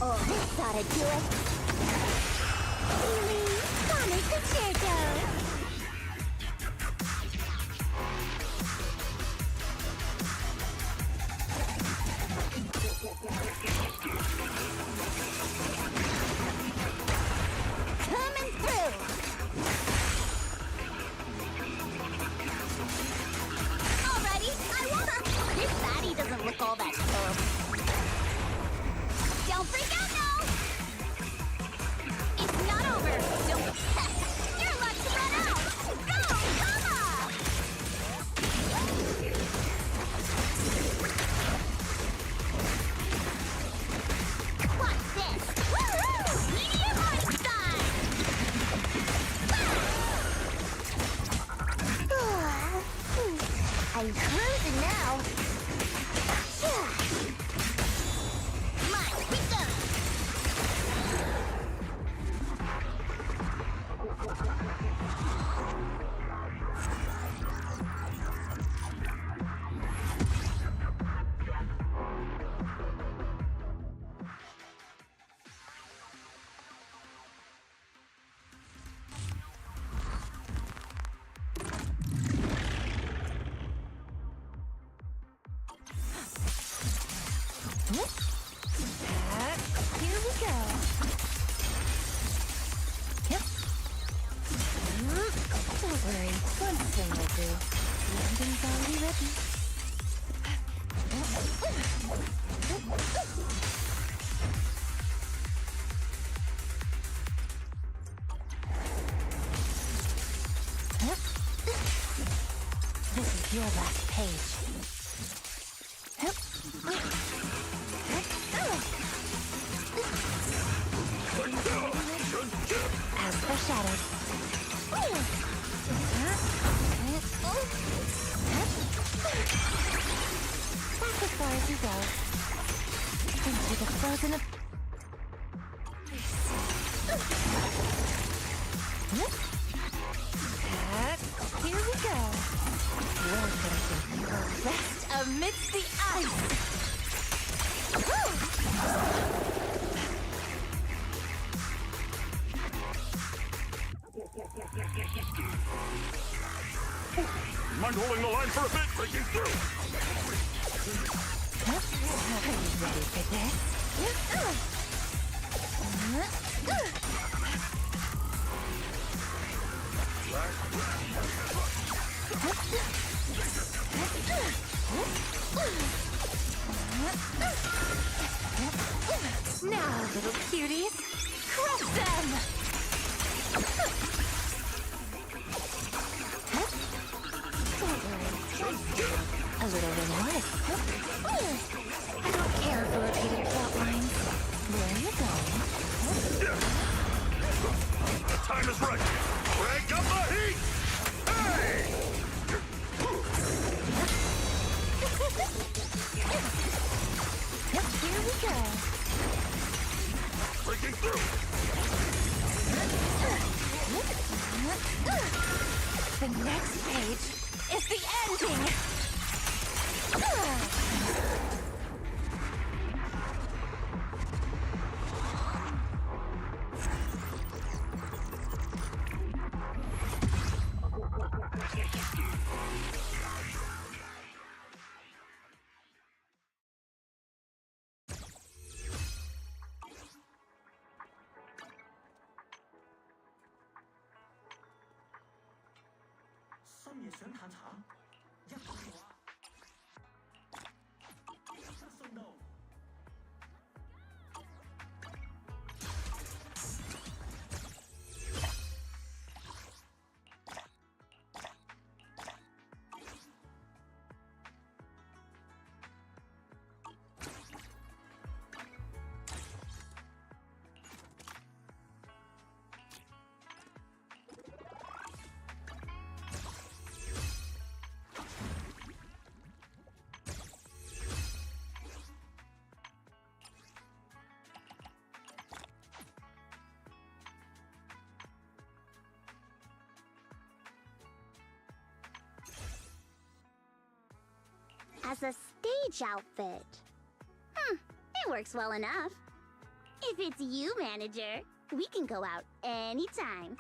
Oh, this ought to do it. Really? Sonic Concerto. Coming through. Alrighty, I won. This baddie doesn't look all that terrible. Don't freak out now! It's not over! Don't... Your luck's run out! Go, Kama! Watch this! Woohoo! Medium Einstein! I'm cruising now! Here we go. Yep. Don't worry, one thing will do. Landing's already ready. This is your last page. As foreshadowed. That's as far as you go. Into the frozen abyss. Here we go. Welcome to rest amidst the ice. Mind holding the line for a bit, breaking through! Are you ready for this? Now, little cuties, crush them! A little remorse. I don't care for repeated plot lines. Where are you going? The time is right! Crank up the heat! Hey! Here we go. Breaking through! The next page is the ending! as a stage outfit. It works well enough. If it's you, manager, we can go out anytime.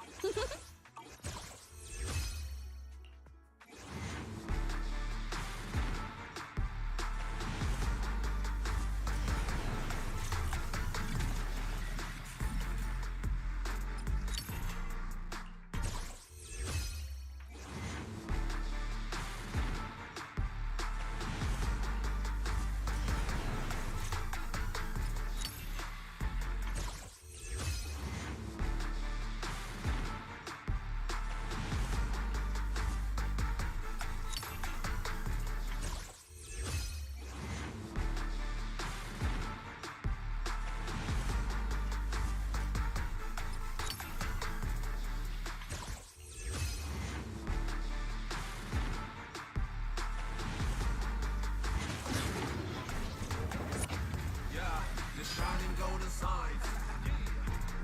The shining golden signs.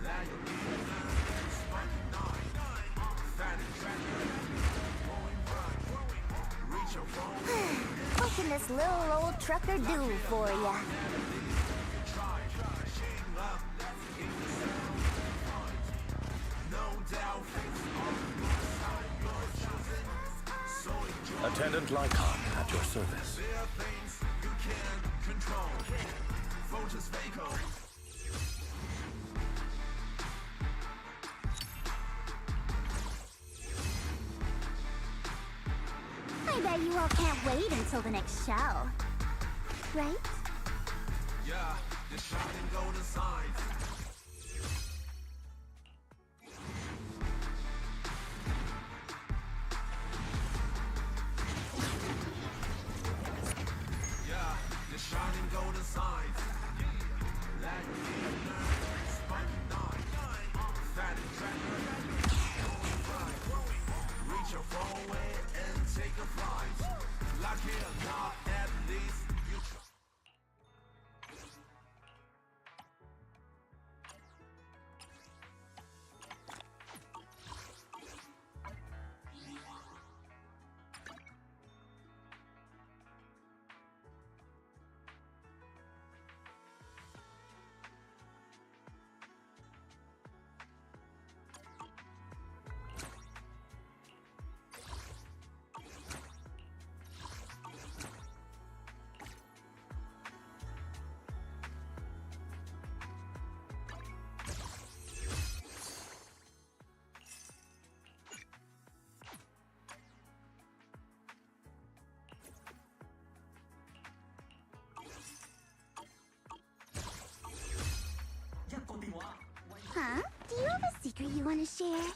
Let your leader sparking night. Fat and glowing bright. Reach your phone. What can this little old trucker do for ya? No doubt, Attendant Lycon at your service. there are things you can't control. Vultures Vaco. I bet you all can't wait until the next show. Right? Yeah, the shining golden signs. Yeah, the shining golden signs. Let your leader sparking night. Fat and glowing bright. Reach your phone way and take a flight. Like it or not, at least you try. Huh? Do you have a secret you want to share?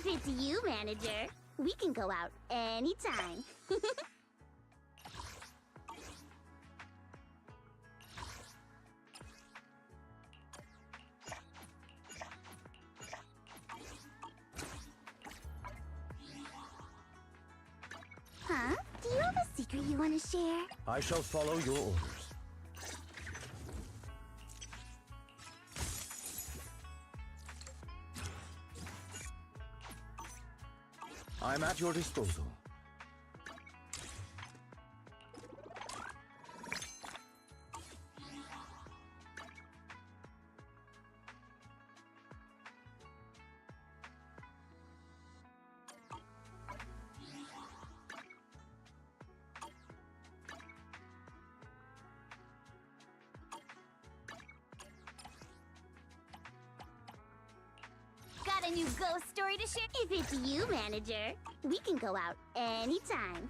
If it's you, manager, we can go out anytime. Huh? Do you have a secret you want to share? I shall follow your orders. I'm at your disposal. Got a new ghost story to share? If it's you, manager, we can go out anytime.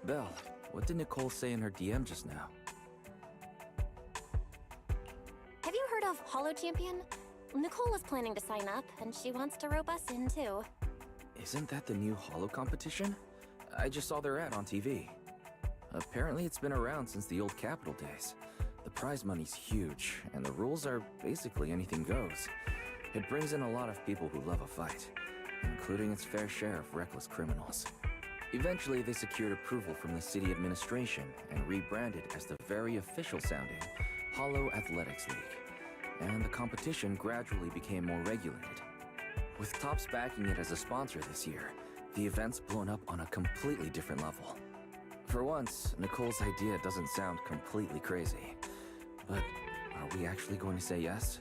Belle, what did Nicole say in her DM just now? Have you heard of Hollow Champion? Nicole is planning to sign up, and she wants to rope us in too. Isn't that the new Hollow competition? I just saw their ad on TV. Apparently it's been around since the old Capital days. The prize money's huge, and the rules are basically anything goes. It brings in a lot of people who love a fight, including its fair share of reckless criminals. Eventually, they secured approval from the city administration and rebranded as the very official-sounding Hollow Athletics League. And the competition gradually became more regulated. With Topps backing it as a sponsor this year, the event's blown up on a completely different level. For once, Nicole's idea doesn't sound completely crazy. But are we actually going to say yes?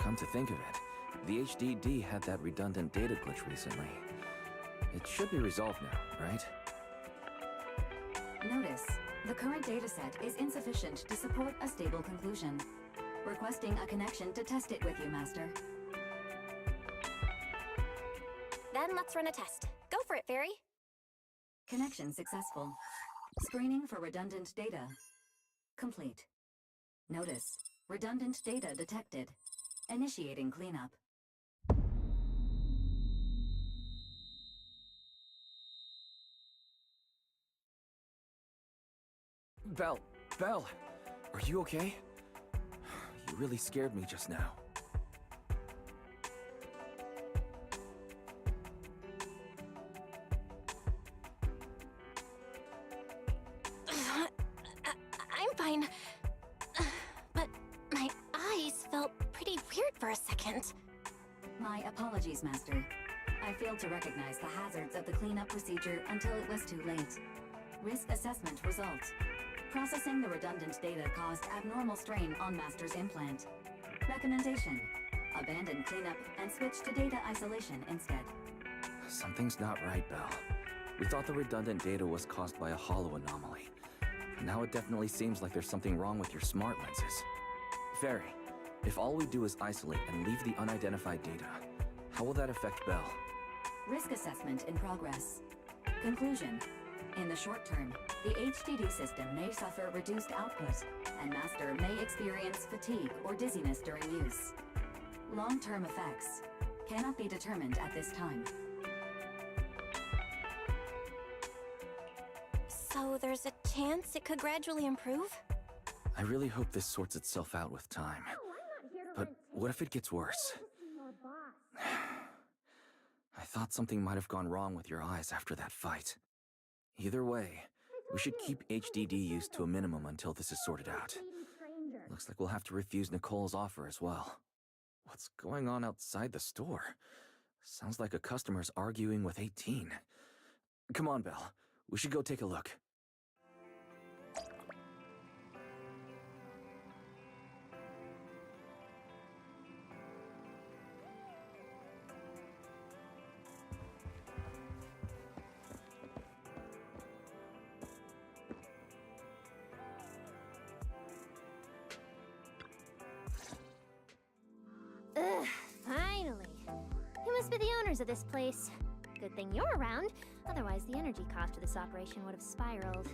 Come to think of it, the HDD had that redundant data glitch recently. It should be resolved now, right? Notice, the current dataset is insufficient to support a stable conclusion. Requesting a connection to test it with you, Master. Then let's run a test. Go for it, Fairy. Connection successful. Screening for redundant data. Complete. Notice, redundant data detected. Initiating cleanup. Belle, are you okay? You really scared me just now. I'm fine. But my eyes felt pretty weird for a second. My apologies, Master. I failed to recognize the hazards of the cleanup procedure until it was too late. Risk assessment result. Processing the redundant data caused abnormal strain on Master's implant. Recommendation: abandon cleanup and switch to data isolation instead. Something's not right, Belle. We thought the redundant data was caused by a hollow anomaly. Now it definitely seems like there's something wrong with your smart lenses. Fairy, if all we do is isolate and leave the unidentified data, how will that affect Belle? Risk assessment in progress. Conclusion: in the short term, the HDD system may suffer reduced output, and Master may experience fatigue or dizziness during use. Long-term effects cannot be determined at this time. So there's a chance it could gradually improve? I really hope this sorts itself out with time. But what if it gets worse? I thought something might have gone wrong with your eyes after that fight. Either way, we should keep HDD use to a minimum until this is sorted out. Looks like we'll have to refuse Nicole's offer as well. What's going on outside the store? Sounds like a customer's arguing with 18. Come on, Belle. We should go take a look. Ugh, finally. You must be the owners of this place. Good thing you're around, otherwise the energy cost of this operation would have spiraled.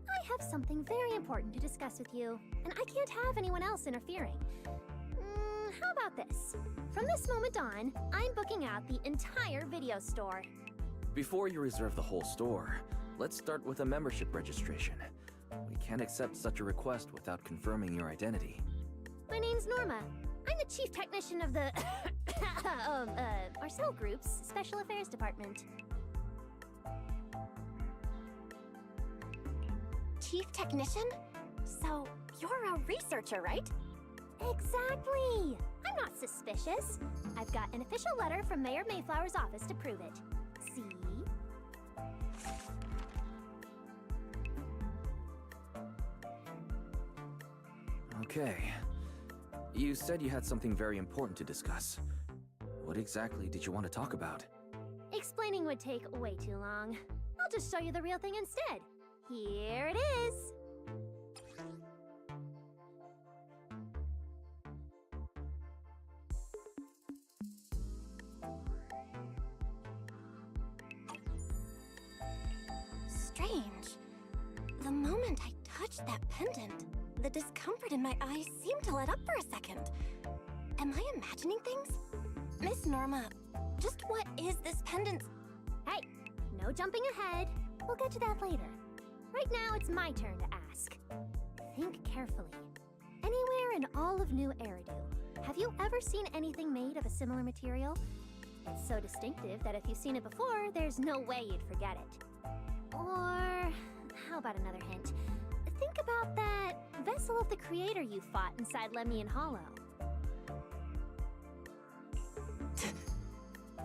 I have something very important to discuss with you, and I can't have anyone else interfering. How about this? From this moment on, I'm booking out the entire video store. Before you reserve the whole store, let's start with a membership registration. We can't accept such a request without confirming your identity. My name's Norma. I'm the chief technician of the our cell group's special affairs department. Chief technician? So, you're a researcher, right? Exactly! I'm not suspicious. I've got an official letter from Mayor Mayflower's office to prove it. See? Okay. You said you had something very important to discuss. What exactly did you want to talk about? Explaining would take way too long. I'll just show you the real thing instead. Here it is! Strange. The moment I touched that pendant, the discomfort in my eyes seemed to let up for a second. Am I imagining things? Miss Norma, just what is this pendant? Hey, no jumping ahead. We'll get to that later. Right now, it's my turn to ask. Think carefully. Anywhere in all of New Eridu, have you ever seen anything made of a similar material? It's so distinctive that if you've seen it before, there's no way you'd forget it. Or, how about another hint? Think about that vessel of the Creator you fought inside Lemian Hollow.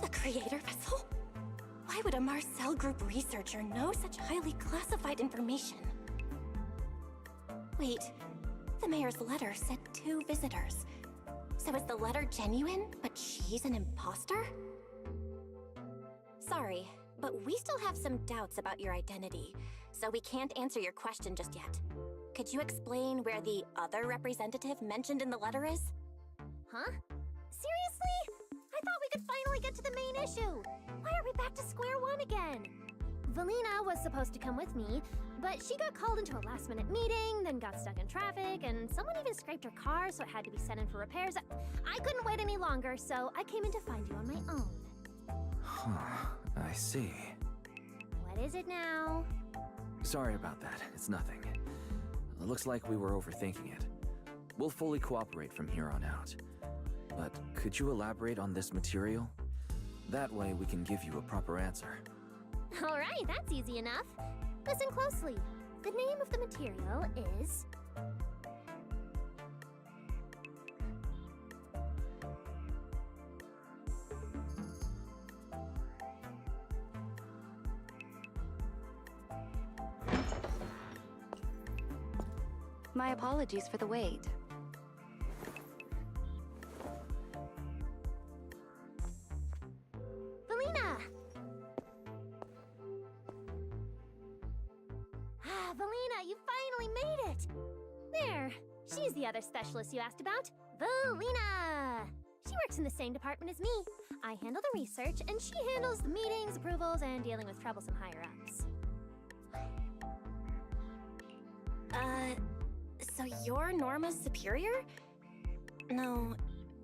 The Creator vessel? Why would a Marcel Group researcher know such highly classified information? Wait, the mayor's letter said 2 visitors. So is the letter genuine, but she's an imposter? Sorry, but we still have some doubts about your identity, so we can't answer your question just yet. Could you explain where the other representative mentioned in the letter is? Huh? Seriously? I thought we could finally get to the main issue. Why are we back to square one again? Valina was supposed to come with me, but she got called into a last-minute meeting, then got stuck in traffic, and someone even scraped her car, so it had to be sent in for repairs. I couldn't wait any longer, so I came in to find you on my own. Huh, I see. What is it now? Sorry about that, it's nothing. It looks like we were overthinking it. We'll fully cooperate from here on out. But could you elaborate on this material? That way we can give you a proper answer. All right, that's easy enough. Listen closely. The name of the material is... My apologies for the wait. Valina! Valina, you finally made it! There, she's the other specialist you asked about. Valina! She works in the same department as me. I handle the research, and she handles the meetings, approvals, and dealing with troublesome higher-ups. So you're Norma's superior? No,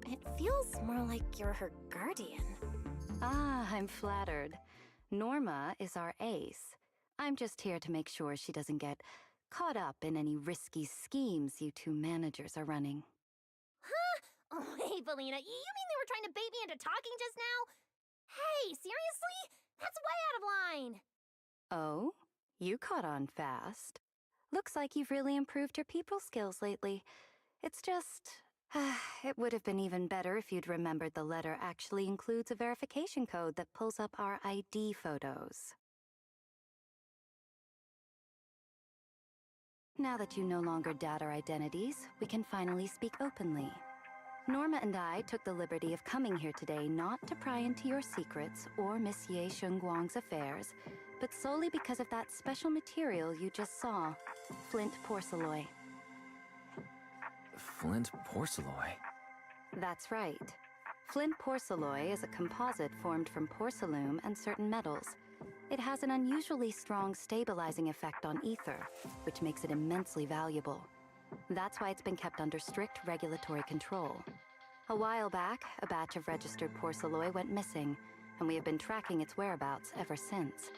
it feels more like you're her guardian. Ah, I'm flattered. Norma is our ace. I'm just here to make sure she doesn't get caught up in any risky schemes you two managers are running. Huh? Oh, hey, Valina, you mean they were trying to bait me into talking just now? Hey, seriously? That's way out of line! Oh? You caught on fast. Looks like you've really improved your people skills lately. It's just... it would have been even better if you'd remembered the letter actually includes a verification code that pulls up our ID photos. Now that you no longer doubt our identities, we can finally speak openly. Norma and I took the liberty of coming here today not to pry into your secrets or Miss Ye Shengguang's affairs, but solely because of that special material you just saw, flint porcelain. Flint porcelain? That's right. Flint porcelain is a composite formed from porcelain and certain metals. It has an unusually strong stabilizing effect on ether, which makes it immensely valuable. That's why it's been kept under strict regulatory control. A while back, a batch of registered porcelain went missing, and we have been tracking its whereabouts ever since.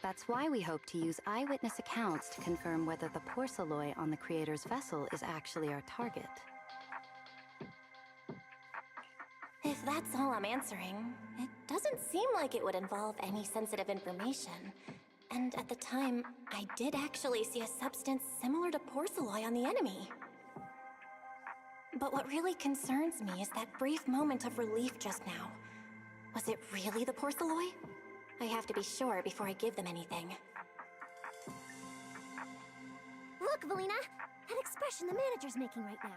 That's why we hope to use eyewitness accounts to confirm whether the porcelain on the creator's vessel is actually our target. If that's all I'm answering, it doesn't seem like it would involve any sensitive information. And at the time, I did actually see a substance similar to porcelain on the enemy. But what really concerns me is that brief moment of relief just now. Was it really the porcelain? I have to be sure before I give them anything. Look, Valina! That expression the manager's making right now.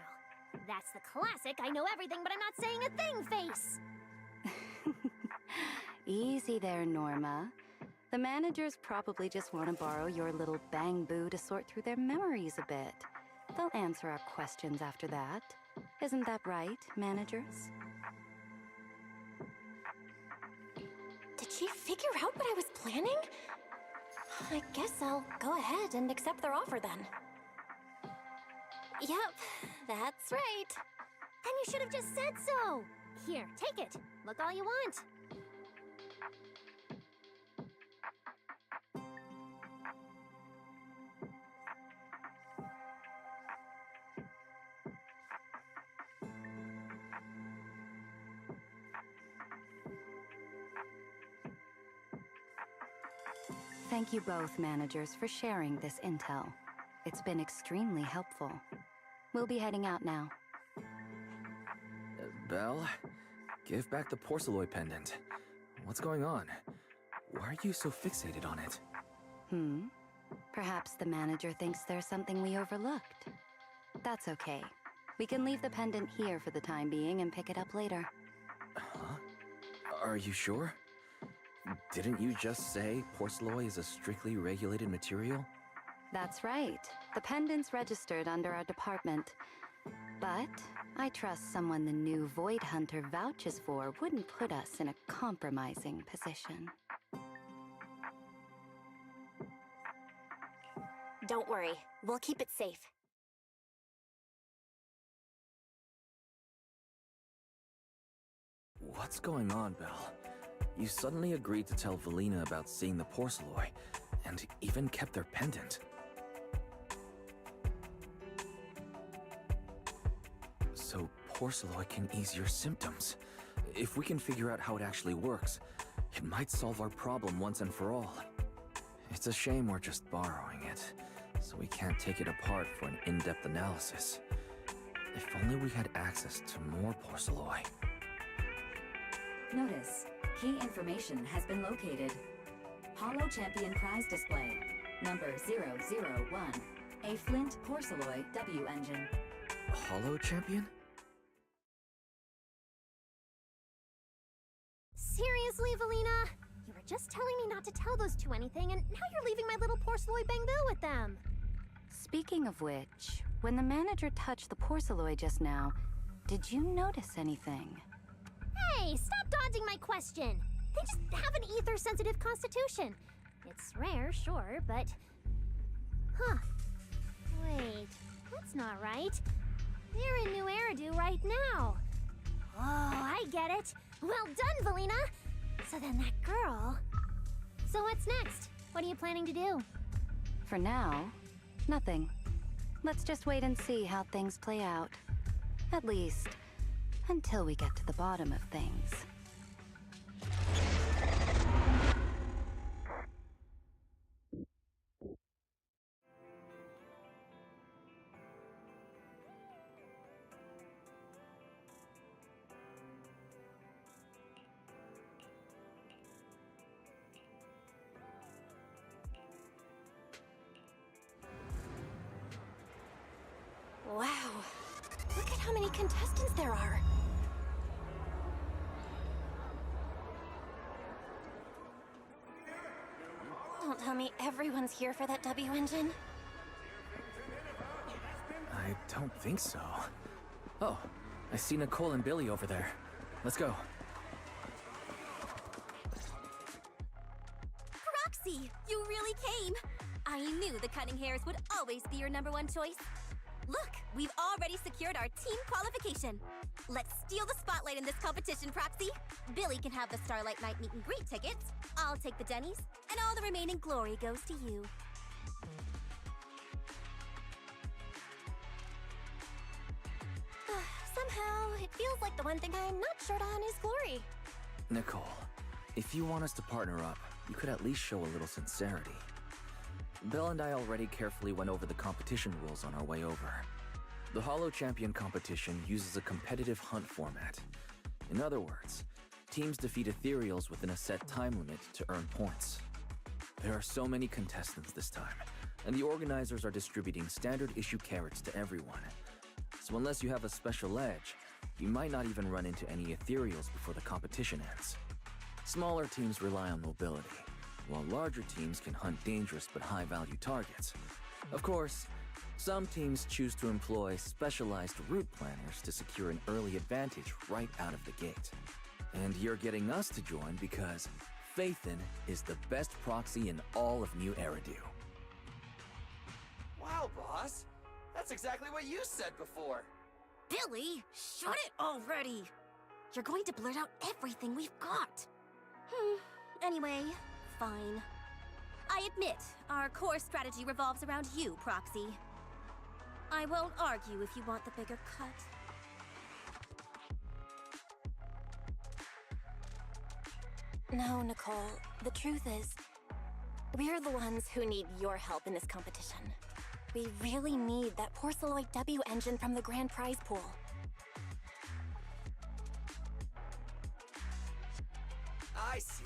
That's the classic I know everything but I'm not saying a thing face! Easy there, Norma. The managers probably just want to borrow your little bang-boo to sort through their memories a bit. They'll answer our questions after that. Isn't that right, managers? Did she figure out what I was planning? I guess I'll go ahead and accept their offer then. Yep, that's right. Then you should have just said so! Here, take it. Look all you want. Thank you both, managers, for sharing this intel. It's been extremely helpful. We'll be heading out now. Belle, give back the porcelain pendant. What's going on? Why are you so fixated on it? Perhaps the manager thinks there's something we overlooked. That's okay. We can leave the pendant here for the time being and pick it up later. Huh? Are you sure? Didn't you just say porcelain is a strictly regulated material? That's right. The pendant's registered under our department. But I trust someone the new Void Hunter vouches for wouldn't put us in a compromising position. Don't worry, we'll keep it safe. What's going on, Belle? You suddenly agreed to tell Valina about seeing the porcelain, and even kept their pendant. So porcelain can ease your symptoms. If we can figure out how it actually works, it might solve our problem once and for all. It's a shame we're just borrowing it, so we can't take it apart for an in-depth analysis. If only we had access to more porcelain. Notice, key information has been located. Holo Champion prize display, number 001, a Flint Porcelain W engine. Holo Champion? Seriously, Valina? You were just telling me not to tell those two anything, and now you're leaving my little porcelain bang-boo with them. Speaking of which, when the manager touched the porcelain just now, did you notice anything? Hey, stop dodging my question! They just have an ether-sensitive constitution. It's rare, sure, but... Huh. Wait, that's not right. They're in New Eridu right now. Oh, I get it. Well done, Valina! So then that girl... So what's next? What are you planning to do? For now, nothing. Let's just wait and see how things play out. At least, until we get to the bottom of things. Wow. Look at how many contestants there are. Don't tell me everyone's here for that W engine. I don't think so. Oh, I see Nicole and Billy over there. Let's go. Roxy, you really came. I knew the Cunning Hairs would always be your #1 choice. Look, we've already secured our team qualification. Let's steal the spotlight in this competition, Proxy. Billy can have the Starlight Night meet and greet tickets. I'll take the Denny's, and all the remaining glory goes to you. Somehow, it feels like the one thing I'm not short on is glory. Nicole, if you want us to partner up, you could at least show a little sincerity. Belle and I already carefully went over the competition rules on our way over. The Holo Champion competition uses a competitive hunt format. In other words, teams defeat ethereals within a set time limit to earn points. There are so many contestants this time, and the organizers are distributing standard issue carrots to everyone. So unless you have a special edge, you might not even run into any ethereals before the competition ends. Smaller teams rely on mobility, while larger teams can hunt dangerous but high-value targets. Of course, some teams choose to employ specialized route planners to secure an early advantage right out of the gate. And you're getting us to join because Phaethon is the best proxy in all of New Eridu. Wow, boss! That's exactly what you said before! Billy, shut it already! You're going to blurt out everything we've got. Anyway, fine. I admit, our core strategy revolves around you, Proxy. I won't argue if you want the bigger cut. No, Nicole. The truth is, we're the ones who need your help in this competition. We really need that Porceloid W engine from the grand prize pool. I see.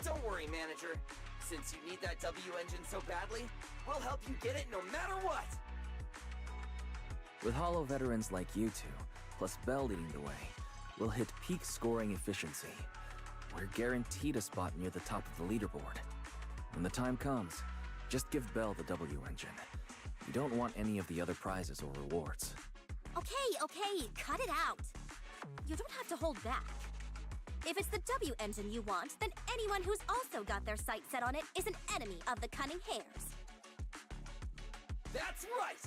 Don't worry, manager. Since you need that W engine so badly, we'll help you get it no matter what! With Holo veterans like you two, plus Belle leading the way, we'll hit peak scoring efficiency. We're guaranteed a spot near the top of the leaderboard. When the time comes, just give Belle the W engine. You don't want any of the other prizes or rewards. Okay, cut it out. You don't have to hold back. If it's the W engine you want, then anyone who's also got their sights set on it is an enemy of the Cunning Hairs. That's right!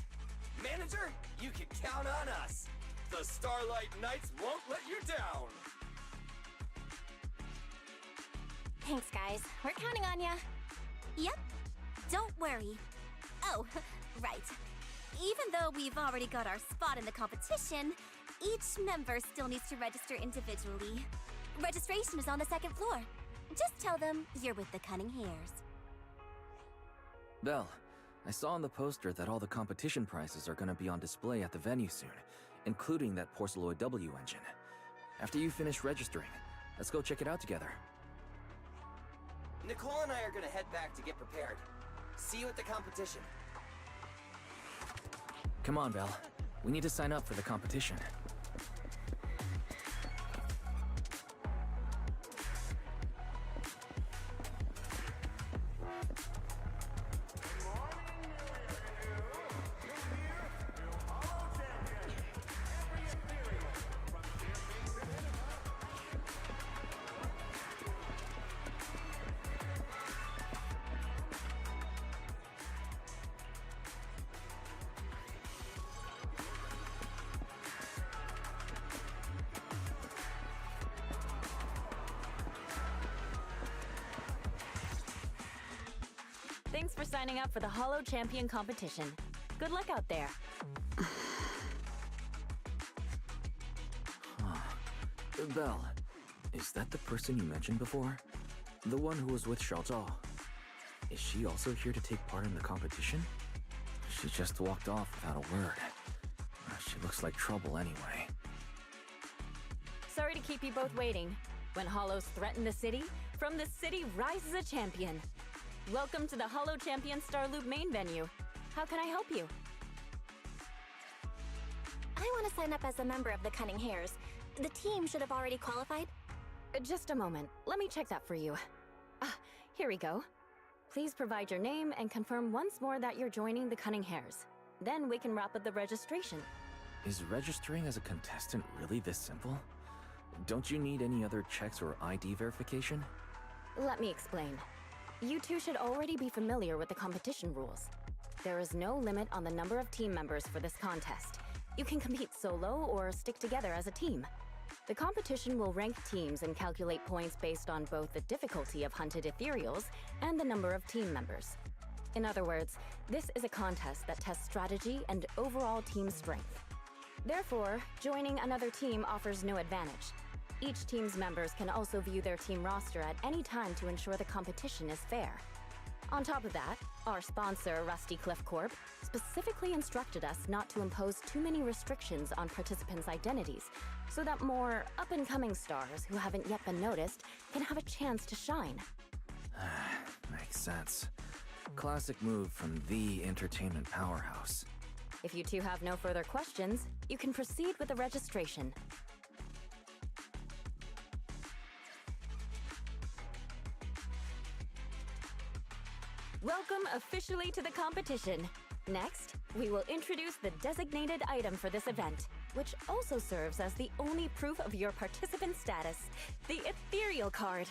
Manager, you can count on us! The Starlight Knights won't let you down! Thanks, guys. We're counting on ya. Yep. Don't worry. Oh, right. Even though we've already got our spot in the competition, each member still needs to register individually. Registration is on the second floor. Just tell them you're with the Cunning Hairs. Belle, I saw on the poster that all the competition prizes are gonna be on display at the venue soon, including that Porceloid W engine. After you finish registering, let's go check it out together. Nicole and I are gonna head back to get prepared. See you at the competition. Come on, Belle. We need to sign up for the competition. Thanks for signing up for the Holo Champion competition. Good luck out there. Belle, is that the person you mentioned before? The one who was with Xiaozhao? Is she also here to take part in the competition? She just walked off without a word. She looks like trouble anyway. Sorry to keep you both waiting. When Holos threaten the city, from the city rises a champion. Welcome to the Holo Champion Star Loop main venue. How can I help you? I want to sign up as a member of the Cunning Hares. The team should have already qualified. Just a moment. Let me check that for you. Here we go. Please provide your name and confirm once more that you're joining the Cunning Hares. Then we can wrap up the registration. Is registering as a contestant really this simple? Don't you need any other checks or ID verification? Let me explain. You two should already be familiar with the competition rules. There is no limit on the number of team members for this contest. You can compete solo or stick together as a team. The competition will rank teams and calculate points based on both the difficulty of hunted ethereals and the number of team members. In other words, this is a contest that tests strategy and overall team strength. Therefore, joining another team offers no advantage. Each team's members can also view their team roster at any time to ensure the competition is fair. On top of that, our sponsor, Rusty Cliff Corp, specifically instructed us not to impose too many restrictions on participants' identities, so that more up-and-coming stars who haven't yet been noticed can have a chance to shine. Makes sense. Classic move from the entertainment powerhouse. If you two have no further questions, you can proceed with the registration. Welcome officially to the competition. Next, we will introduce the designated item for this event, which also serves as the only proof of your participant status, the ethereal card.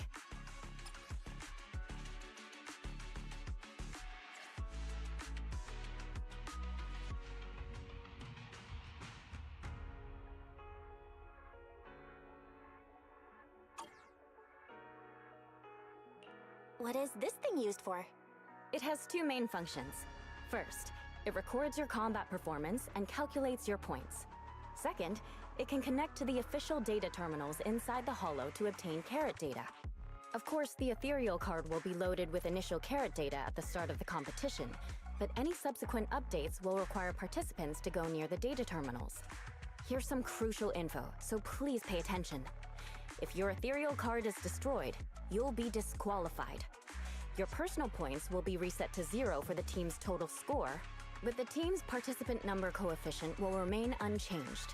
What is this thing used for? It has two main functions. First, it records your combat performance and calculates your points. Second, it can connect to the official data terminals inside the Holo to obtain carrot data. Of course, the ethereal card will be loaded with initial carrot data at the start of the competition, but any subsequent updates will require participants to go near the data terminals. Here's some crucial info, so please pay attention. If your ethereal card is destroyed, you'll be disqualified. Your personal points will be reset to 0 for the team's total score, but the team's participant number coefficient will remain unchanged.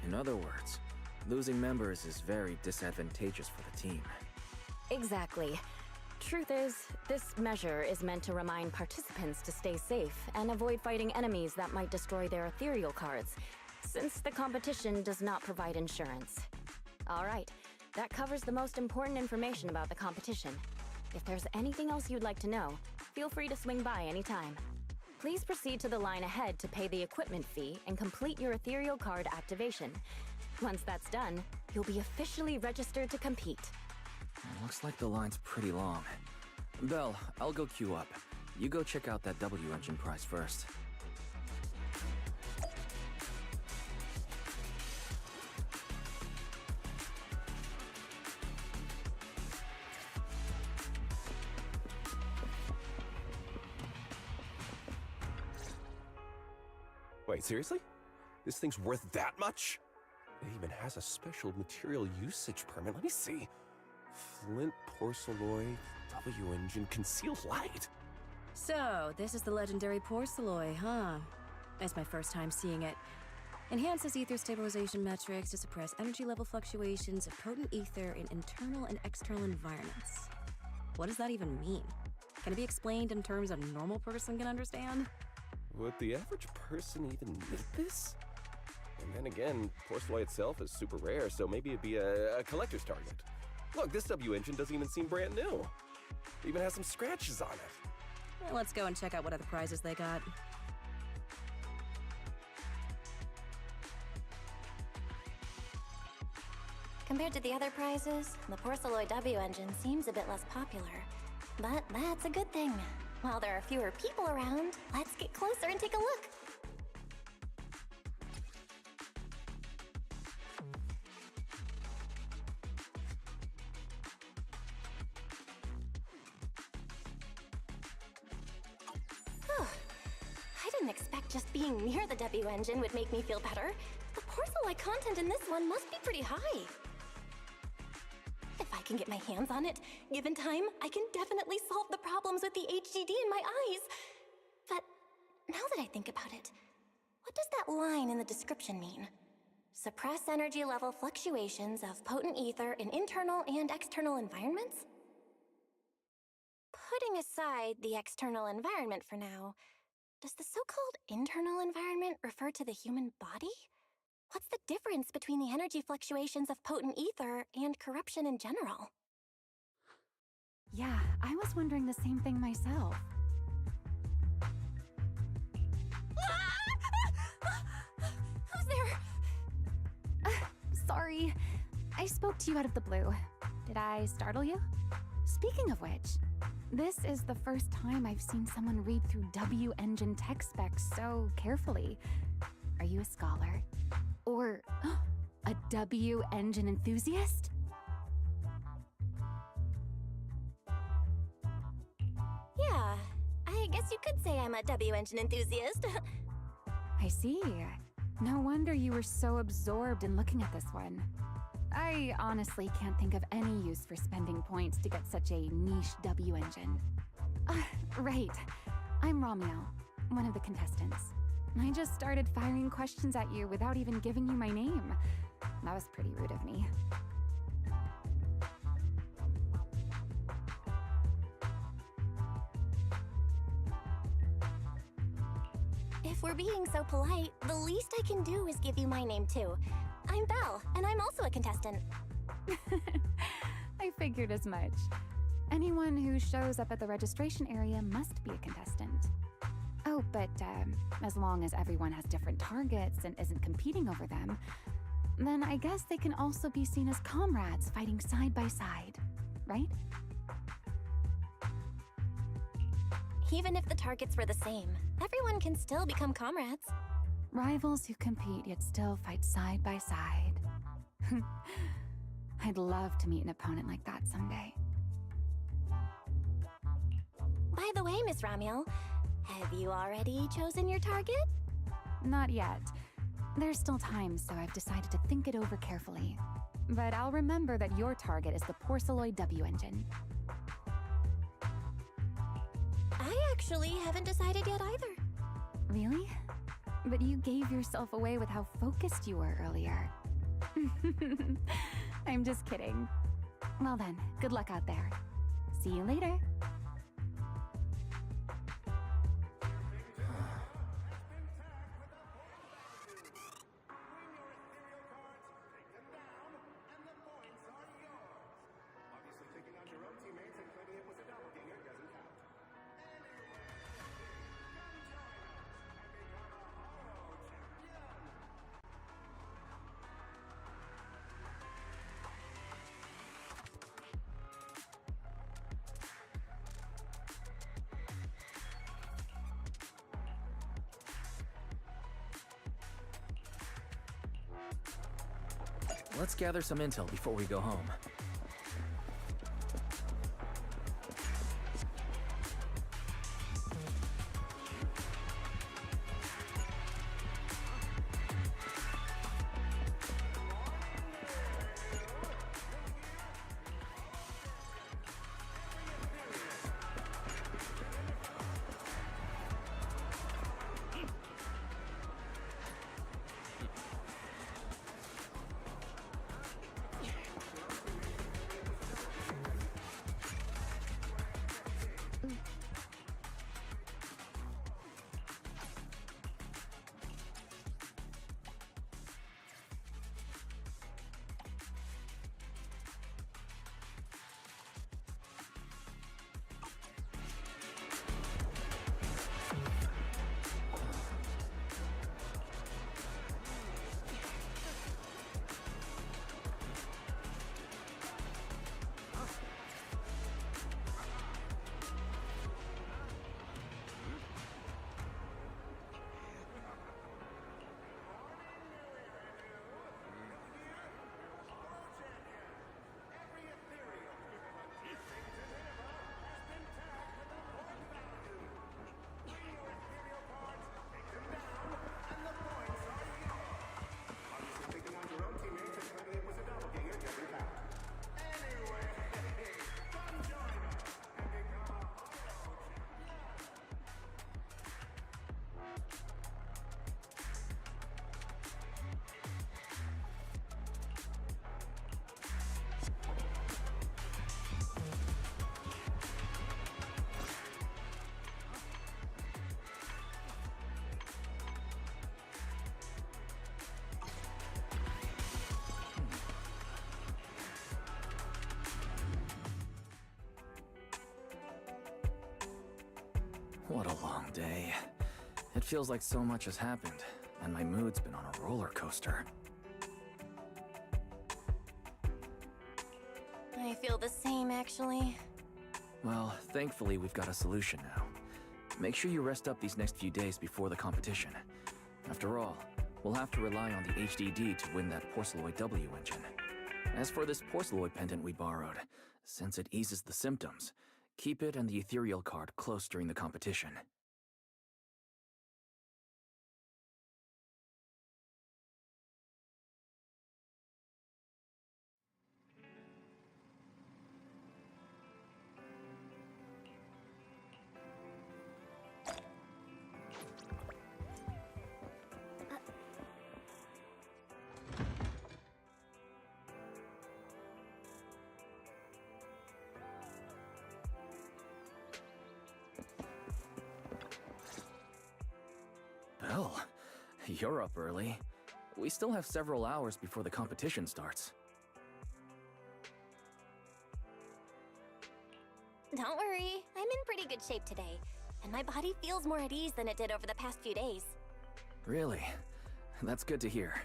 In other words, losing members is very disadvantageous for the team. Exactly. Truth is, this measure is meant to remind participants to stay safe and avoid fighting enemies that might destroy their ethereal cards, since the competition does not provide insurance. All right, that covers the most important information about the competition. If there's anything else you'd like to know, feel free to swing by anytime. Please proceed to the line ahead to pay the equipment fee and complete your ethereal card activation. Once that's done, you'll be officially registered to compete. Looks like the line's pretty long. Belle, I'll go queue up. You go check out that W engine prize first. Wait, seriously? This thing's worth that much? It even has a special material usage permit. Let me see. Flint porcelloy, W engine, concealed light. So, this is the legendary porcelloy, huh? It's my first time seeing it. Enhances ether stabilization metrics to suppress energy level fluctuations of potent ether in internal and external environments. What does that even mean? Can it be explained in terms a normal person can understand? Would the average person even need this? And then again, porcelloy itself is super rare, so maybe it'd be a collector's target. Look, this W engine doesn't even seem brand new. It even has some scratches on it. Well, let's go and check out what other prizes they got. Compared to the other prizes, the Porcelloy W engine seems a bit less popular. But that's a good thing. While there are fewer people around, let's get closer and take a look. I didn't expect just being near the W engine would make me feel better. The porcelain content in this one must be pretty high. If I can get my hands on it, given time, I can definitely solve the problems with the HDD in my eyes. But now that I think about it, what does that line in the description mean? Suppress energy level fluctuations of potent ether in internal and external environments? Putting aside the external environment for now, does the so-called internal environment refer to the human body? What's the difference between the energy fluctuations of potent ether and corruption in general? Yeah, I was wondering the same thing myself. Who's there? Sorry. I spoke to you out of the blue. Did I startle you? Speaking of which, this is the first time I've seen someone read through W engine tech specs so carefully. Are you a scholar? Or a W engine enthusiast? Yeah, I guess you could say I'm a W engine enthusiast. I see. No wonder you were so absorbed in looking at this one. I honestly can't think of any use for spending points to get such a niche W engine. Right. I'm Romeo, one of the contestants. I just started firing questions at you without even giving you my name. That was pretty rude of me. If we're being so polite, the least I can do is give you my name too. I'm Belle, and I'm also a contestant. I figured as much. Anyone who shows up at the registration area must be a contestant. Oh, but as long as everyone has different targets and isn't competing over them, then I guess they can also be seen as comrades fighting side by side, right? Even if the targets were the same, everyone can still become comrades. Rivals who compete yet still fight side by side. I'd love to meet an opponent like that someday. By the way, Miss Ramiel, have you already chosen your target? Not yet. There's still time, so I've decided to think it over carefully. But I'll remember that your target is the Porceloid W engine. I actually haven't decided yet either. Really? But you gave yourself away with how focused you were earlier. I'm just kidding. Well then, good luck out there. See you later. Let's gather some intel before we go home. What a long day. It feels like so much has happened, and my mood's been on a roller coaster. I feel the same, actually. Well, thankfully we've got a solution now. Make sure you rest up these next few days before the competition. After all, we'll have to rely on the HDD to win that Porceloid W engine. As for this Porceloid pendant we borrowed, since it eases the symptoms, keep it and the ethereal card close during the competition. Well, you're up early. We still have several hours before the competition starts. Don't worry, I'm in pretty good shape today, and my body feels more at ease than it did over the past few days. Really? That's good to hear.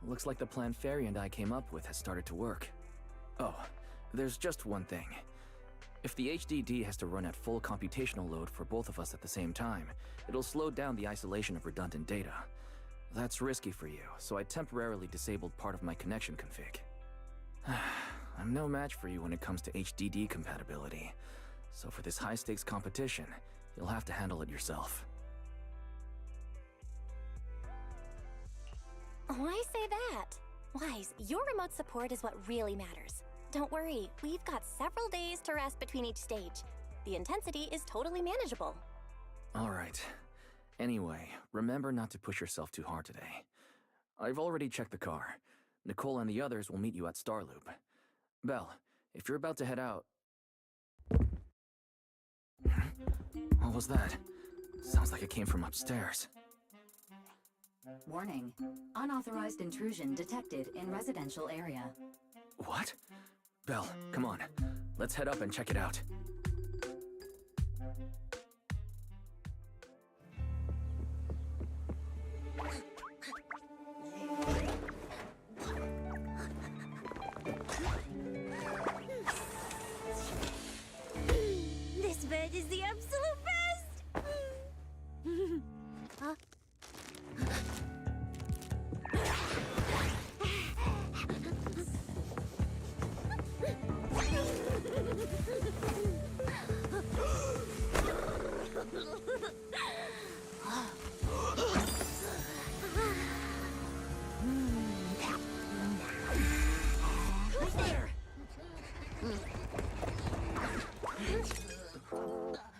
Looks like the plan Fairy and I came up with has started to work. Oh, there's just one thing. If the HDD has to run at full computational load for both of us at the same time, it'll slow down the isolation of redundant data. That's risky for you, so I temporarily disabled part of my connection config. I'm no match for you when it comes to HDD compatibility, so for this high-stakes competition, you'll have to handle it yourself. Why say that? Wise, your remote support is what really matters. Don't worry, we've got several days to rest between each stage. The intensity is totally manageable. Alright. Anyway, remember not to push yourself too hard today. I've already checked the car. Nicole and the others will meet you at Starloop. Belle, if you're about to head out... What was that? Sounds like it came from upstairs. Warning. Unauthorized intrusion detected in residential area. What? Belle, come on. Let's head up and check it out. This bed is the absolute best! Huh? Who's there?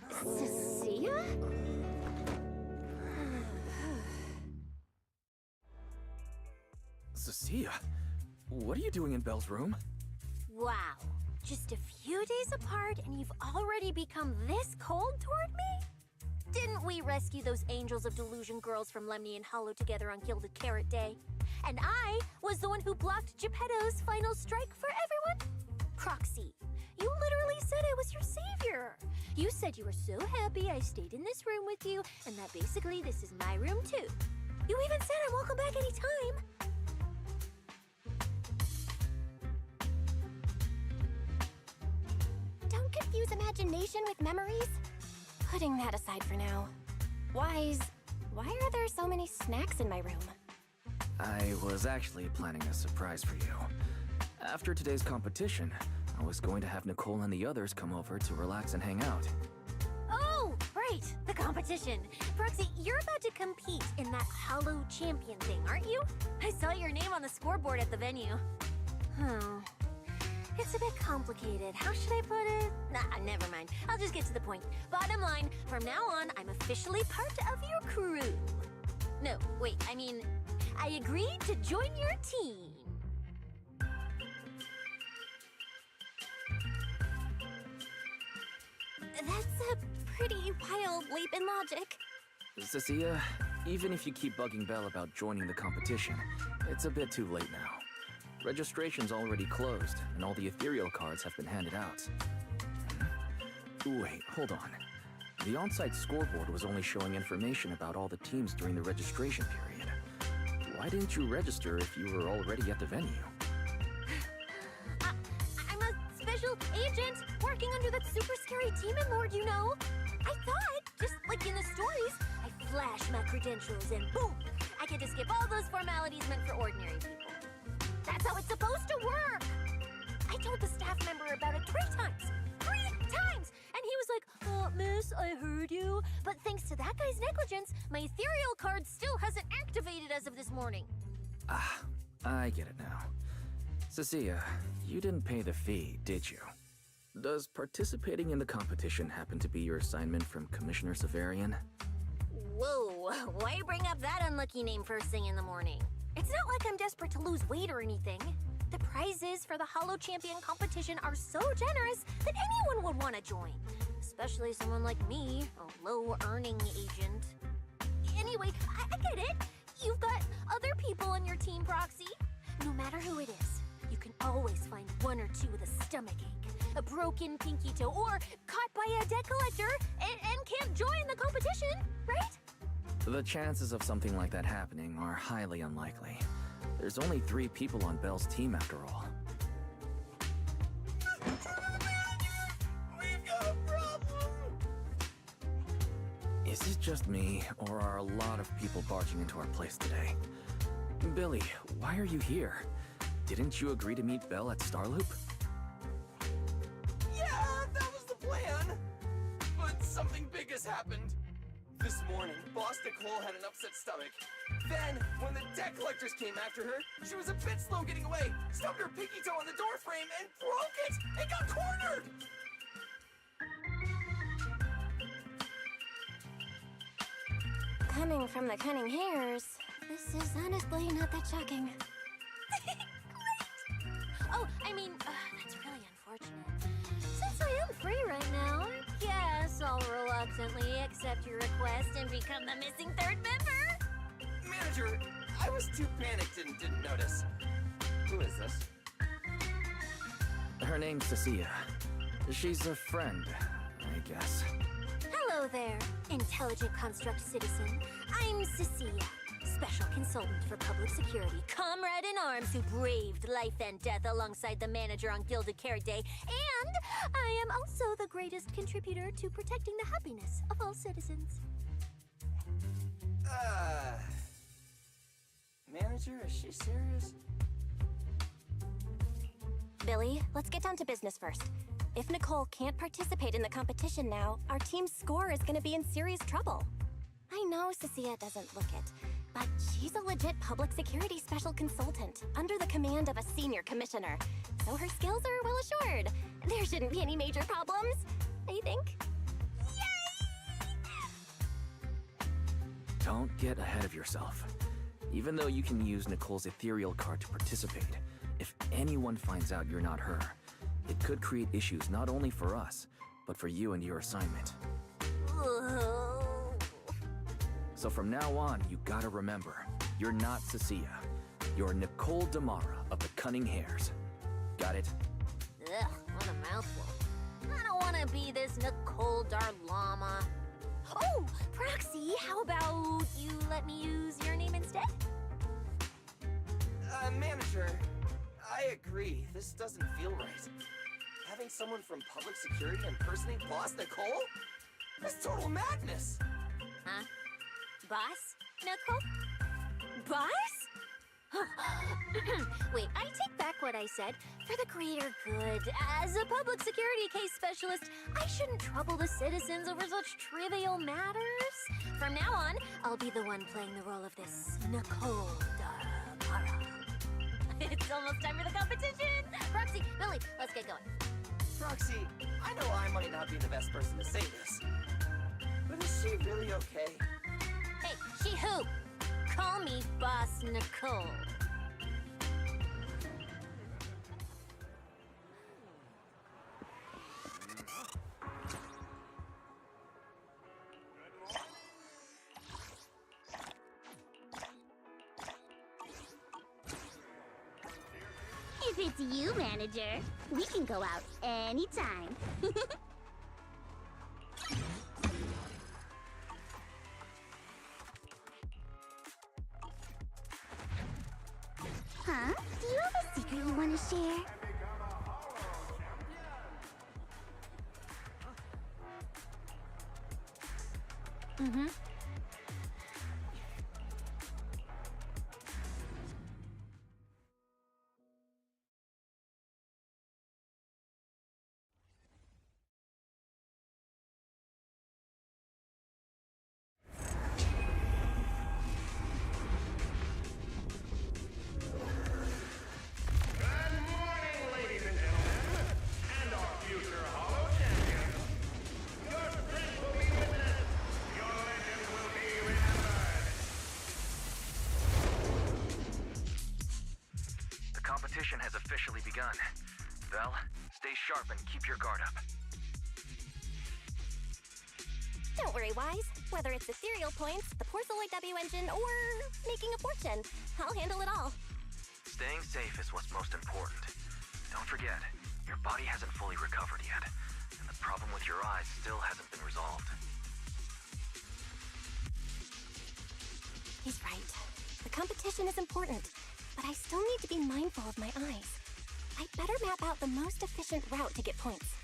Cecilia? Cecilia? What are you doing in Belle's room? Wow. Just a few days apart and you've already become this cold toward me? Didn't we rescue those Angels of Delusion girls from Lemny and Hollow together on Gilded Carrot Day? And I was the one who blocked Geppetto's final strike for everyone? Proxy, you literally said I was your savior. You said you were so happy I stayed in this room with you, and that basically this is my room too. You even said I'm welcome back anytime. Don't confuse imagination with memories. Putting that aside for now. Wise, why are there so many snacks in my room? I was actually planning a surprise for you. After today's competition, I was going to have Nicole and the others come over to relax and hang out. Oh, right, the competition. Proxy, you're about to compete in that Hollow Champion thing, aren't you? I saw your name on the scoreboard at the venue. It's a bit complicated. How should I put it? Nah, never mind. I'll just get to the point. Bottom line, from now on, I'm officially part of your crew. No, wait, I mean, I agreed to join your team. That's a pretty wild leap in logic. Cecilia, even if you keep bugging Belle about joining the competition, it's a bit too late now. Registration's already closed, and all the ethereal cards have been handed out. Wait, hold on. The on-site scoreboard was only showing information about all the teams during the registration period. Why didn't you register if you were already at the venue? I'm a special agent working under that super scary demon lord, you know. I thought, just like in the stories, I flash my credentials and boom, I get to skip all those formalities meant for ordinary people. That's how it's supposed to work. I told the staff member about it 3 times. 3 times! And he was like, miss, I heard you. But thanks to that guy's negligence, my ethereal card still hasn't activated as of this morning. Ah, I get it now. Cecilia, you didn't pay the fee, did you? Does participating in the competition happen to be your assignment from Commissioner Severian? Whoa, why bring up that unlucky name first thing in the morning? It's not like I'm desperate to lose weight or anything. The prizes for the Hollow Champion competition are so generous that anyone would want to join. Especially someone like me, a low-earning agent. Anyway, I get it. You've got other people on your team, Proxy. No matter who it is, you can always find 1 or 2 with a stomachache, a broken pinky toe, or caught by a debt collector and can't join the competition, right? The chances of something like that happening are highly unlikely. There's only 3 people on Belle's team after all. We've got a problem! Is it just me, or are a lot of people barging into our place today? Billy, why are you here? Didn't you agree to meet Belle at Starloop? Yeah, that was the plan! But something big has happened. This morning, Boss Nicole had an upset stomach. Then, when the debt collectors came after her, she was a bit slow getting away, stubbed her pinky toe on the door frame, and broke it! It got cornered! Coming from the cunning hairs, this is honestly not that shocking. Great! Oh, I mean, that's really unfortunate. Since I am free right now, I guess I'll reluctantly accept your request and become the missing 3rd member. Manager, I was too panicked and didn't notice. Who is this? Her name's Cecilia. She's a friend, I guess. Hello there, intelligent construct citizen. I'm Cecilia, special consultant for public security, comrade in arms who braved life and death alongside the manager on Gilded Carrot Day, and I am also the greatest contributor to protecting the happiness of all citizens. Manager, is she serious? Billy, let's get down to business first. If Nicole can't participate in the competition now, our team's score is going to be in serious trouble. I know Cecilia doesn't look it, but she's a legit public security special consultant under the command of a senior commissioner, so her skills are well assured. There shouldn't be any major problems, I think. Don't get ahead of yourself. Even though you can use Nicole's ethereal card to participate, if anyone finds out you're not her, it could create issues not only for us, but for you and your assignment. So from now on, you gotta remember, you're not Cecilia. You're Nicole Damara of the Cunning Hairs. Got it? Ugh, what a mouthful. I don't want to be this Nicole Darlama. Oh, Proxy, how about you let me use your name instead? Manager, I agree. This doesn't feel right. Having someone from public security impersonate Boss Nicole? That's total madness! Huh? Boss? Nicole? Boss? Wait, I take back what I said. For the greater good, as a public security case specialist, I shouldn't trouble the citizens over such trivial matters. From now on, I'll be the one playing the role of this Nicole Darlama. It's almost time for the competition! Proxy, Billy, let's get going. Proxy, I know I might not be the best person to say this, but is she really okay? Hey, she who? Call me Boss Nicole. If it's you, manager, we can go out anytime. you have a secret you want to share? Mm-hmm. Good morning, ladies and gentlemen, and our future Hollow champions. Your strength will be witnessed. Your legend will be remembered. The competition has officially begun. Vel, stay sharp and keep your guard up. Don't worry, Wise. Whether it's ethereal points, the Porceloid W engine, or making a fortune, I'll handle it all. Staying safe is what's most important. Don't forget, your body hasn't fully recovered yet, and the problem with your eyes still hasn't been resolved. He's right. The competition is important, but I still need to be mindful of my eyes. I'd better map out the most efficient route to get points.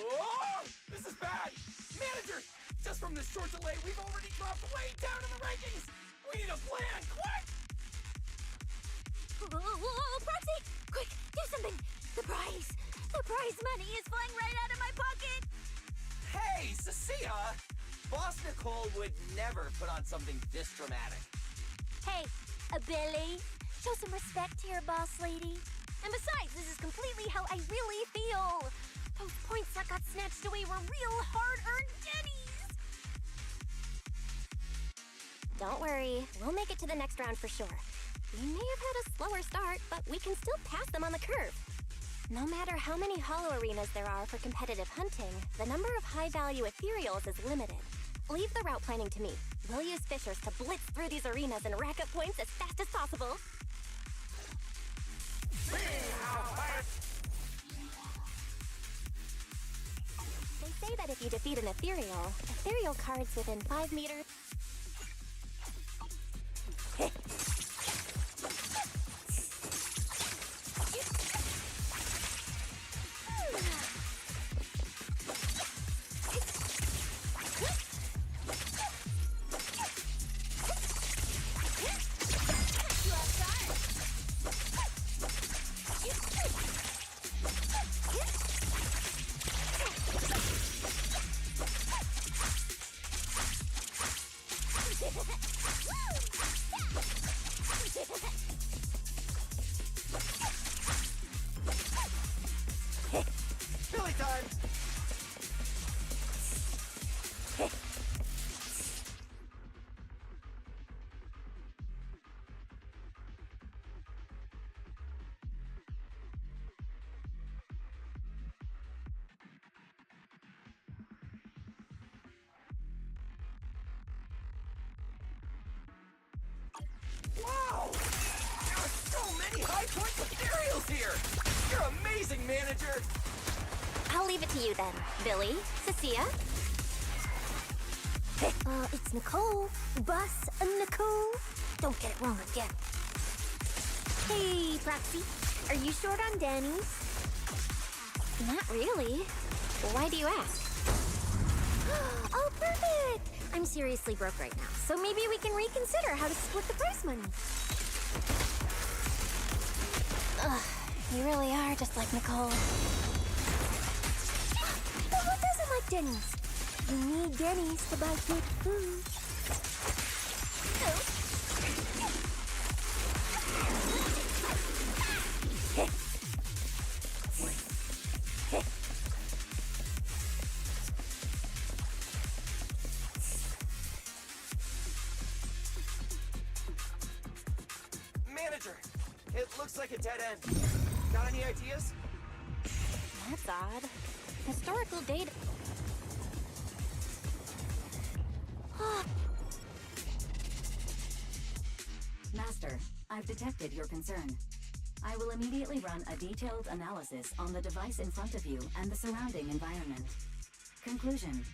Oh, this is bad! Manager! Just from this short delay, we've already dropped way down in the rankings! We need a plan, quick! Whoa, Proxy! Quick, do something! The prize money is flying right out of my pocket! Hey, Cecilia! Boss Nicole would never put on something this dramatic. Hey, Billy, show some respect here, boss lady. And besides, this is completely how I really feel. Those points that got snatched away were real hard-earned jennies. Don't worry, we'll make it to the next round for sure. We may have had a slower start, but we can still pass them on the curve. No matter how many hollow arenas there are for competitive hunting, the number of high-value ethereals is limited. Leave the route planning to me. We'll use fishers to blitz through these arenas and rack up points as fast as possible. They say that if you defeat an ethereal cards within 5 meters... Billy time! Wow! There are so many high-point ethereals here! You're amazing, manager! I'll leave it to you then, Billy, Cecilia. It's Nicole. Boss Nicole. Don't get it wrong again. Hey, Proxy. Are you short on Danny's? Not really. Why do you ask? Oh, perfect! I'm seriously broke right now, so maybe we can reconsider how to split the prize money. Ugh, you really are just like Nicole. But who doesn't like Denny's? You need Denny's to buy good food. Manager, it looks like a dead end. Got any ideas? That's odd. Historical data... Master, I've detected your concern. I will immediately run a detailed analysis on the device in front of you and the surrounding environment. Conclusion: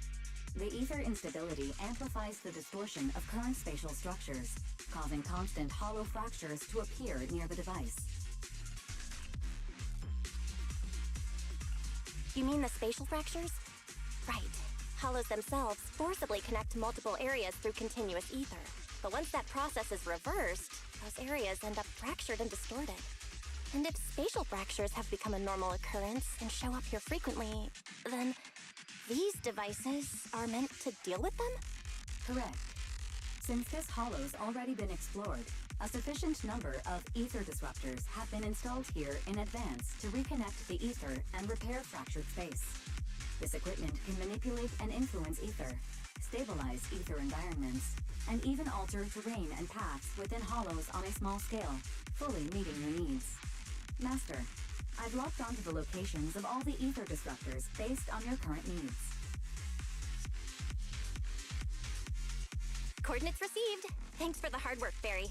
The ether instability amplifies the distortion of current spatial structures, causing constant hollow fractures to appear near the device. You mean the spatial fractures? Right. Hollows themselves forcibly connect to multiple areas through continuous ether. But once that process is reversed, those areas end up fractured and distorted. And if spatial fractures have become a normal occurrence and show up here frequently, then these devices are meant to deal with them? Correct. Since this hollow's already been explored, a sufficient number of ether disruptors have been installed here in advance to reconnect the ether and repair fractured space. This equipment can manipulate and influence ether, stabilize ether environments, and even alter terrain and paths within hollows on a small scale, fully meeting your needs. Master, I've locked onto the locations of all the ether disruptors based on your current needs. Coordinates received. Thanks for the hard work, Barry.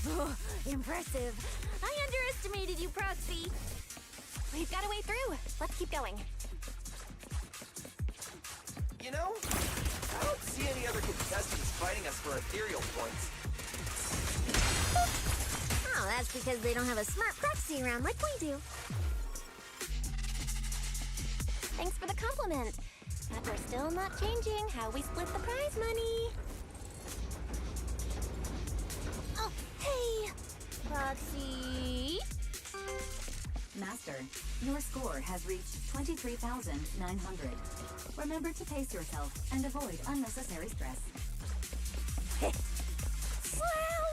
Oh, impressive. I underestimated you, Proxy. We've got a way through. Let's keep going. You know, I don't see any other contestants fighting us for ethereal points. Oh, that's because they don't have a smart proxy around like we do. Thanks for the compliment. But we're still not changing how we split the prize money. Oh, hey! Proxy. Master, your score has reached 23,900. Remember to pace yourself and avoid unnecessary stress. Wow!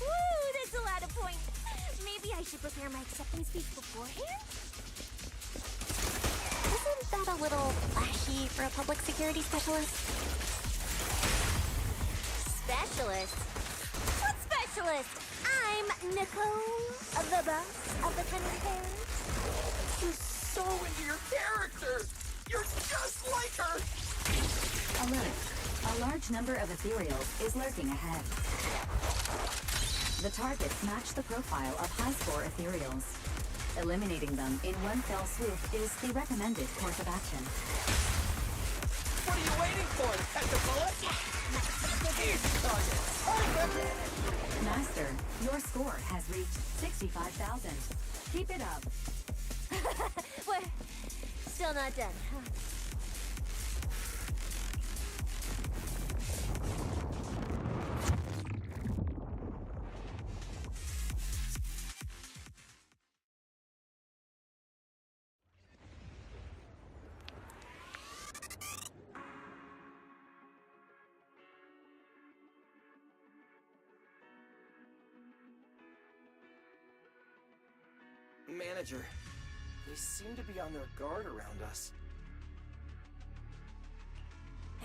Woo, that's a lot of points. Maybe I should prepare my acceptance speech beforehand? Isn't that a little flashy for a public security specialist? Specialist? What specialist? I'm Nicole, the boss of the Cunning Parents. You're so into your character! You're just like her! Alert. A large number of ethereals is lurking ahead. The targets match the profile of high-score ethereals. Eliminating them in one fell swoop is the recommended course of action. What are you waiting for? Catch a bullet? Easy target! Hold them! Master, your score has reached 65,000. Keep it up. We're still not done, huh? Manager, they seem to be on their guard around us.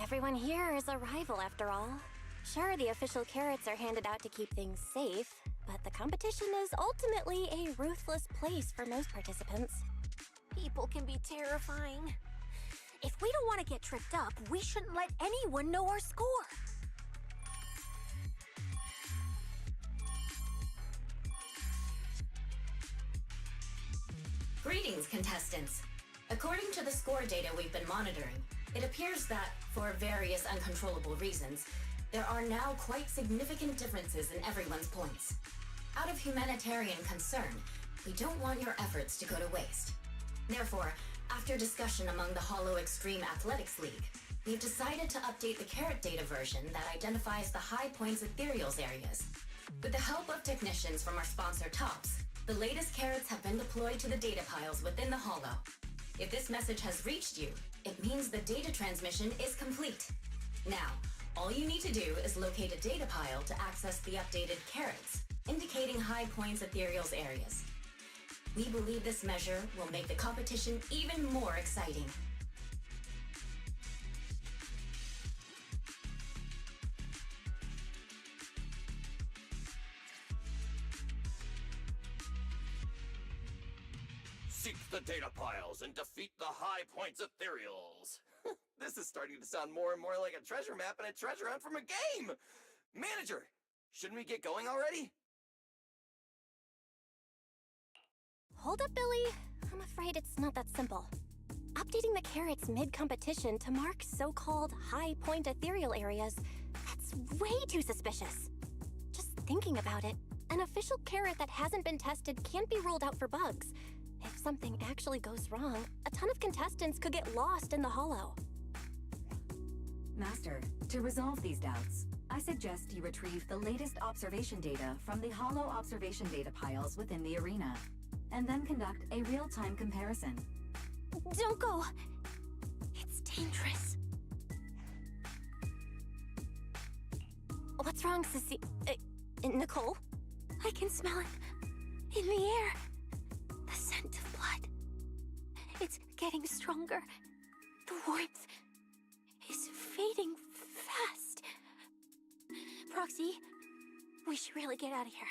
Everyone here is a rival, after all. Sure, the official carrots are handed out to keep things safe, but the competition is ultimately a ruthless place for most participants. People can be terrifying. If we don't want to get tripped up, we shouldn't let anyone know our score. Greetings, contestants. According to the score data we've been monitoring, it appears that, for various uncontrollable reasons, there are now quite significant differences in everyone's points. Out of humanitarian concern, we don't want your efforts to go to waste. Therefore, after discussion among the Hollow Extreme Athletics League, we've decided to update the carrot data version that identifies the high points ethereals areas. With the help of technicians from our sponsor TOPS, the latest carrots have been deployed to the data piles within the Hollow. If this message has reached you, it means the data transmission is complete. Now, all you need to do is locate a data pile to access the updated carrots, indicating high points ethereals areas. We believe this measure will make the competition even more exciting. piles and defeat the High Points Ethereals. This is starting to sound more and more like a treasure map and a treasure hunt from a game! Manager, shouldn't we get going already? Hold up, Billy. I'm afraid it's not that simple. Updating the carrots mid-competition to mark so-called high-point ethereal areas, that's way too suspicious. Just thinking about it, an official carrot that hasn't been tested can't be ruled out for bugs. If something actually goes wrong, a ton of contestants could get lost in the hollow. Master, to resolve these doubts, I suggest you retrieve the latest observation data from the hollow observation data piles within the arena, and then conduct a real-time comparison. Don't go! It's dangerous. What's wrong, Sissy? Nicole? I can smell it. In the air. The scent of blood. It's getting stronger. The warmth is fading fast. Proxy, we should really get out of here.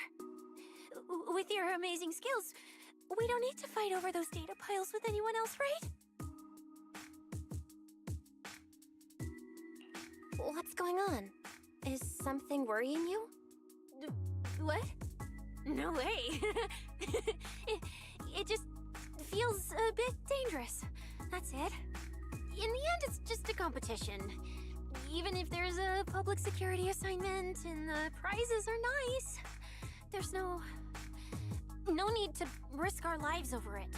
With your amazing skills, we don't need to fight over those data piles with anyone else, right? What's going on? Is something worrying you? What? No way. it just feels a bit dangerous. That's it. In the end, it's just a competition. Even if there's a public security assignment and the prizes are nice, there's no need to risk our lives over it.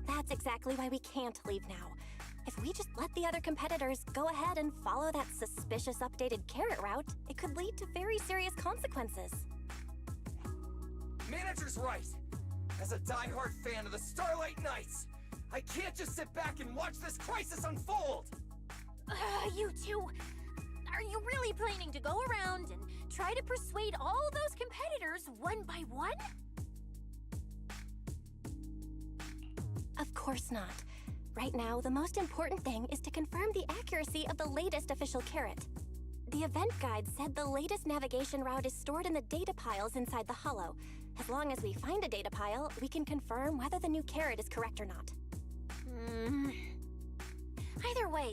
That's exactly why we can't leave now. If we just let the other competitors go ahead and follow that suspicious updated carrot route, it could lead to very serious consequences. Manager's right! As a die-hard fan of the Starlight Knights, I can't just sit back and watch this crisis unfold! You two, are you really planning to go around and try to persuade all those competitors one by one? Of course not. Right now, the most important thing is to confirm the accuracy of the latest official carrot. The event guide said the latest navigation route is stored in the data piles inside the hollow. As long as we find a data pile, we can confirm whether the new carrot is correct or not. Either way,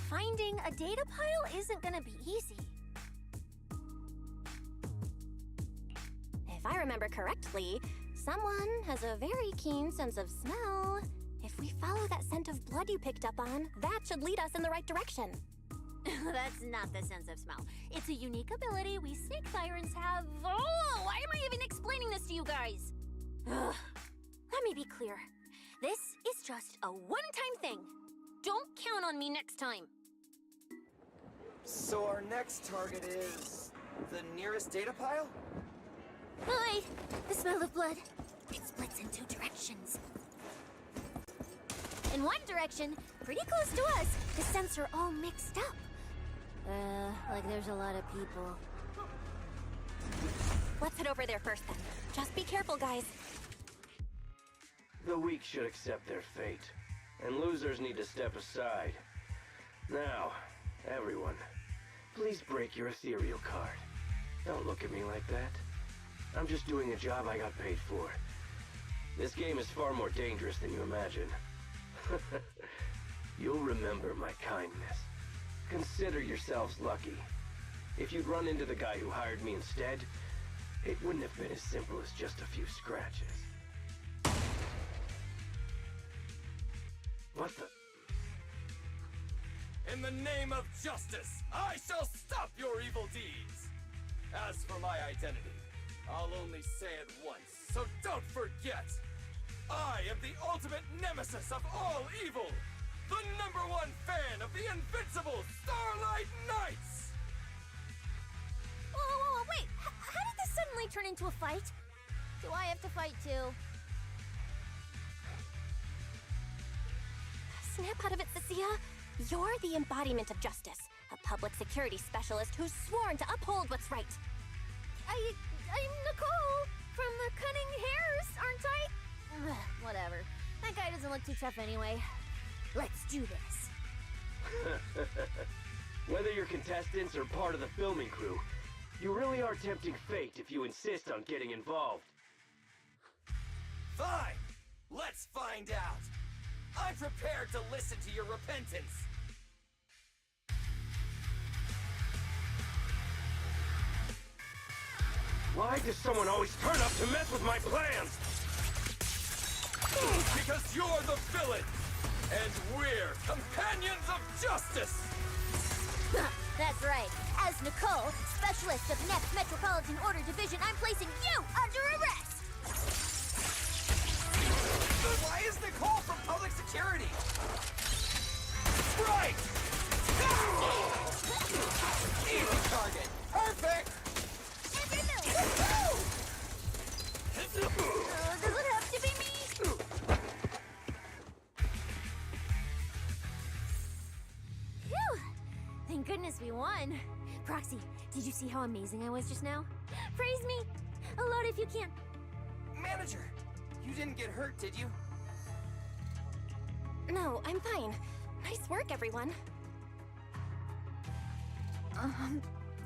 finding a data pile isn't gonna be easy. If I remember correctly, someone has a very keen sense of smell. If we follow that scent of blood you picked up on, that should lead us in the right direction. That's not the sense of smell. It's a unique ability we snake sirens have. Oh, why am I even explaining this to you guys? Ugh. Let me be clear. This is just a one-time thing. Don't count on me next time. So our next target is the nearest data pile? Wait, the smell of blood. It splits in two directions. In one direction, pretty close to us, the scents are all mixed up. Like there's a lot of people. Let's head over there first then. Just be careful, guys. The weak should accept their fate, and losers need to step aside. Now, everyone, please break your ethereal card. Don't look at me like that. I'm just doing a job I got paid for. This game is far more dangerous than you imagine. You'll remember my kindness. Consider yourselves lucky. If you'd run into the guy who hired me instead, it wouldn't have been as simple as just a few scratches. What the? In the name of justice, I shall stop your evil deeds! As for my identity, I'll only say it once, so don't forget! I am the ultimate nemesis of all evil! The #1 fan of the invincible Starlight Knights! Whoa, wait! How did this suddenly turn into a fight? Do I have to fight too? Snap out of it, Cecilia. You're the embodiment of justice, a public security specialist who's sworn to uphold what's right. I'm Nicole from the Cunning Hairs, aren't I? Whatever. That guy doesn't look too tough anyway. Let's do this. Whether you're contestants or part of the filming crew, you really are tempting fate if you insist on getting involved. Fine! Let's find out! I'm prepared to listen to your repentance! Why does someone always turn up to mess with my plans? Because you're the villain! And we're companions of justice! That's right. As Nicole, specialist of Next Metropolitan Order Division, I'm placing you under arrest! Why is Nicole from public security? Right! Easy target! Perfect! Every move! Does it have to be me? Phew! Thank goodness we won. Proxy, did you see how amazing I was just now? Praise me! Aloud if you can. Manager, you didn't get hurt, did you? No, I'm fine. Nice work, everyone.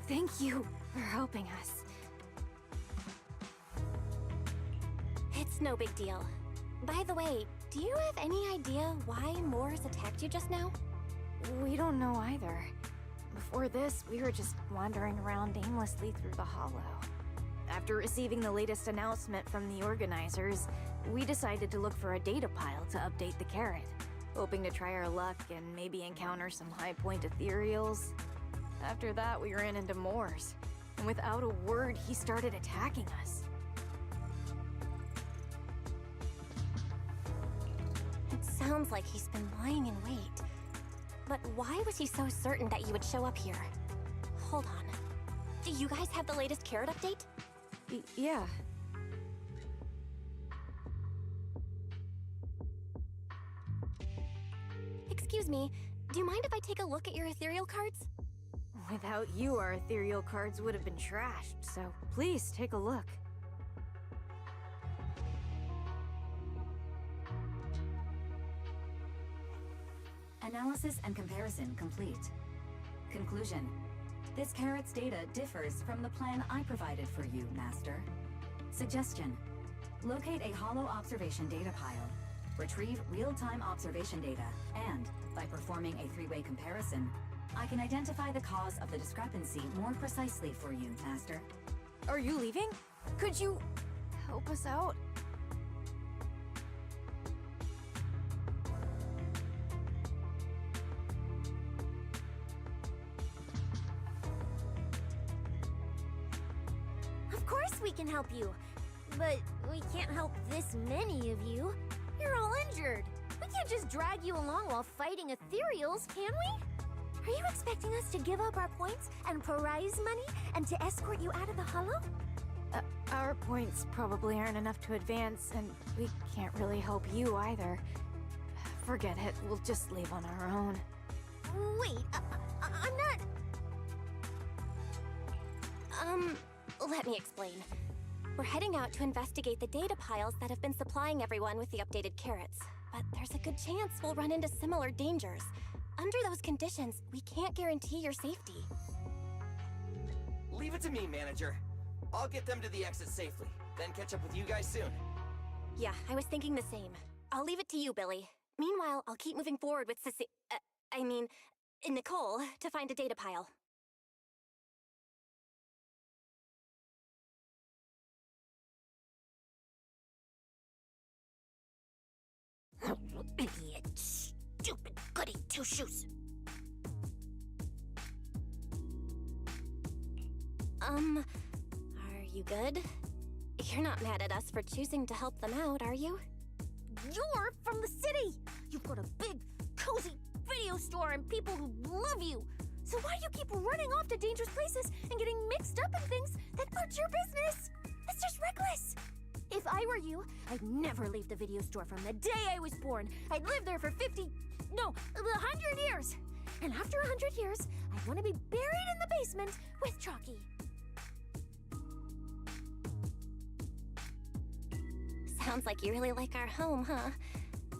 Thank you for helping us. It's no big deal. By the way, do you have any idea why Moores attacked you just now? We don't know either. Before this, we were just wandering around aimlessly through the hollow. After receiving the latest announcement from the organizers, we decided to look for a data pile to update the carrot, hoping to try our luck and maybe encounter some high-point ethereals. After that, we ran into Moores, and without a word, he started attacking us. It sounds like he's been lying in wait. But why was he so certain that you would show up here? Hold on. Do you guys have the latest carrot update? Yeah. Excuse me, do you mind if I take a look at your ethereal cards? Without you, our ethereal cards would have been trashed, so please take a look. Analysis and comparison complete. Conclusion. This carrot's data differs from the plan I provided for you, Master. Suggestion. Locate a hollow observation data pile. Retrieve real-time observation data, and, by performing a three-way comparison, I can identify the cause of the discrepancy more precisely for you, Master. Are you leaving? Could you help us out? Of course we can help you. But we can't help this many of you. You're all injured. We can't just drag you along while fighting ethereals, can we? Are you expecting us to give up our points and prize money and to escort you out of the hollow? Our points probably aren't enough to advance, and we can't really help you either. Forget it, we'll just leave on our own. Wait, I'm not... Let me explain. We're heading out to investigate the data piles that have been supplying everyone with the updated carrots. But there's a good chance we'll run into similar dangers. Under those conditions, we can't guarantee your safety. Leave it to me, Manager. I'll get them to the exit safely, then catch up with you guys soon. Yeah, I was thinking the same. I'll leave it to you, Billy. Meanwhile, I'll keep moving forward with Nicole, to find a data pile. Idiot. Stupid goody two-shoes. Are you good? You're not mad at us for choosing to help them out, are you? You're from the city! You've got a big, cozy video store and people who love you! So why do you keep running off to dangerous places and getting mixed up in things that aren't your business? That's just reckless! If I were you, I'd never leave the video store from the day I was born. I'd live there for 100 years! And after 100 years, I want to be buried in the basement with Chalky. Sounds like you really like our home, huh?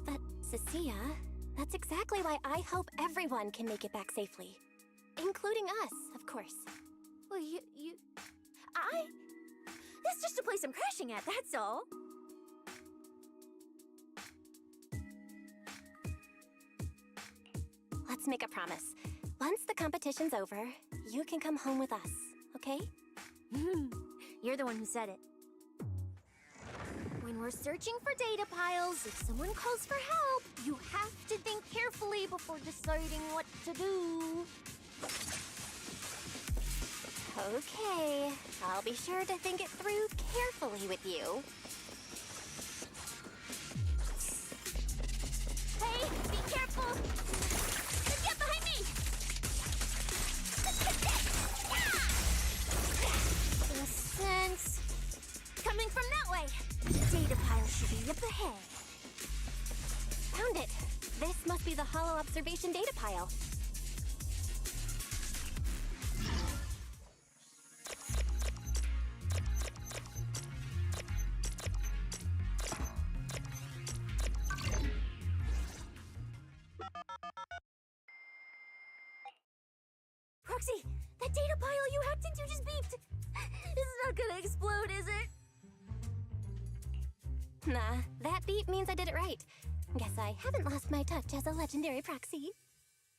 But, Cecilia, that's exactly why I hope everyone can make it back safely. Including us, of course. Well, That's just a place I'm crashing at, that's all. let's make a promise. Once the competition's over, you can come home with us, okay? You're the one who said it. When we're searching for data piles, if someone calls for help, you have to think carefully before deciding what to do. Okay, I'll be sure to think it through carefully with you. Hey, be careful! Get behind me! In a sense, coming from that way. Data pile should be up ahead. Found it! This must be the Holo observation data pile. Proxy, that data pile you hacked into just beeped. It's not gonna explode, is it? Nah, that beep means I did it right. Guess I haven't lost my touch as a legendary proxy.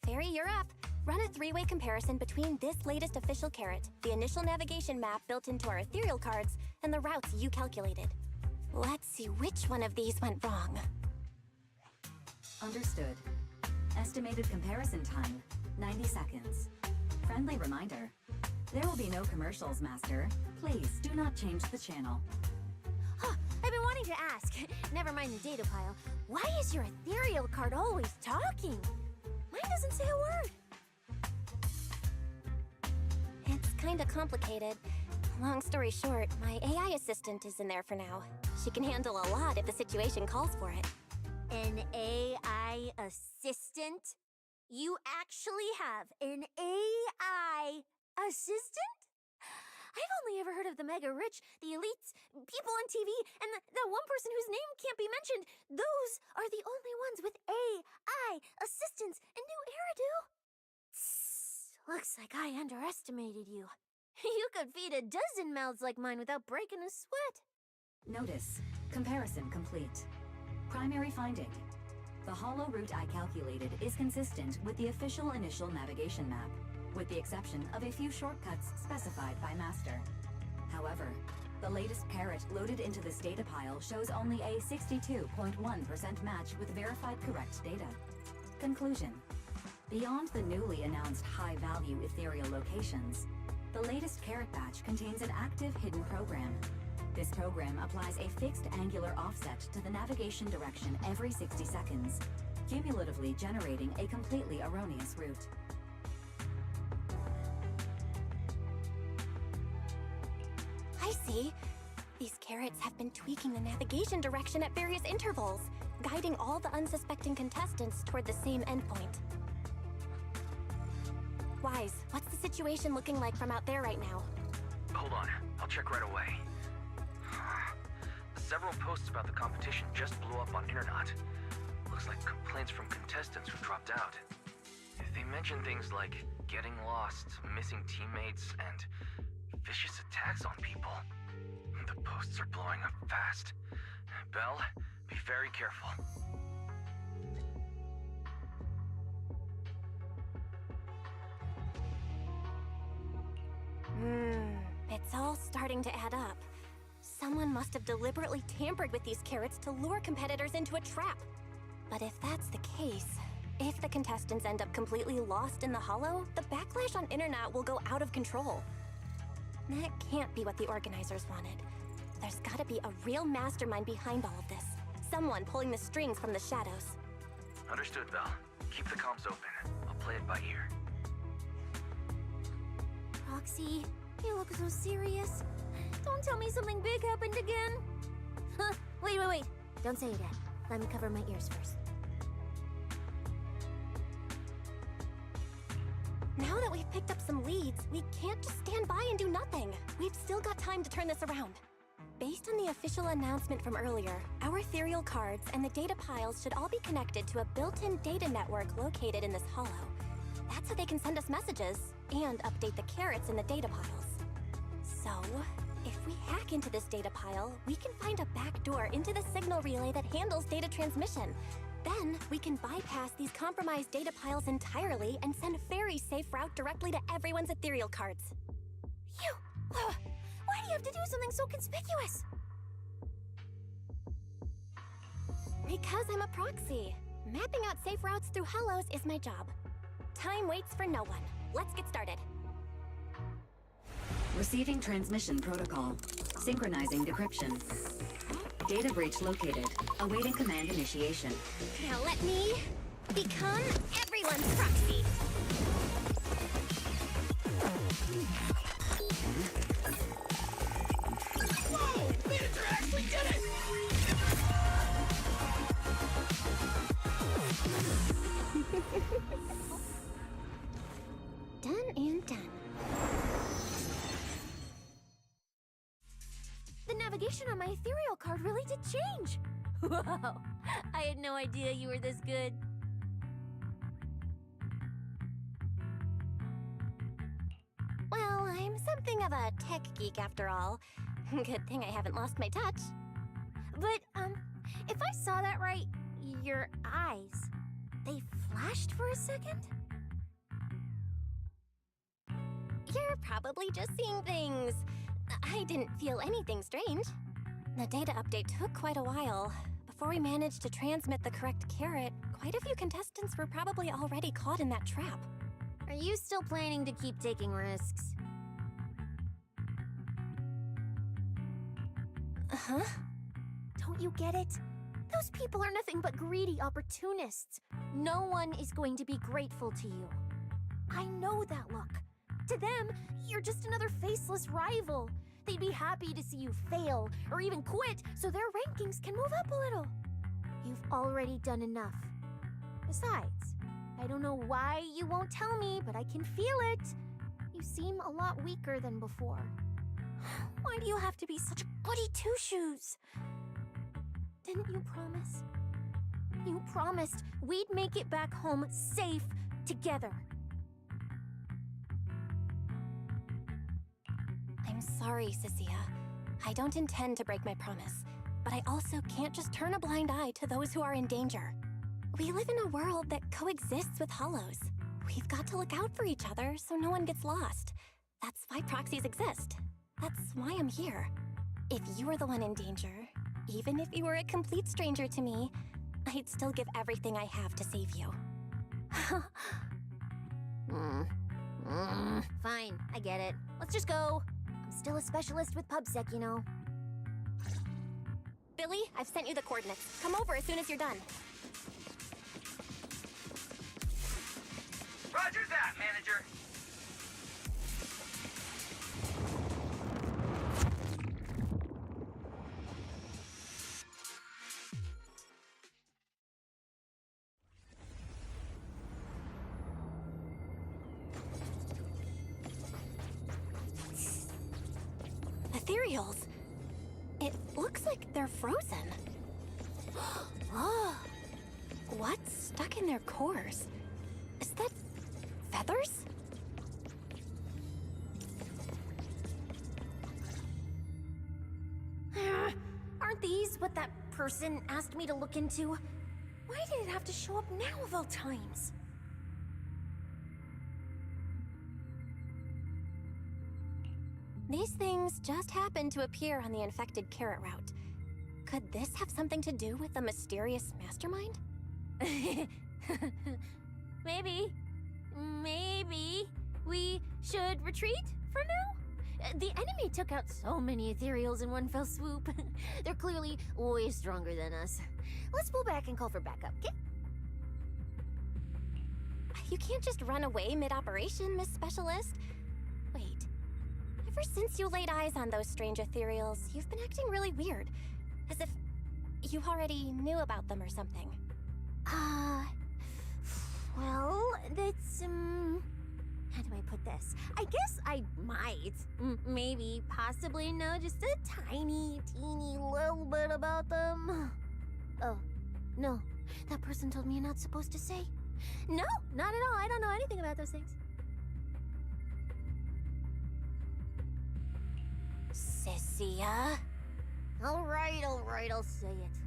Fairy, you're up. Run a three-way comparison between this latest official carrot, the initial navigation map built into our ethereal cards, and the routes you calculated. Let's see which one of these went wrong. Understood. Estimated comparison time, 90 seconds. Friendly reminder. There will be no commercials, Master. Please do not change the channel. Huh, I've been wanting to ask. Never mind the data pile. Why is your ethereal card always talking? Mine doesn't say a word. It's kinda complicated. Long story short, my AI assistant is in there for now. She can handle a lot if the situation calls for it. An AI assistant? You actually have an AI assistant? I've only ever heard of the mega rich, the elites, people on TV, and the one person whose name can't be mentioned. Those are the only ones with AI assistants in New Eridu. Looks like I underestimated you. You could feed a dozen mouths like mine without breaking a sweat. Notice. Comparison complete. Primary finding. The hollow route I calculated is consistent with the official initial navigation map, with the exception of a few shortcuts specified by Master. However, the latest carrot loaded into this data pile shows only a 62.1% match with verified correct data. Conclusion. Beyond the newly announced high-value ethereal locations, the latest carrot batch contains an active hidden program. This program applies a fixed angular offset to the navigation direction every 60 seconds, cumulatively generating a completely erroneous route. I see. These carrots have been tweaking the navigation direction at various intervals, guiding all the unsuspecting contestants toward the same endpoint. Wise, what's the situation looking like from out there right now? Hold on, I'll check right away. Several posts about the competition just blew up on Internet. Looks like complaints from contestants who dropped out. They mention things like getting lost, missing teammates, and vicious attacks on people. The posts are blowing up fast. Belle, be very careful. It's all starting to add up. Someone must have deliberately tampered with these carrots to lure competitors into a trap. But if that's the case, if the contestants end up completely lost in the hollow, the backlash on Internet will go out of control. That can't be what the organizers wanted. There's gotta be a real mastermind behind all of this. Someone pulling the strings from the shadows. Understood, Val. Keep the comms open. I'll play it by ear. Roxy, you look so serious. Don't tell me something big happened again. Huh, wait. Don't say it yet. Let me cover my ears first. Now that we've picked up some leads, we can't just stand by and do nothing. We've still got time to turn this around. Based on the official announcement from earlier, our ethereal cards and the data piles should all be connected to a built-in data network located in this hollow. That's how they can send us messages and update the carrots in the data piles. So, if we hack into this data pile, we can find a back door into the signal relay that handles data transmission. Then we can bypass these compromised data piles entirely and send a very safe route directly to everyone's ethereal cards. Why do you have to do something so conspicuous? Because I'm a proxy. Mapping out safe routes through hollows is my job. Time waits for no one. Let's get started. Receiving transmission protocol. Synchronizing decryption. Data breach located. Awaiting command initiation. Now let me become everyone's proxy. Whoa! Manager actually did it! Done and done. The navigation on my ethereal card really did change. Wow, I had no idea you were this good. Well, I'm something of a tech geek after all. Good thing I haven't lost my touch. But, if I saw that right, your eyes, they flashed for a second? You're probably just seeing things. I didn't feel anything strange. The data update took quite a while. Before we managed to transmit the correct carrot, quite a few contestants were probably already caught in that trap. Are you still planning to keep taking risks? Huh? Don't you get it? Those people are nothing but greedy opportunists. No one is going to be grateful to you. I know that look. To them, you're just another faceless rival. They'd be happy to see you fail, or even quit, so their rankings can move up a little. You've already done enough. Besides, I don't know why you won't tell me, but I can feel it. You seem a lot weaker than before. Why do you have to be such a goody two-shoes? Didn't you promise? You promised we'd make it back home safe together. I'm sorry, Cecilia. I don't intend to break my promise, but I also can't just turn a blind eye to those who are in danger. We live in a world that coexists with hollows. We've got to look out for each other so no one gets lost. That's why proxies exist. That's why I'm here. If you were the one in danger, even if you were a complete stranger to me, I'd still give everything I have to save you. Fine, I get it. Let's just go. I'm still a specialist with PubSec, you know. Billy, I've sent you the coordinates. Come over as soon as you're done. Roger that, manager. Ethereals. It looks like they're frozen. Oh, what's stuck in their cores? Is that feathers? Aren't these what that person asked me to look into? Why did it have to show up now of all times? These things just happened to appear on the infected carrot route. Could this have something to do with the mysterious mastermind? Maybe. Maybe we should retreat for now? The enemy took out so many ethereals in one fell swoop. They're clearly way stronger than us. Let's pull back and call for backup, okay? You can't just run away mid-operation, Miss Specialist. Wait. Ever since you laid eyes on those strange ethereals, you've been acting really weird. As if you already knew about them or something. Well, that's, how do I put this? I guess I might, maybe, possibly know just a tiny, teeny little bit about them. Oh, no. That person told me you're not supposed to say. No, not at all. I don't know anything about those things. Cecilia? All right, I'll say it.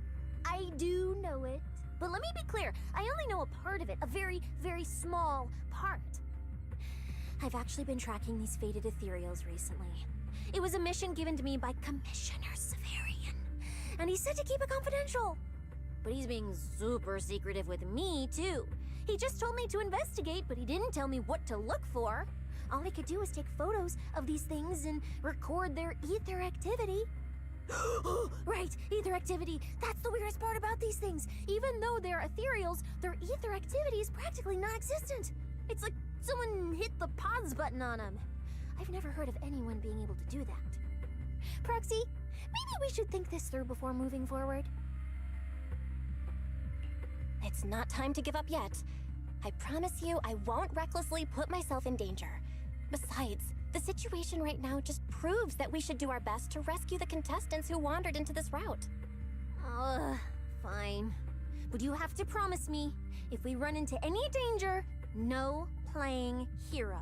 I do know it. But let me be clear, I only know a part of it, a very, very small part. I've actually been tracking these fated ethereals recently. It was a mission given to me by Commissioner Severian, and he said to keep it confidential. But he's being super secretive with me, too. He just told me to investigate, but he didn't tell me what to look for. All I could do was take photos of these things and record their ether activity. Right, ether activity. That's the weirdest part about these things. Even though they're ethereals, their ether activity is practically non-existent. It's like someone hit the pause button on them. I've never heard of anyone being able to do that. Proxy, maybe we should think this through before moving forward. It's not time to give up yet. I promise you I won't recklessly put myself in danger. Besides, the situation right now just proves that we should do our best to rescue the contestants who wandered into this route. Fine. But you have to promise me, if we run into any danger, no playing hero.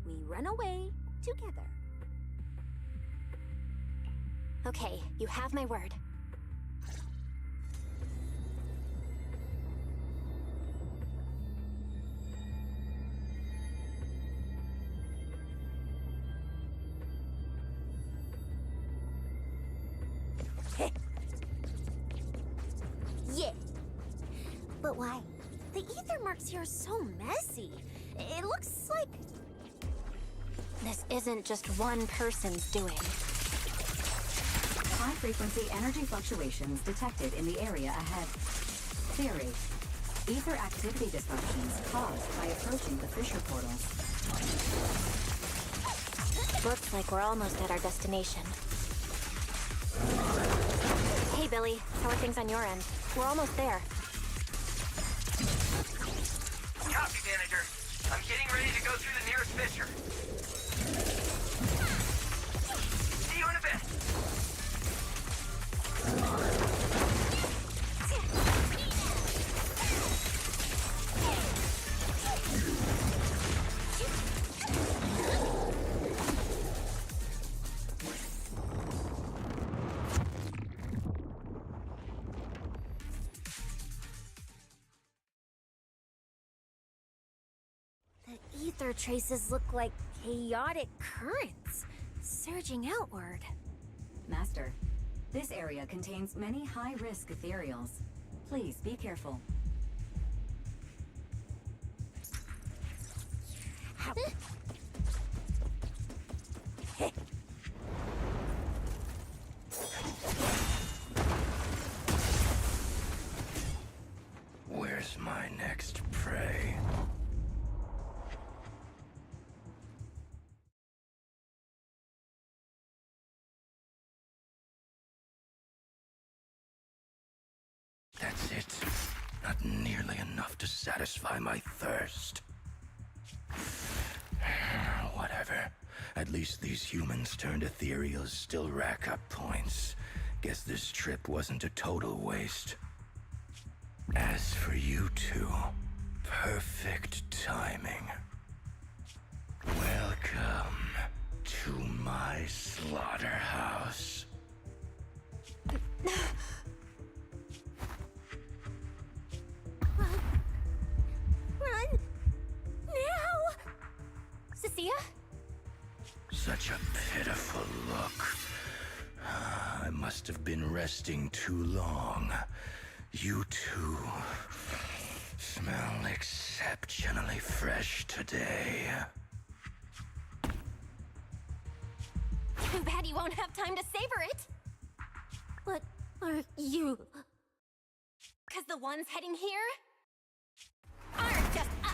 We run away together. Okay, you have my word. Yeah. But why? The ether marks here are so messy. It looks like... This isn't just one person's doing. High-frequency energy fluctuations detected in the area ahead. Theory: ether activity disruptions caused by approaching the fissure portals. Looks like we're almost at our destination. Hey, Billy. How are things on your end? We're almost there. Copy, manager. I'm getting ready to go through the nearest fissure. See you in a bit. The ether traces look like chaotic currents, surging outward. Master, this area contains many high-risk ethereals. Please be careful. Where's my next prey? That's it. Not nearly enough to satisfy my thirst. Whatever. At least these humans turned ethereals still rack up points. Guess this trip wasn't a total waste. As for you two, perfect timing. Welcome to my slaughterhouse. Run! Now! Cecilia? Such a pitiful look. I must have been resting too long. You two smell exceptionally fresh today. Too bad you won't have time to savor it. What are you? Because the ones heading here aren't just us.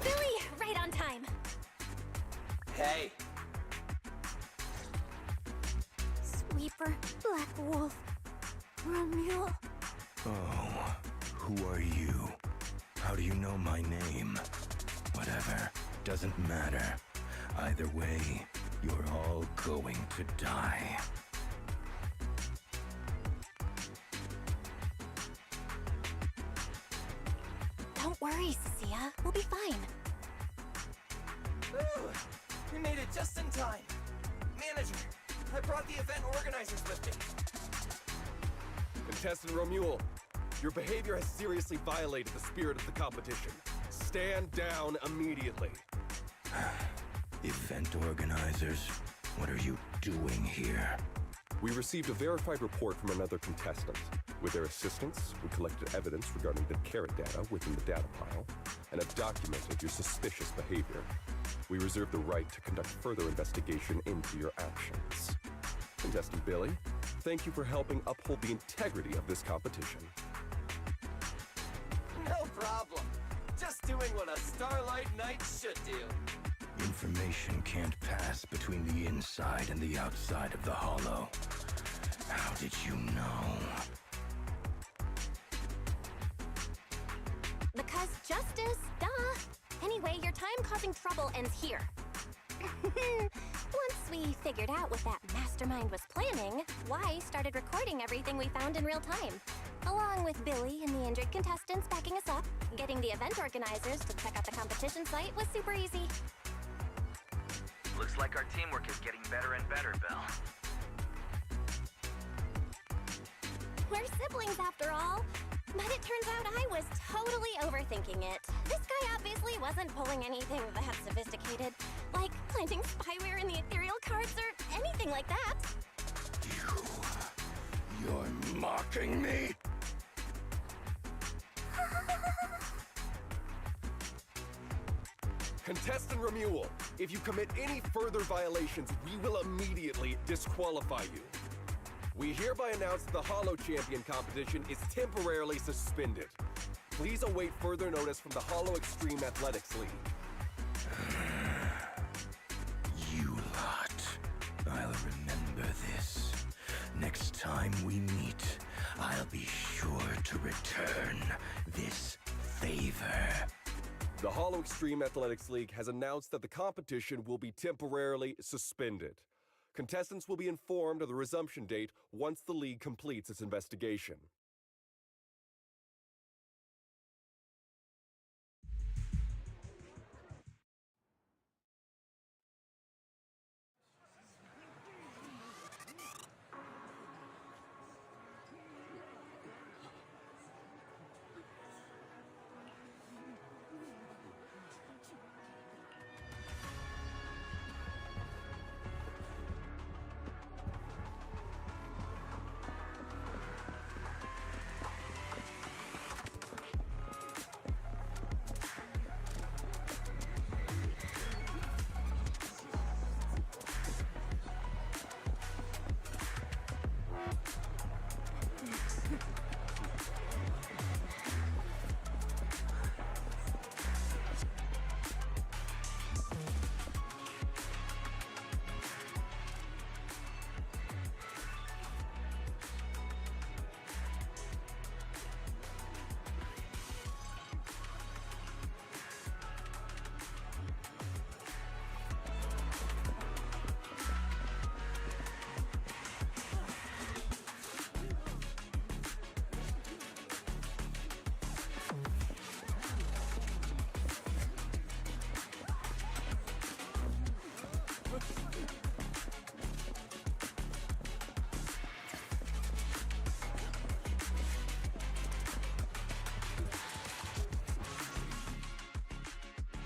Billy, right on time. Hey. Sweeper, Black Wolf, Romeo. Oh, who are you? How do you know my name? Whatever, doesn't matter. Either way, you're all going to die. Don't worry, Cecilia. We'll be fine. Ooh, we made it just in time. Manager, I brought the event organizers with me. Contestant Romuald, your behavior has seriously violated the spirit of the competition. Stand down immediately. Event organizers, what are you doing here? We received a verified report from another contestant. With their assistance, we collected evidence regarding the carrot data within the data pile and have documented your suspicious behavior. We reserve the right to conduct further investigation into your actions. Contestant Billy, thank you for helping uphold the integrity of this competition. No problem. Just doing what a Starlight Knight should do. Information can't pass between the inside and the outside of the Hollow. How did you know? Because justice, duh! Anyway, your time causing trouble ends here. Once we figured out what that mastermind was planning, Y started recording everything we found in real time. Along with Billy and the injured contestants backing us up, getting the event organizers to check out the competition site was super easy. Looks like our teamwork is getting better and better, Belle. We're siblings after all. But it turns out I was totally overthinking it. This guy obviously wasn't pulling anything that sophisticated, like planting spyware in the ethereal cards or anything like that. You're mocking me? Contestant Romuald, if you commit any further violations, we will immediately disqualify you. We hereby announce that the Hollow Champion competition is temporarily suspended. Please await further notice from the Hollow Extreme Athletics League. You lot. I'll remember this. Next time we meet, I'll be sure to return this favor. The Hollow Extreme Athletics League has announced that the competition will be temporarily suspended. Contestants will be informed of the resumption date once the league completes its investigation.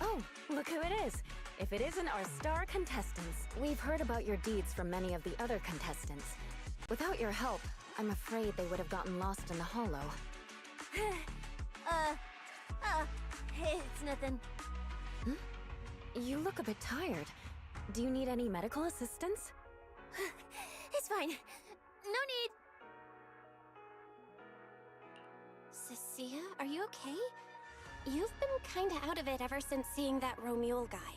Oh, look who it is. If it isn't our star contestants. We've heard about your deeds from many of the other contestants. Without your help, I'm afraid they would have gotten lost in the Hollow. It's nothing. You look a bit tired. Do you need any medical assistance? It's fine. No need. Cecilia, are you okay? You've been kinda out of it ever since seeing that Romuald guy.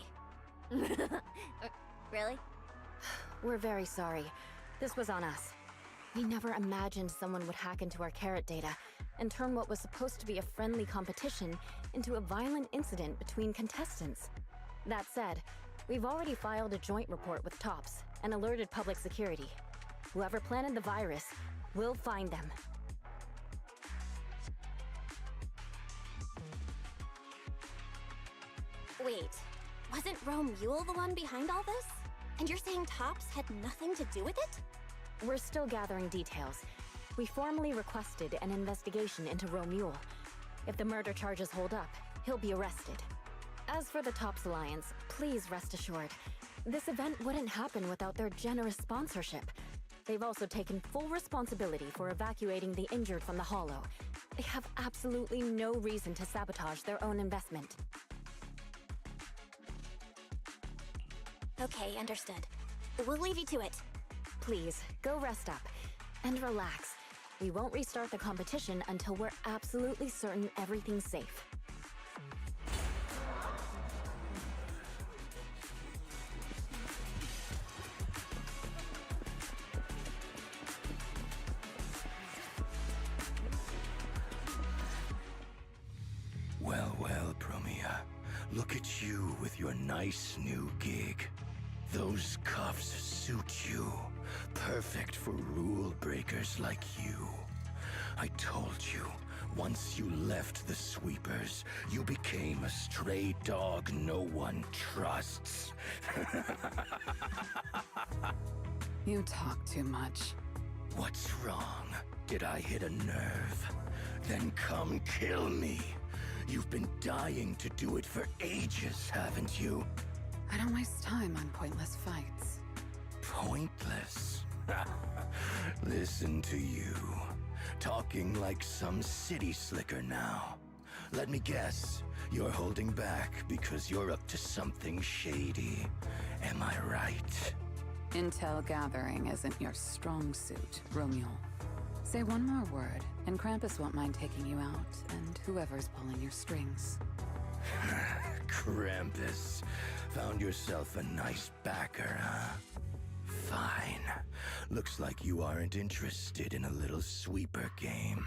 Really? We're very sorry. This was on us. We never imagined someone would hack into our carrot data and turn what was supposed to be a friendly competition into a violent incident between contestants. That said, we've already filed a joint report with TOPS and alerted public security. Whoever planted the virus, we'll find them. Wait, wasn't Romuald the one behind all this? And you're saying Tops had nothing to do with it? We're still gathering details. We formally requested an investigation into Romule. If the murder charges hold up, he'll be arrested. As for the Tops Alliance, please rest assured, this event wouldn't happen without their generous sponsorship. They've also taken full responsibility for evacuating the injured from the Hollow. They have absolutely no reason to sabotage their own investment. Okay, understood. We'll leave you to it. Please, go rest up. And relax. We won't restart the competition until we're absolutely certain everything's safe. Well, well, Promia. Look at you with your nice new gig. Those cuffs suit you. Perfect for rule breakers like you. I told you, once you left the sweepers, you became a stray dog no one trusts. You talk too much. What's wrong? Did I hit a nerve? Then come kill me. You've been dying to do it for ages, haven't you? I don't waste time on pointless fights. Pointless? Listen to you. Talking like some city slicker now. Let me guess, you're holding back because you're up to something shady. Am I right? Intel gathering isn't your strong suit, Romule. Say one more word, and Krampus won't mind taking you out, and whoever's pulling your strings. Krampus. Found yourself a nice backer, huh? Fine. Looks like you aren't interested in a little sweeper game.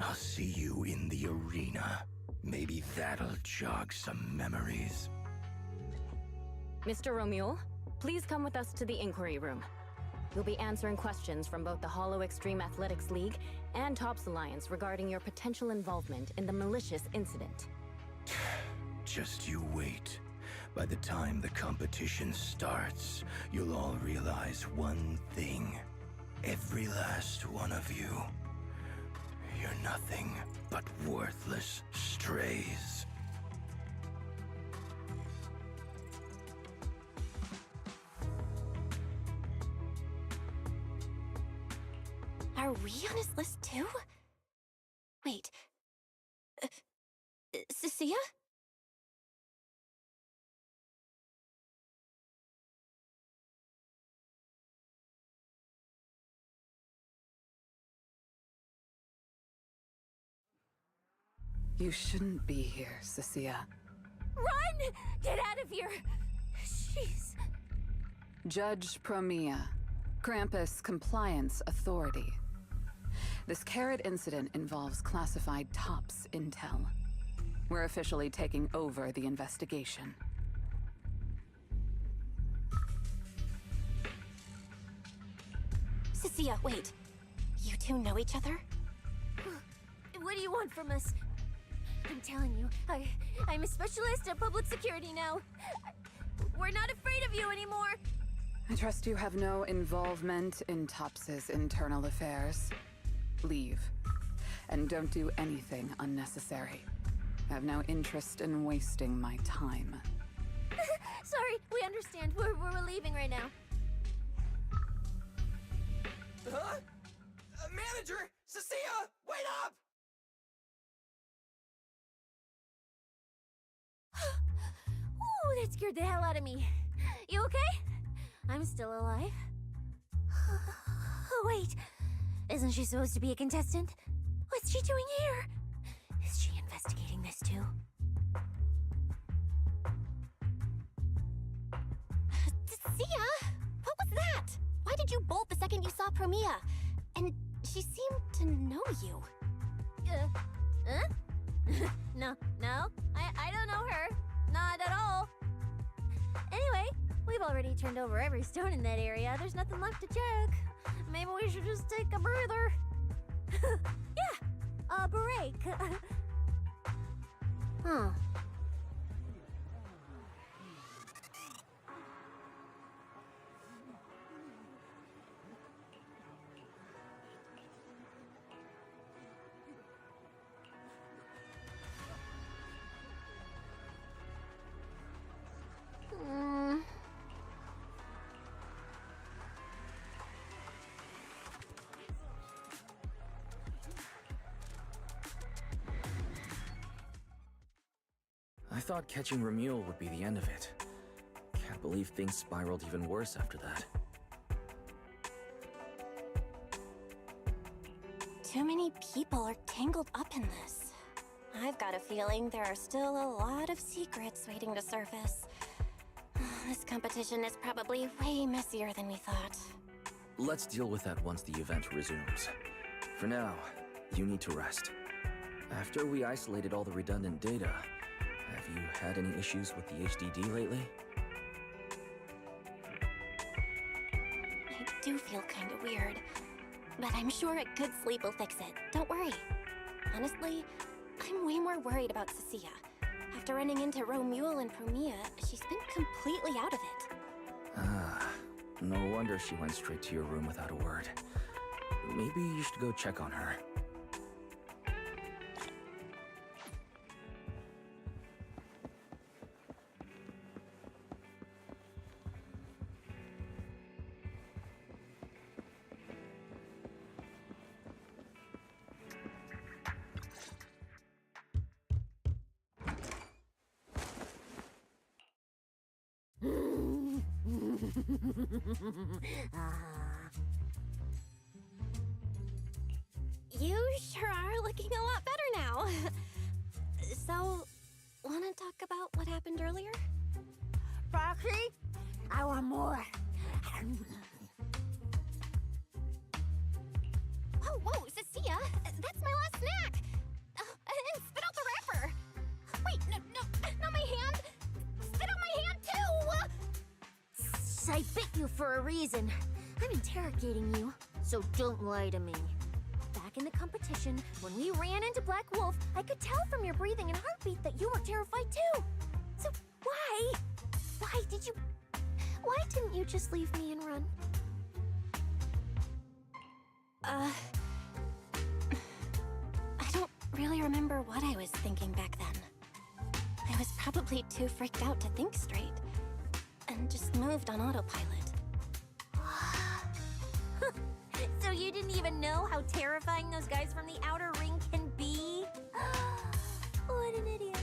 I'll see you in the arena. Maybe that'll jog some memories. Mr. Romule, please come with us to the inquiry room. You'll be answering questions from both the Hollow Extreme Athletics League and Tops Alliance regarding your potential involvement in the malicious incident. Just you wait. By the time the competition starts, you'll all realize one thing. Every last one of you. You're nothing but worthless strays. Are we on his list too? Wait. Cecilia? You shouldn't be here, Cecilia. Run! Get out of here! Jeez. Judge Promia, Krampus Compliance Authority. This Carrot incident involves classified Tops intel. We're officially taking over the investigation. Cecilia, wait. You two know each other? What do you want from us? I'm telling you, I'm a specialist at public security now. We're not afraid of you anymore. I trust you have no involvement in Tops's internal affairs. Leave. And don't do anything unnecessary. I have no interest in wasting my time. Sorry, we understand. We're leaving right now. Huh? Manager! Cecilia! Wait up! Ooh, that scared the hell out of me. You okay? I'm still alive. Oh, wait. Isn't she supposed to be a contestant? What's she doing here? Is she investigating this too? Sia! What was that? Why did you bolt the second you saw Promia? And she seemed to know you. Huh? No, I don't know her. Not at all. Anyway, we've already turned over every stone in that area. There's nothing left to check. Maybe we should just take a breather. Yeah, a break. Huh. thought catching Remuel would be the end of it. Can't believe things spiraled even worse after that. Too many people are tangled up in this. I've got a feeling there are still a lot of secrets waiting to surface. This competition is probably way messier than we thought. Let's deal with that once the event resumes. For now, you need to rest. After we isolated all the redundant data, have you had any issues with the HDD lately? I do feel kind of weird, but I'm sure a good sleep will fix it. Don't worry. Honestly, I'm way more worried about Cecilia. After running into Romuel and Promia, she's been completely out of it. Ah, no wonder she went straight to your room without a word. Maybe you should go check on her. You sure are looking a lot better now. So, wanna talk about what happened earlier? Rocky, I want more. Whoa, Cecilia, that's my last snack. And spit out the wrapper. Wait, no, not my hand. Spit out my hand too. I bit you for a reason. I'm interrogating you, so don't lie to me. Back in the competition, when we ran into Black Wolf, I could tell from your breathing and heartbeat that you were terrified too. So why didn't you just leave me and run? I don't really remember what I was thinking back then. I was probably too freaked out to think straight, and just moved on autopilot. So you didn't even know how terrifying those guys from the Outer Ring can be? What an idiot.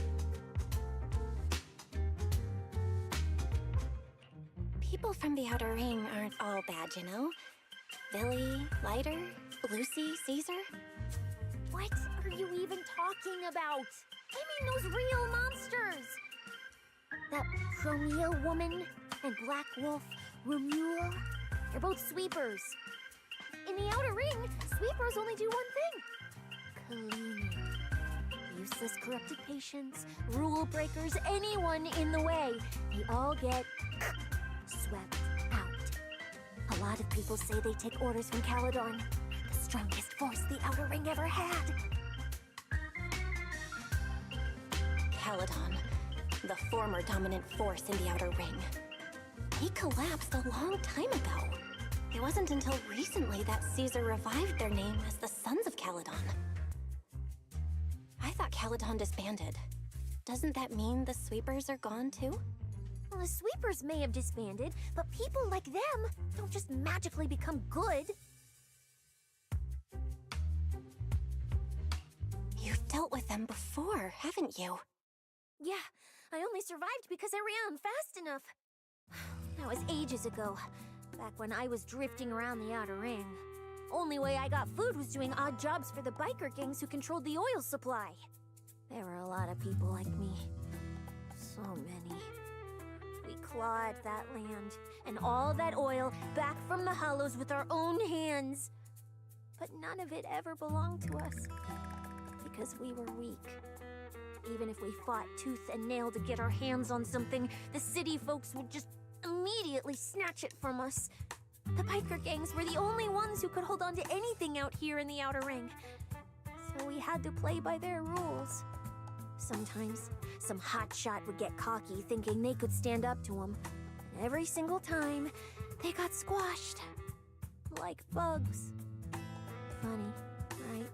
People from the Outer Ring aren't all bad, you know? Billy, Lighter, Lucy, Caesar. What are you even talking about? I mean those real monsters! That Promia woman and Black Wolf, Remuel, they're both sweepers. In the Outer Ring, sweepers only do one thing. Cleaning. Useless corrupted patients, rule breakers, anyone in the way. They all get swept out. A lot of people say they take orders from Caledon, the strongest force the Outer Ring ever had. Caledon, the former dominant force in the Outer Ring. He collapsed a long time ago. It wasn't until recently that Caesar revived their name as the Sons of Caledon. I thought Caledon disbanded. Doesn't that mean the sweepers are gone too? Well, the sweepers may have disbanded, but people like them don't just magically become good. You've dealt with them before, haven't you? Yeah, I only survived because I ran fast enough. That was ages ago, back when I was drifting around the Outer Ring. Only way I got food was doing odd jobs for the biker gangs who controlled the oil supply. There were a lot of people like me. So many. We clawed that land and all that oil back from the hollows with our own hands. But none of it ever belonged to us, because we were weak. Even if we fought tooth and nail to get our hands on something, the city folks would just immediately snatch it from us. The biker gangs were the only ones who could hold on to anything out here in the Outer Ring. So we had to play by their rules. Sometimes, some hotshot would get cocky thinking they could stand up to them. And every single time, they got squashed. Like bugs. Funny, right?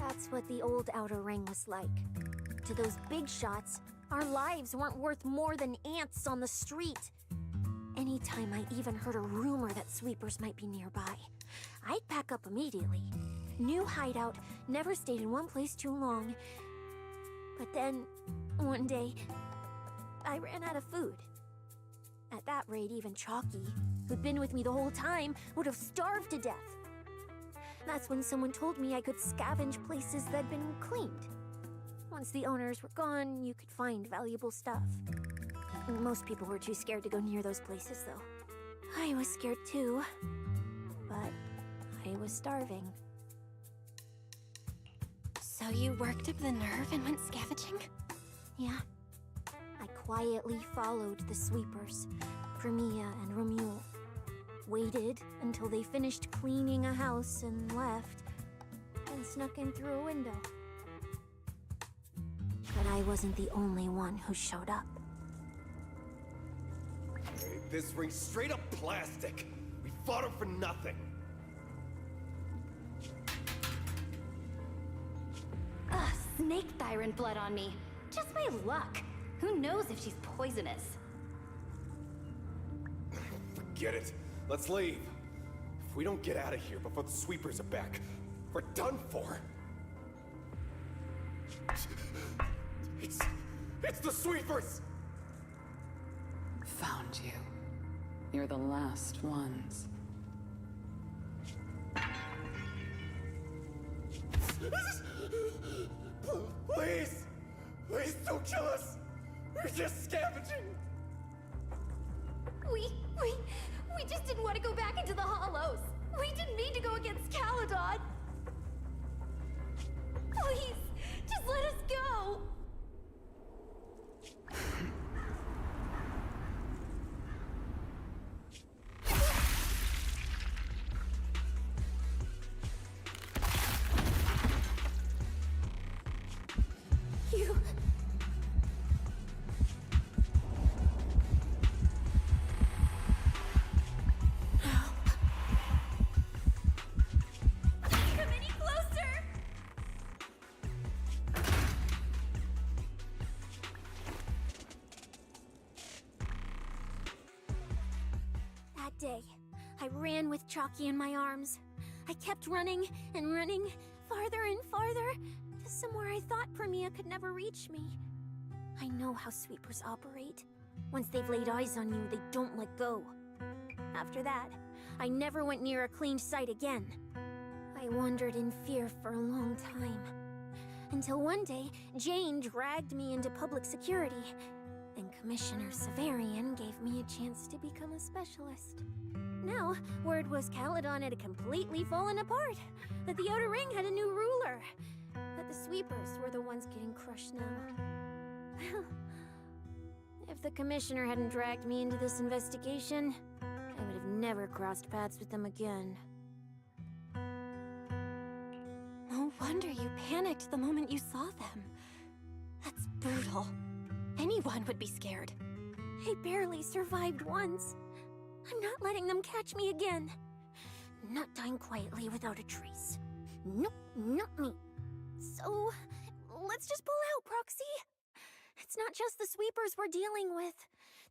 That's what the old Outer Ring was like. To those big shots, our lives weren't worth more than ants on the street. Anytime I even heard a rumor that sweepers might be nearby, I'd pack up immediately. New hideout, never stayed in one place too long. But then, One day, I ran out of food. At that rate, even Chalky, who'd been with me the whole time, would have starved to death. That's when someone told me I could scavenge places that'd been cleaned. Once the owners were gone, you could find valuable stuff. Most people were too scared to go near those places, though. I was scared too, but I was starving. So you worked up the nerve and went scavenging? Yeah. I quietly followed the sweepers, Premia and Romuald. Waited until they finished cleaning a house and left, and snuck in through a window. But I wasn't the only one who showed up. Hey, this ring's straight up plastic. We fought him for nothing. Ugh, snake thyron blood on me. Just my luck. Who knows if she's poisonous? Forget it. Let's leave. If we don't get out of here before the sweepers are back, we're done for. It's the sweepers! Found you. You're the last ones. Please! Please don't kill us! We're just scavenging! We just didn't want to go back into the hollows. We didn't mean to go against Caledon. Please, just let us go. You... Come any closer! That day, I ran with Chalky in my arms. I kept running and running, farther and farther, to somewhere I thought Premia could never reach me. I know how sweepers operate. Once they've laid eyes on you, they don't let go. After that, I never went near a cleaned site again. I wandered in fear for a long time. Until one day, Jane dragged me into public security, and Commissioner Severian gave me a chance to become a specialist. Now, word was Caledon had completely fallen apart, that the Outer Ring had a new ruler, that the sweepers were the ones getting crushed now. Well, if the Commissioner hadn't dragged me into this investigation, I would have never crossed paths with them again. No wonder you panicked the moment you saw them. That's brutal. Anyone would be scared. I barely survived once. I'm not letting them catch me again. Not dying quietly without a trace. Nope, not me. So, let's just pull out, Proxy. It's not just the sweepers we're dealing with.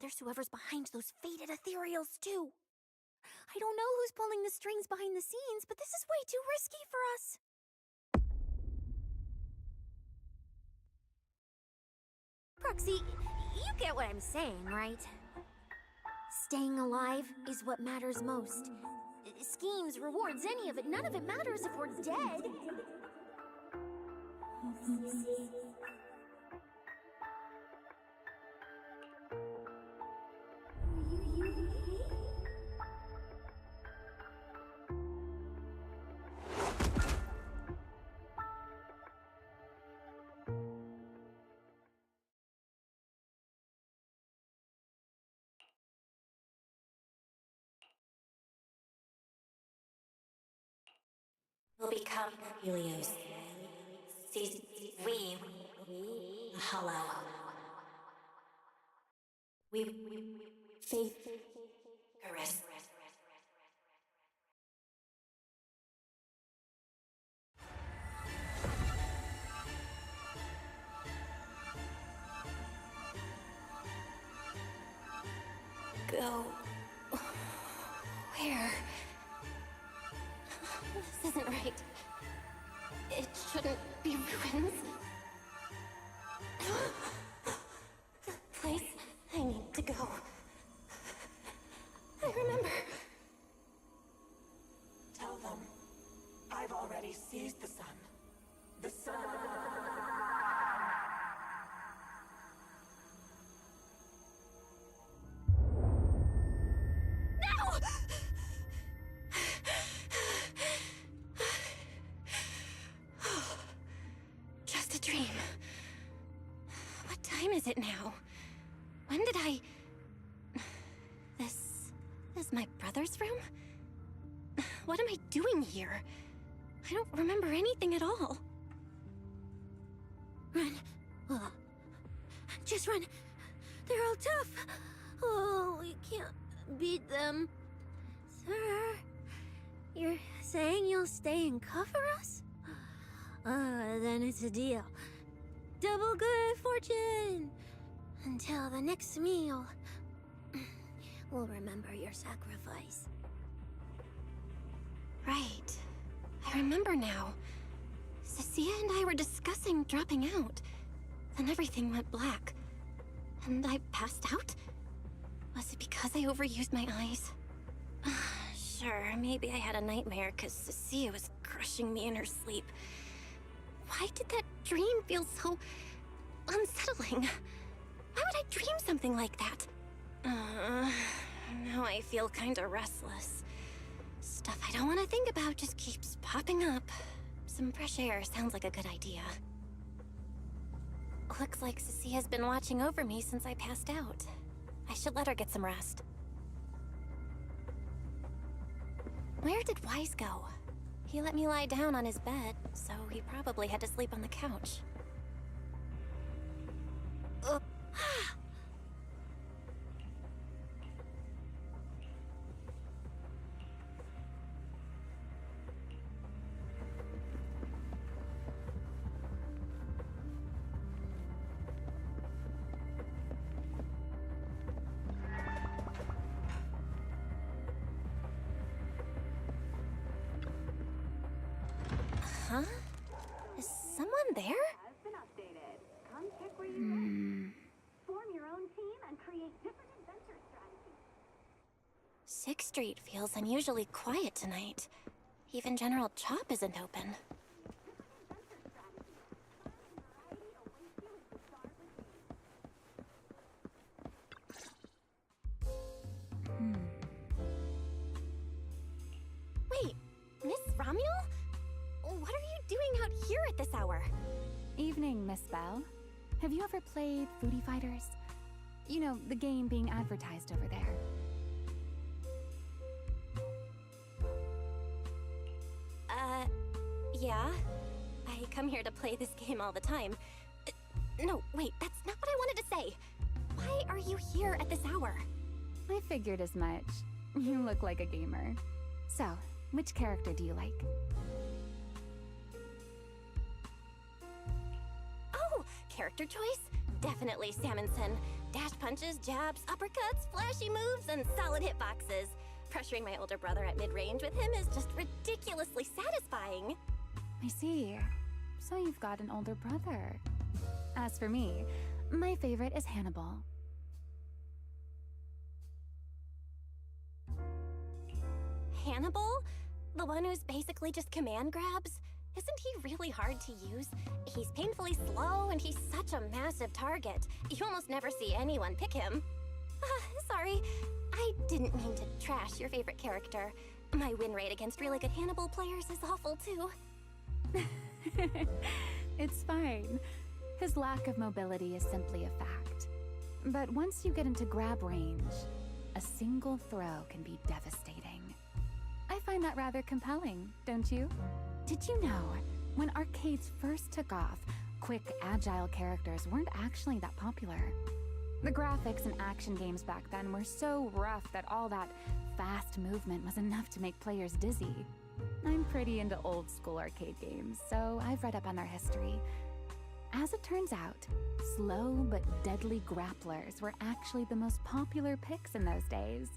There's whoever's behind those faded ethereals, too. I don't know who's pulling the strings behind the scenes, but this is way too risky for us. Proxy, you get what I'm saying, right? Staying alive is what matters most. Schemes, rewards, any of it, none of it matters if we're dead. We'll become Helios. We, hollow. We, faith, caress. Go. Where? This isn't right. It shouldn't be ruins. already seized the sun. The sun. No! Just a dream. What time is it now? When did I... This is my brother's room? What am I doing here? I don't remember anything at all. Run. Oh. Just run. They're all tough. Oh, we can't beat them. Sir, you're saying you'll stay and cover us? Then it's a deal. Double good fortune. Until the next meal. We'll remember your sacrifice. Right. I remember now. Cecilia and I were discussing dropping out. Then everything went black. And I passed out? Was it because I overused my eyes? Sure, maybe I had a nightmare because Cecilia was crushing me in her sleep. Why did that dream feel so unsettling? Why would I dream something like that? Now I feel kinda restless. Stuff I don't want to think about just keeps popping up. Some fresh air sounds like a good idea. Looks like Cecilia's been watching over me since I passed out. I should let her get some rest. Where did Wise go? He let me lie down on his bed, so he probably had to sleep on the couch. Huh? Is someone there? Has been updated. Come pick where you form your own team and create different adventure strategies. 6th Street feels unusually quiet tonight. Even General Chop isn't open. Wait, Miss Romuel? What are you doing out here at this hour? Evening, Miss Bell. Have you ever played Foodie Fighters? You know, the game being advertised over there. Yeah. I come here to play this game all the time. No, wait, that's not what I wanted to say. Why are you here at this hour? I figured as much. You look like a gamer. So, which character do you like? Oh, character choice? Definitely Salmonson. Dash punches, jabs, uppercuts, flashy moves, and solid hitboxes. Pressuring my older brother at mid-range with him is just ridiculously satisfying. I see. So you've got an older brother. As for me, my favorite is Hannibal. Hannibal? The one who's basically just command grabs? Isn't he really hard to use? He's painfully slow and he's such a massive target. You almost never see anyone pick him. Sorry, I didn't mean to trash your favorite character. My win rate against really good Hannibal players is awful too. It's fine. His lack of mobility is simply a fact. But once you get into grab range, a single throw can be devastating. I find that rather compelling, don't you? Did you know, when arcades first took off, quick, agile characters weren't actually that popular? The graphics in action games back then were so rough that all that fast movement was enough to make players dizzy. I'm pretty into old school arcade games, so I've read up on their history. As it turns out, slow but deadly grapplers were actually the most popular picks in those days.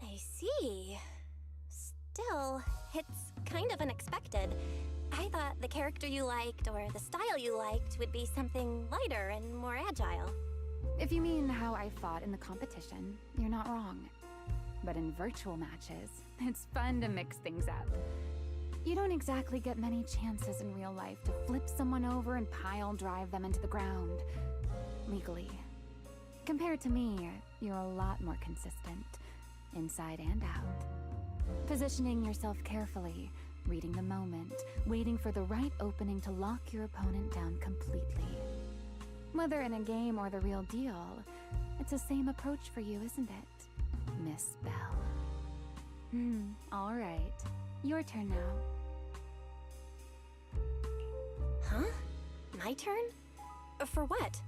I see. Still, it's kind of unexpected. I thought the character you liked or the style you liked would be something lighter and more agile. If you mean how I fought in the competition, you're not wrong. But in virtual matches, it's fun to mix things up. You don't exactly get many chances in real life to flip someone over and pile drive them into the ground. Legally. Compared to me, you're a lot more consistent, inside and out. Positioning yourself carefully, reading the moment, waiting for the right opening to lock your opponent down completely. Whether in a game or the real deal, it's the same approach for you, isn't it, Miss Bell? All right. Your turn now. Huh? My turn? For what?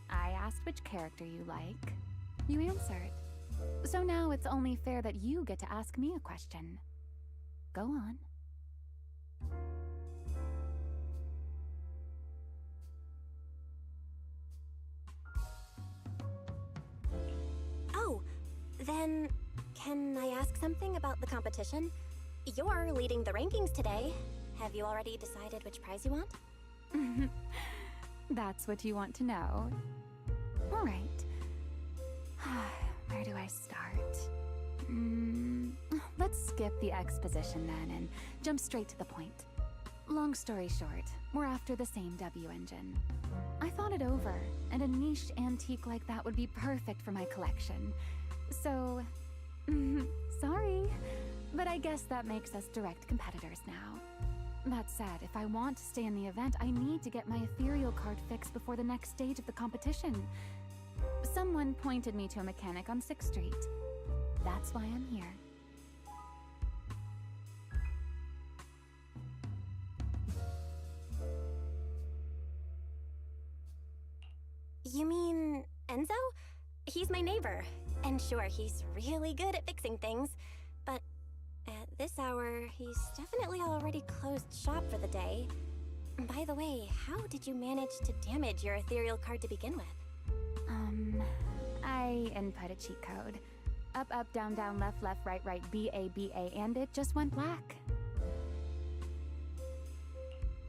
I asked which character you like. You answered. So now it's only fair that you get to ask me a question. Go on. Oh, then can I ask something about the competition? You're leading the rankings today. Have you already decided which prize you want? That's what you want to know. All right. Where do I start? Let's skip the exposition then and jump straight to the point. Long story short, we're after the same W engine. I thought it over, and a niche antique like that would be perfect for my collection. So, sorry, but I guess that makes us direct competitors now. That said, if I want to stay in the event, I need to get my ethereal card fixed before the next stage of the competition. Someone pointed me to a mechanic on 6th Street. That's why I'm here. You mean Enzo? He's my neighbor. And sure, he's really good at fixing things, but at this hour, he's definitely already closed shop for the day. By the way, how did you manage to damage your ethereal card to begin with? I input a cheat code. Up, up, down, down, left, left, right, right, BA, BA, and it just went black.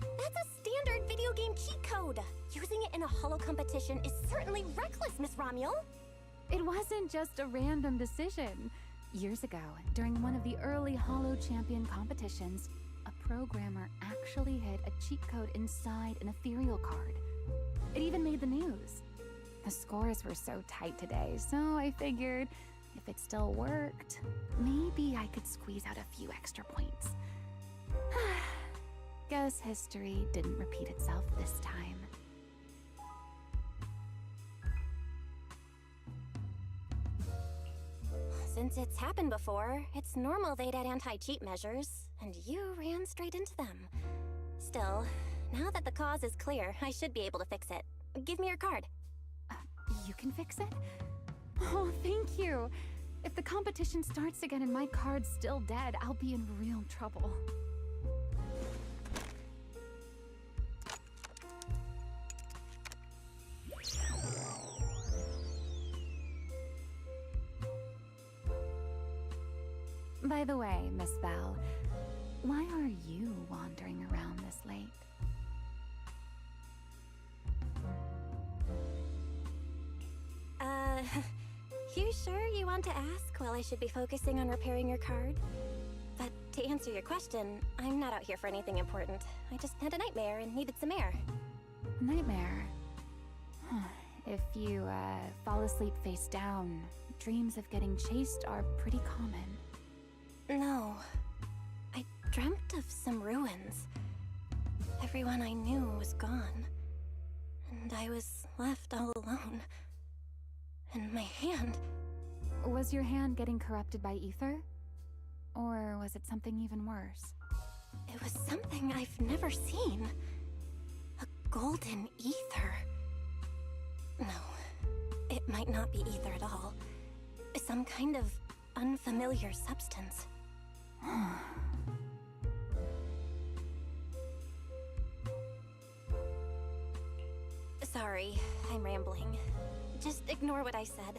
That's a standard video game cheat code! Using it in a holo competition is certainly reckless, Miss Romuel! It wasn't just a random decision. Years ago, during one of the early Holo Champion competitions, a programmer actually hid a cheat code inside an ethereal card. It even made the news. The scores were so tight today, so I figured if it still worked, maybe I could squeeze out a few extra points. Guess history didn't repeat itself this time. Since it's happened before, it's normal they'd add anti-cheat measures, and you ran straight into them. Still, now that the cause is clear, I should be able to fix it. Give me your card. You can fix it? Oh, thank you. If the competition starts again and my card's still dead, I'll be in real trouble. By the way, Miss Bell, why are you wandering around this late? You sure you want to ask while I should be focusing on repairing your card? But to answer your question, I'm not out here for anything important. I just had a nightmare and needed some air. Nightmare? If you, fall asleep face down, dreams of getting chased are pretty common. No. I dreamt of some ruins. Everyone I knew was gone. And I was left all alone. And my hand... Was your hand getting corrupted by ether? Or was it something even worse? It was something I've never seen. A golden ether. No, it might not be ether at all. Some kind of unfamiliar substance. Sorry, I'm rambling. Just ignore what I said.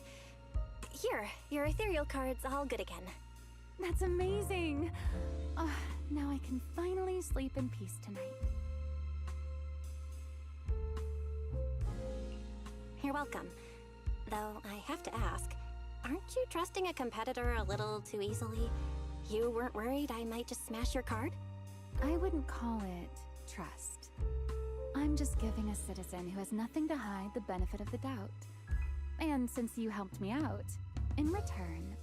Here, your ethereal card's all good again. That's amazing! Now I can finally sleep in peace tonight. You're welcome. Though I have to ask, aren't you trusting a competitor a little too easily? You weren't worried I might just smash your card? I wouldn't call it trust. I'm just giving a citizen who has nothing to hide the benefit of the doubt. And since you helped me out, in return,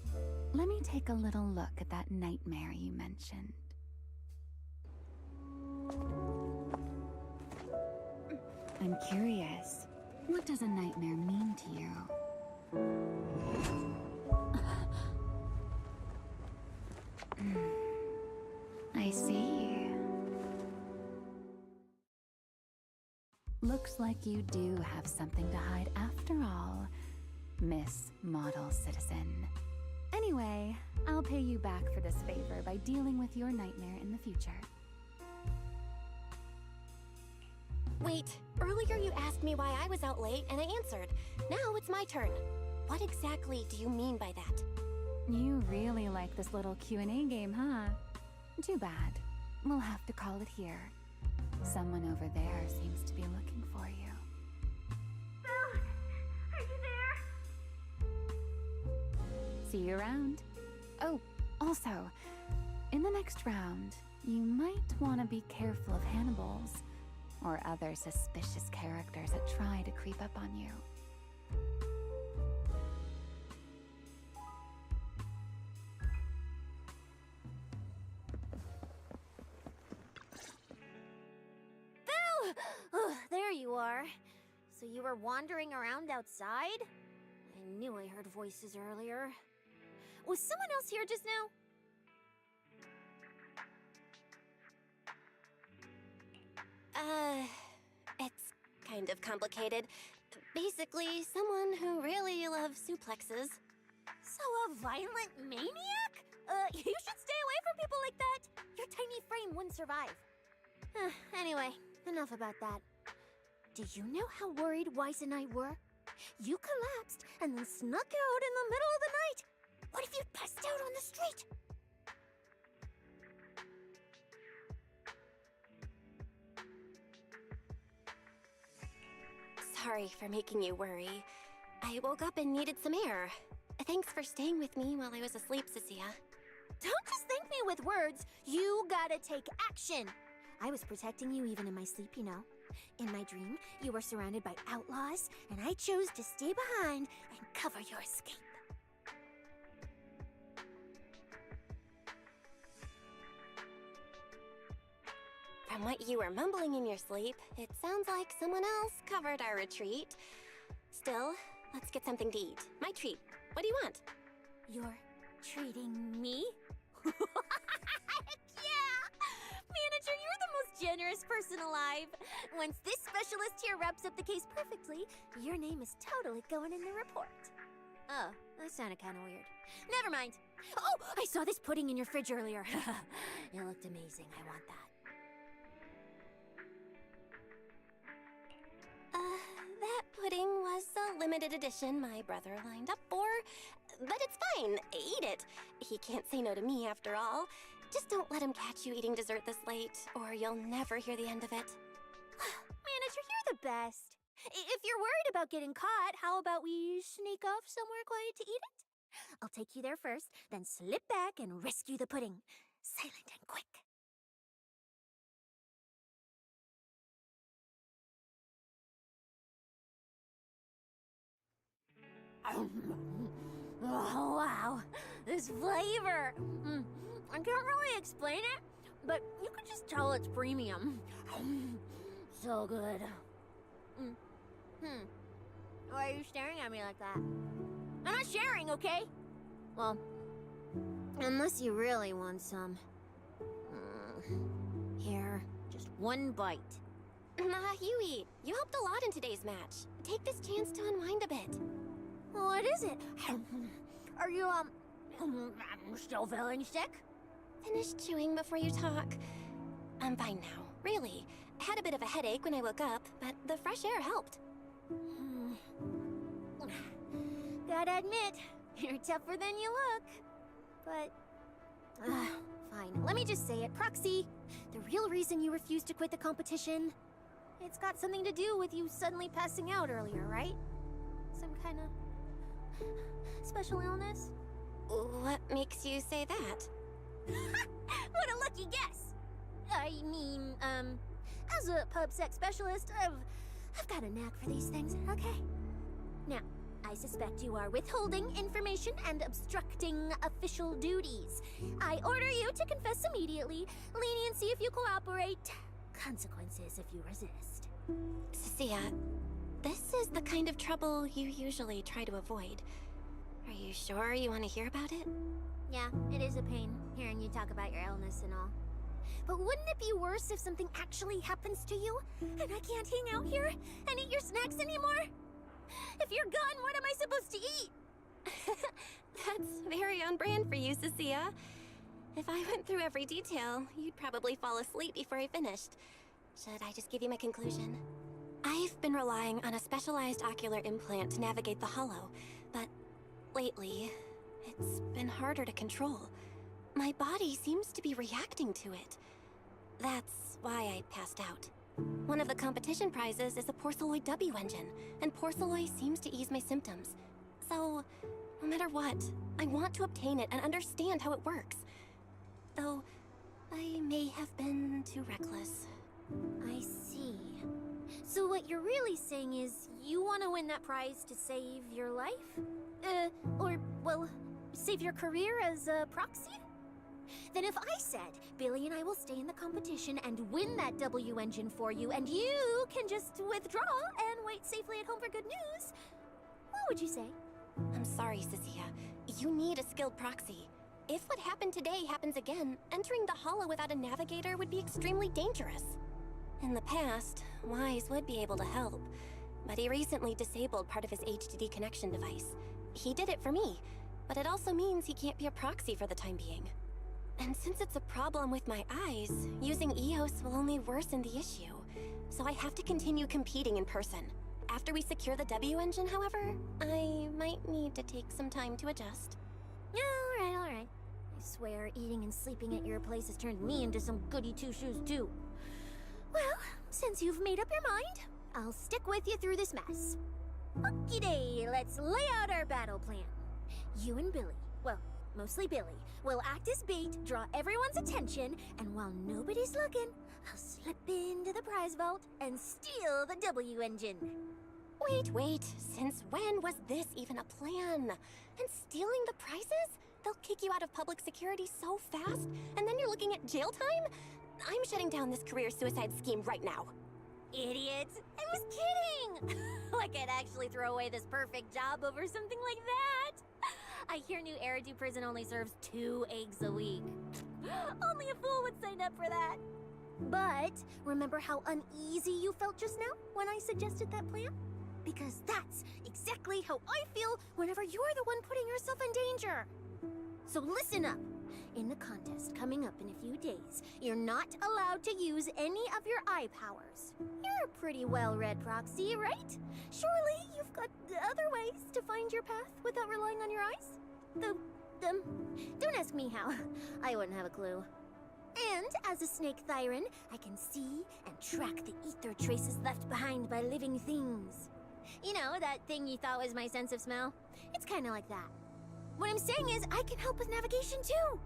let me take a little look at that nightmare you mentioned. I'm curious, what does a nightmare mean to you? I see. Looks like you do have something to hide after all, Miss Model Citizen. Anyway, I'll pay you back for this favor by dealing with your nightmare in the future. Wait, earlier you asked me why I was out late and I answered. Now it's my turn. What exactly do you mean by that? You really like this little Q&A game, huh? Too bad. We'll have to call it here. Someone over there seems to be looking for you. Bill, are you there? See you around. Oh, also, in the next round, you might want to be careful of Hannibals or other suspicious characters that try to creep up on you. Bill! Oh, there you are. So you were wandering around outside? I knew I heard voices earlier. Was someone else here just now? It's kind of complicated. Basically, someone who really loves suplexes. So a violent maniac? You should stay away from people like that. Your tiny frame wouldn't survive. Anyway, enough about that. Do you know how worried Weiss and I were? You collapsed and then snuck out in the middle of the night. What if you passed out on the street? Sorry for making you worry. I woke up and needed some air. Thanks for staying with me while I was asleep, Cecilia. Don't just thank me with words. You gotta take action. I was protecting you even in my sleep, you know. In my dream, you were surrounded by outlaws, and I chose to stay behind and cover your escape. From what you were mumbling in your sleep, it sounds like someone else covered our retreat. Still, let's get something to eat. My treat. What do you want? You're treating me? Heck yeah! Manager, you're the most generous person alive. Once this specialist here wraps up the case perfectly, your name is totally going in the report. Oh, that sounded kind of weird. Never mind. Oh, I saw this pudding in your fridge earlier. It looked amazing. I want that. That pudding was a limited edition my brother lined up for. But it's fine. Eat it. He can't say no to me after all. Just don't let him catch you eating dessert this late, or you'll never hear the end of it. Manager, you're the best. If you're worried about getting caught, how about we sneak off somewhere quiet to eat it? I'll take you there first, then slip back and rescue the pudding. Silent and quick. Oh, wow. This flavor. I can't really explain it, but you can just tell it's premium. So good. Why are you staring at me like that? I'm not sharing, okay? Well, unless you really want some. Here, just one bite. Nah, you eat. You helped a lot in today's match. Take this chance to unwind a bit. What is it? Are you, still feeling sick? Finish chewing before you talk. I'm fine now, really. I had a bit of a headache when I woke up, but the fresh air helped. Gotta admit, you're tougher than you look. But, Fine, let me just say it. Proxy, the real reason you refused to quit the competition, it's got something to do with you suddenly passing out earlier, right? Some kind of special illness? What makes you say that? What a lucky guess! I mean, as a pub-sec specialist, I've got a knack for these things, okay? Now, I suspect you are withholding information and obstructing official duties. I order you to confess immediately, leniency if you cooperate, consequences if you resist. Cecilia, this is the kind of trouble you usually try to avoid. Are you sure you want to hear about it? Yeah, it is a pain, hearing you talk about your illness and all. But wouldn't it be worse if something actually happens to you, and I can't hang out here and eat your snacks anymore? If you're gone, what am I supposed to eat? That's very on brand for you, Cecilia. If I went through every detail, you'd probably fall asleep before I finished. Should I just give you my conclusion? I've been relying on a specialized ocular implant to navigate the hollow, but lately, it's been harder to control. My body seems to be reacting to it. That's why I passed out. One of the competition prizes is a Porceloid W engine, and Porceloid seems to ease my symptoms. So, no matter what, I want to obtain it and understand how it works. Though, I may have been too reckless. I see. So what you're really saying is you want to win that prize to save your life? Save your career as a proxy? Then if I said, Billy and I will stay in the competition and win that W engine for you, and you can just withdraw and wait safely at home for good news, what would you say? I'm sorry, Cecilia. You need a skilled proxy. If what happened today happens again, entering the hollow without a navigator would be extremely dangerous. In the past, Wise would be able to help, but he recently disabled part of his HDD connection device. He did it for me, but it also means he can't be a proxy for the time being. And since it's a problem with my eyes, using EOS will only worsen the issue. So I have to continue competing in person. After we secure the W engine, however, I might need to take some time to adjust. All right. I swear, eating and sleeping at your place has turned me into some goody two-shoes too. Well, since you've made up your mind, I'll stick with you through this mess. Okie day, let's lay out our battle plan. You and Billy, well, mostly Billy, will act as bait, draw everyone's attention, and while nobody's looking, I'll slip into the prize vault and steal the W engine. Wait, since when was this even a plan? And stealing the prizes? They'll kick you out of public security so fast, and then you're looking at jail time? I'm shutting down this career suicide scheme right now. Idiot! I was kidding! Like I'd actually throw away this perfect job over something like that! I hear New Eridu Prison only serves 2 eggs a week. Only a fool would sign up for that. But remember how uneasy you felt just now when I suggested that plan? Because that's exactly how I feel whenever you're the one putting yourself in danger. So listen up. In the contest coming up in a few days, you're not allowed to use any of your eye powers. You're a pretty well-read proxy, right? Surely you've got other ways to find your path without relying on your eyes? Don't ask me how. I wouldn't have a clue. And as a snake Thyron, I can see and track the ether traces left behind by living things. You know, that thing you thought was my sense of smell? It's kind of like that. What I'm saying is, I can help with navigation too.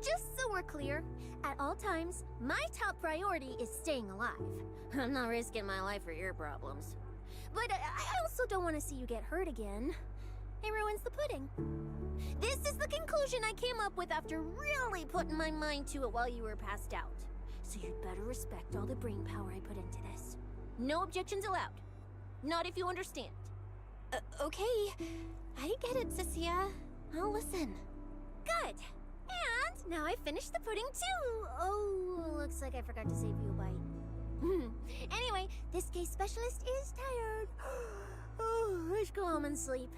Just so we're clear, at all times, my top priority is staying alive. I'm not risking my life for your problems. But I also don't want to see you get hurt again. It ruins the pudding. This is the conclusion I came up with after really putting my mind to it while you were passed out. So you'd better respect all the brain power I put into this. No objections allowed. Not if you understand. Okay. I get it, Cecilia. I'll listen. Good. And now I've finished the pudding too. Oh, looks like I forgot to save you a bite. Anyway, this case specialist is tired. Oh, let's go home and sleep.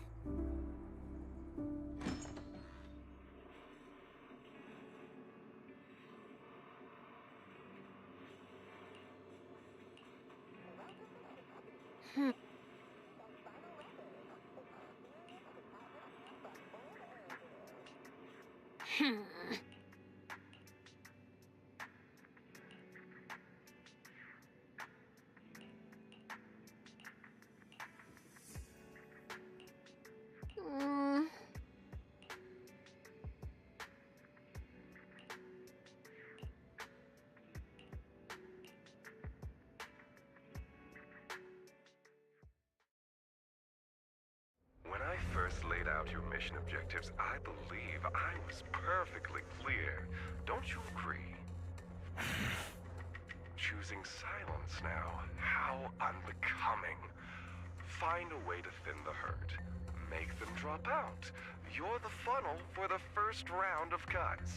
mission objectives, I believe I was perfectly clear. Don't you agree? Choosing silence now. How unbecoming. Find a way to thin the herd. Make them drop out. You're the funnel for the first round of cuts.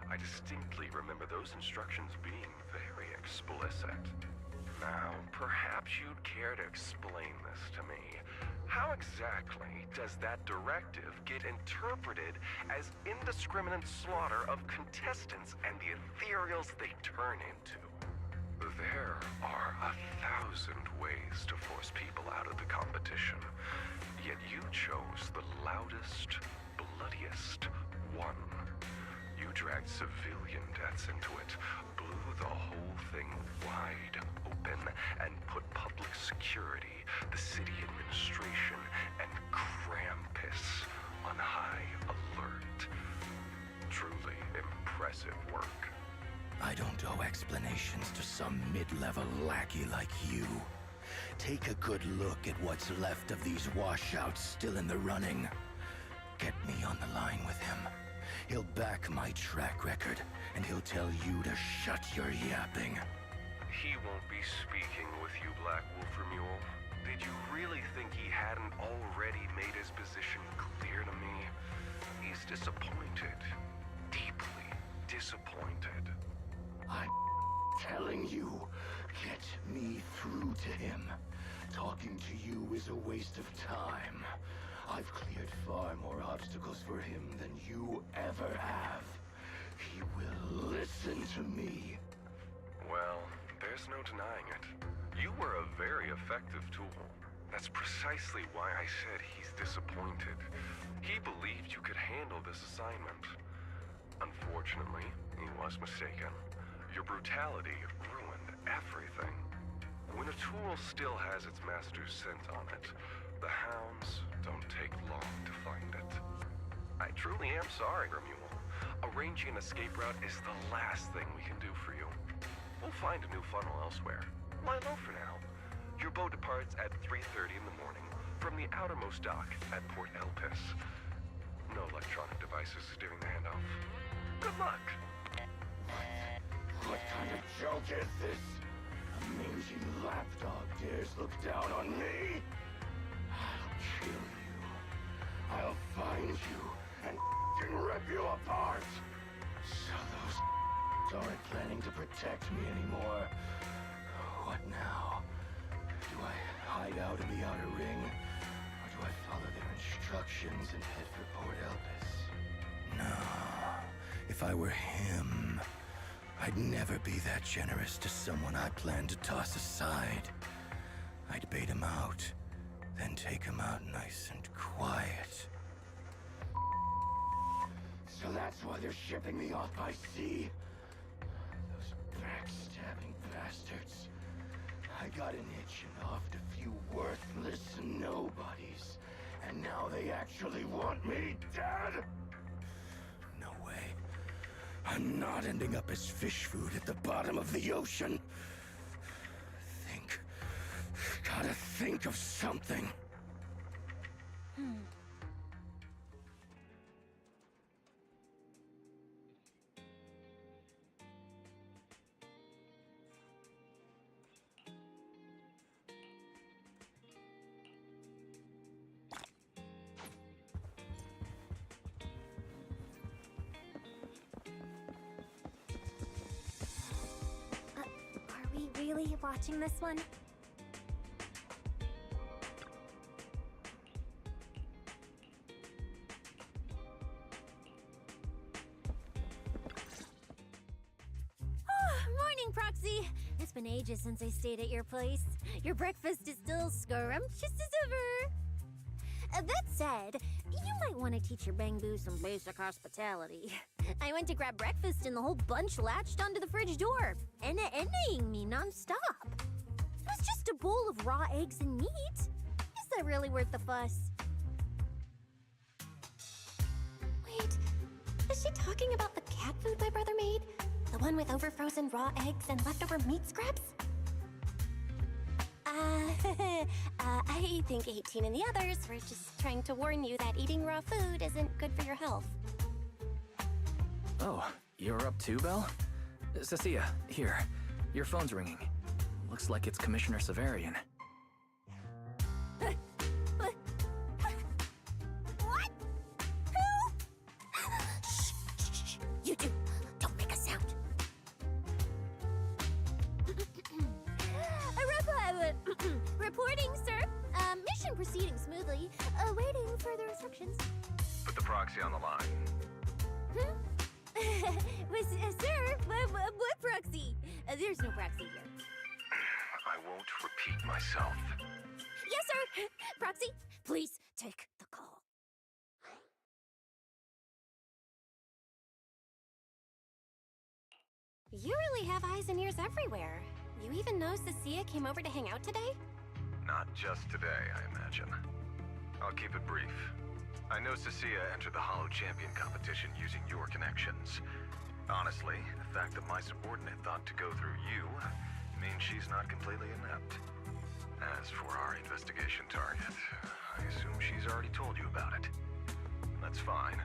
I distinctly remember those instructions being very explicit. Now, perhaps you'd care to explain this to me. How exactly does that directive get interpreted as indiscriminate slaughter of contestants and the ethereals they turn into? There are 1,000 ways to force people out of the competition, yet you chose the loudest, bloodiest one. You dragged civilian deaths into it, blew the whole thing wide open, and put public security, the city administration, and Krampus on high alert. Truly impressive work. I don't owe explanations to some mid-level lackey like you. Take a good look at what's left of these washouts still in the running. Get me on the line with him. He'll back my track record, and he'll tell you to shut your yapping. He won't be speaking with you, Black Wolfer Mule. Did you really think he hadn't already made his position clear to me? He's disappointed. Deeply disappointed. I'm telling you, get me through to him. Talking to you is a waste of time. I've cleared far more obstacles for him than you ever have. He will listen to me. Well, there's no denying it. You were a very effective tool. That's precisely why I said he's disappointed. He believed you could handle this assignment. Unfortunately, he was mistaken. Your brutality ruined everything. When a tool still has its master's scent on it, the hounds don't take long to find it. I truly am sorry, Remuel. Arranging an escape route is the last thing we can do for you. We'll find a new funnel elsewhere. Lie low for now. Your boat departs at 3:30 in the morning from the outermost dock at Port Elpis. No electronic devices during the handoff. Good luck. What kind of joke is this? A mangy lapdog dares look down on me? I'll kill you. I'll find you and f***ing rip you apart. So those aren't planning to protect me anymore. What now? Do I hide out in the outer ring? Or do I follow their instructions and head for Port Elpis? No. If I were him, I'd never be that generous to someone I plan to toss aside. I'd bait him out, then take him out nice and quiet. So that's why they're shipping me off by sea. Those backstabbing bastards. I got an itch and offed a few worthless nobodies, and now they actually want me dead? No way. I'm not ending up as fish food at the bottom of the ocean. Gotta think of something. Are we really watching this one? Morning, Proxy! It's been ages since I stayed at your place. Your breakfast is still scrumptious as ever. That said, you might want to teach your Bangbu some basic hospitality. I went to grab breakfast and the whole bunch latched onto the fridge door, enna-ennaing me nonstop. It was just a bowl of raw eggs and meat. Is that really worth the fuss? Wait, is she talking about the cat food my brother made? The one with overfrozen raw eggs and leftover meat scraps? I think 18 and the others were just trying to warn you that eating raw food isn't good for your health. Oh, you're up too, Belle? Cecilia, here. Your phone's ringing. Looks like it's Commissioner Severian. What? Who? Shh. You two, don't make a sound. Reporting, sir. Mission proceeding smoothly. Awaiting further instructions. Put the proxy on the line. Sir, what proxy? There's no proxy here. I won't repeat myself. Yes, sir. Proxy, please take the call. You really have eyes and ears everywhere. You even know Cecilia came over to hang out today? Not just today, I imagine. I'll keep it brief. I know Cecilia entered the Hollow Champion competition using your connections. Honestly, the fact that my subordinate thought to go through you means she's not completely inept. As for our investigation target, I assume she's already told you about it. That's fine.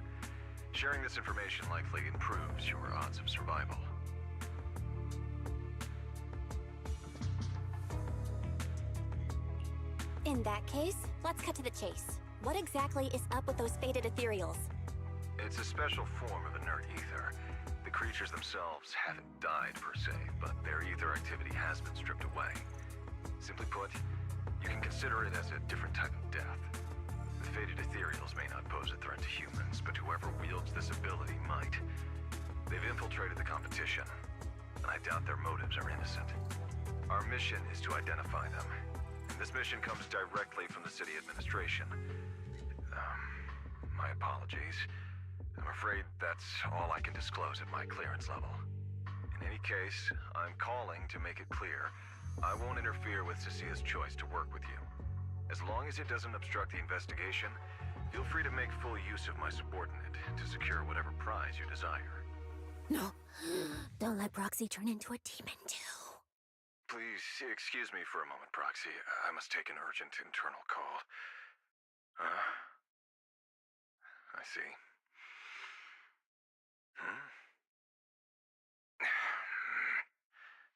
Sharing this information likely improves your odds of survival. In that case, let's cut to the chase. What exactly is up with those faded ethereals? It's a special form of inert ether. The creatures themselves haven't died per se, but their ether activity has been stripped away. Simply put, you can consider it as a different type of death. The faded ethereals may not pose a threat to humans, but whoever wields this ability might. They've infiltrated the competition, and I doubt their motives are innocent. Our mission is to identify them. This mission comes directly from the city administration. My apologies. I'm afraid that's all I can disclose at my clearance level. In any case, I'm calling to make it clear I won't interfere with Cecilia's choice to work with you. As long as it doesn't obstruct the investigation, feel free to make full use of my subordinate to secure whatever prize you desire. No, don't let Proxy turn into a demon too. Please excuse me for a moment, Proxy. I must take an urgent internal call. I see.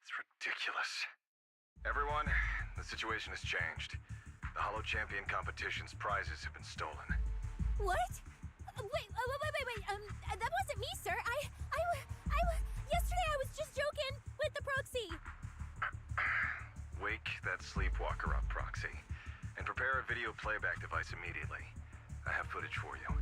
It's ridiculous. Everyone, the situation has changed. The Hollow Champion competition's prizes have been stolen. What? Wait. That wasn't me, sir. Yesterday I was just joking with the Proxy. Wake that sleepwalker up, Proxy, and prepare a video playback device immediately. I have footage for you.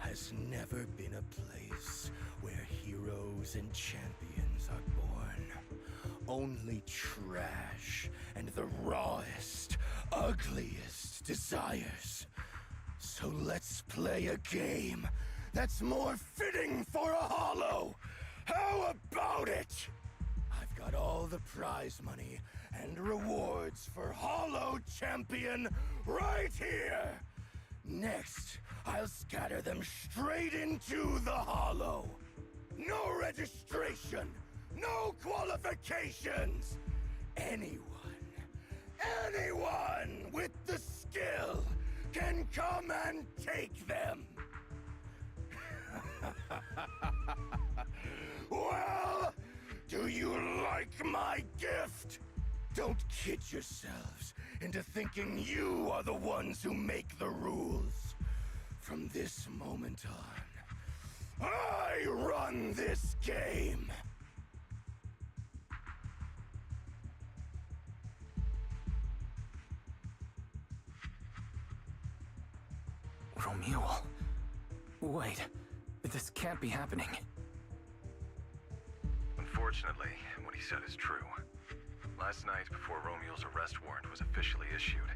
Has never been a place where heroes and champions are born. Only trash and the rawest, ugliest desires. So let's play a game that's more fitting for a Hollow. How about it? I've got all the prize money and rewards for Hollow Champion right here. Next, I'll scatter them straight into the Hollow. No registration, no qualifications. Anyone with the skill can come and take them. Well, do you like my gift? Don't kid yourselves into thinking you are the ones who make the rules. From this moment on, I run this game. Romuald. Wait, this can't be happening. Unfortunately, what he said is true. Last night, before Romeo's arrest warrant was officially issued,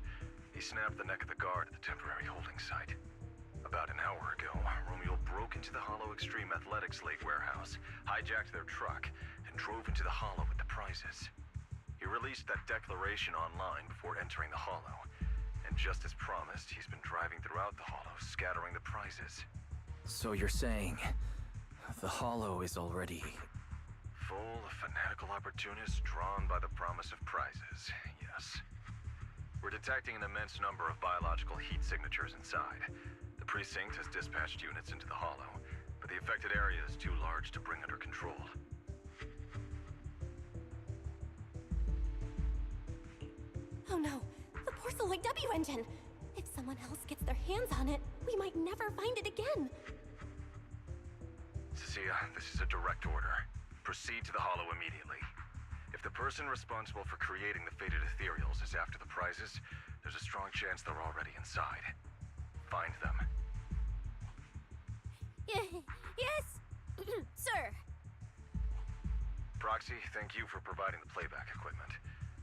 he snapped the neck of the guard at the temporary holding site. About an hour ago, Romeo broke into the Hollow Extreme Athletics Lake warehouse, hijacked their truck, and drove into the Hollow with the prizes. He released that declaration online before entering the Hollow, and just as promised, he's been driving throughout the Hollow, scattering the prizes. So you're saying the Hollow is already... Full of fanatical opportunists drawn by the promise of prizes, yes. We're detecting an immense number of biological heat signatures inside. The precinct has dispatched units into the Hollow, but the affected area is too large to bring under control. Oh no, the Porceloid W engine! If someone else gets their hands on it, we might never find it again. Cecilia, this is a direct order. Proceed to the Hollow immediately. If the person responsible for creating the fated ethereals is after the prizes, there's a strong chance they're already inside. Find them. Yes, sir. Proxy, thank you for providing the playback equipment.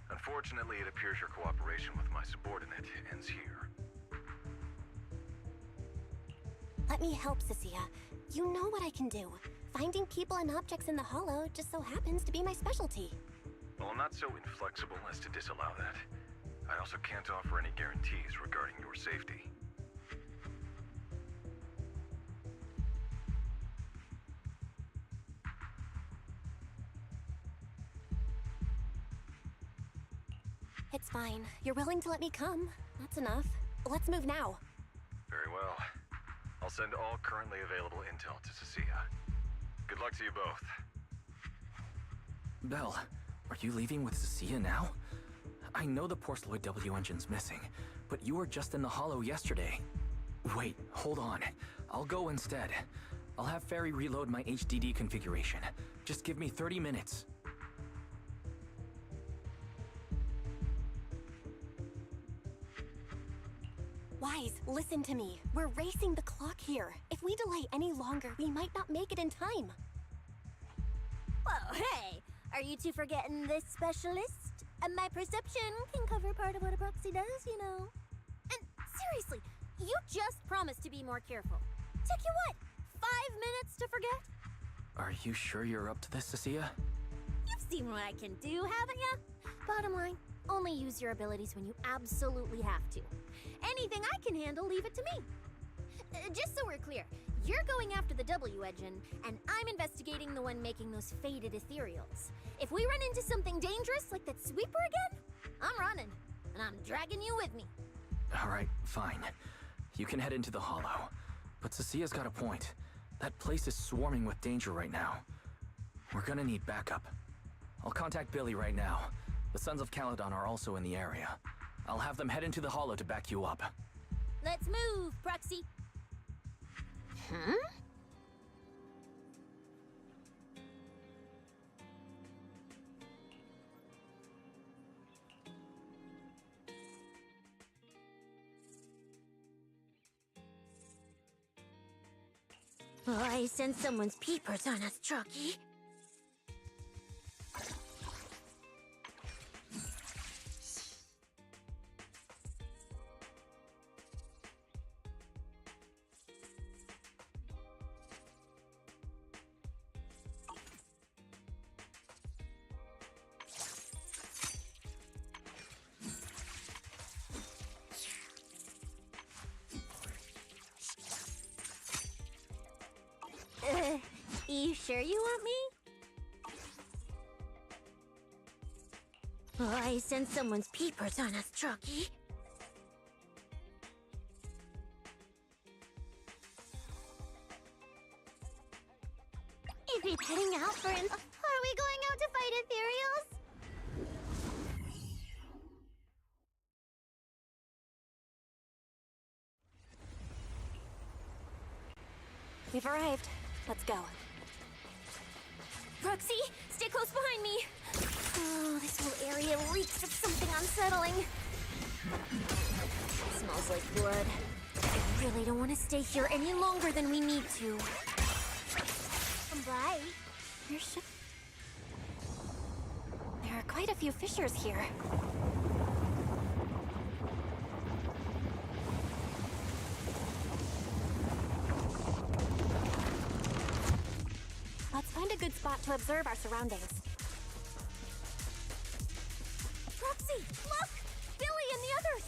Unfortunately, it appears your cooperation with my subordinate ends here. Let me help, Cecilia. You know what I can do. Finding people and objects in the Hollow just so happens to be my specialty. Well, I'm not so inflexible as to disallow that. I also can't offer any guarantees regarding your safety. It's fine. You're willing to let me come. That's enough. Let's move now. Very well. I'll send all currently available intel to Cecilia. Good luck to you both. Belle, are you leaving with Cecilia now? I know the Porceloid W engine's missing, but you were just in the Hollow yesterday. Wait, hold on. I'll go instead. I'll have Ferry reload my HDD configuration. Just give me 30 minutes. Wise, listen to me. We're racing the clock here. If we delay any longer, we might not make it in time. Whoa, hey! Are you two forgetting this specialist? My perception can cover part of what a proxy does, you know. And seriously, you just promised to be more careful. Took you what, 5 minutes to forget? Are you sure you're up to this, Cecilia? You've seen what I can do, haven't you? Bottom line, only use your abilities when you absolutely have to. Anything I can handle, leave it to me. Just so we're clear, you're going after the W engine, and I'm investigating the one making those faded ethereals. If we run into something dangerous like that sweeper again, I'm running, and I'm dragging you with me. All right, fine. You can head into the Hollow. But Cecilia's got a point. That place is swarming with danger right now. We're gonna need backup. I'll contact Billy right now. The Sons of Caledon are also in the area. I'll have them head into the Hollow to back you up. Let's move, Proxy. Huh? Oh, I sense someone's peepers on us, Trucky. You sure you want me? Oh, I sense someone's peepers on us, Trucky. Is he heading out for Are we going out to fight ethereals? We've arrived. Let's go. Proxy, stay close behind me. Oh, this whole area reeks of something unsettling. It smells like blood. I really don't want to stay here any longer than we need to. Bye. quite a few fissures here. Let's find a good spot to observe our surroundings. Roxy, look! Billy and the others!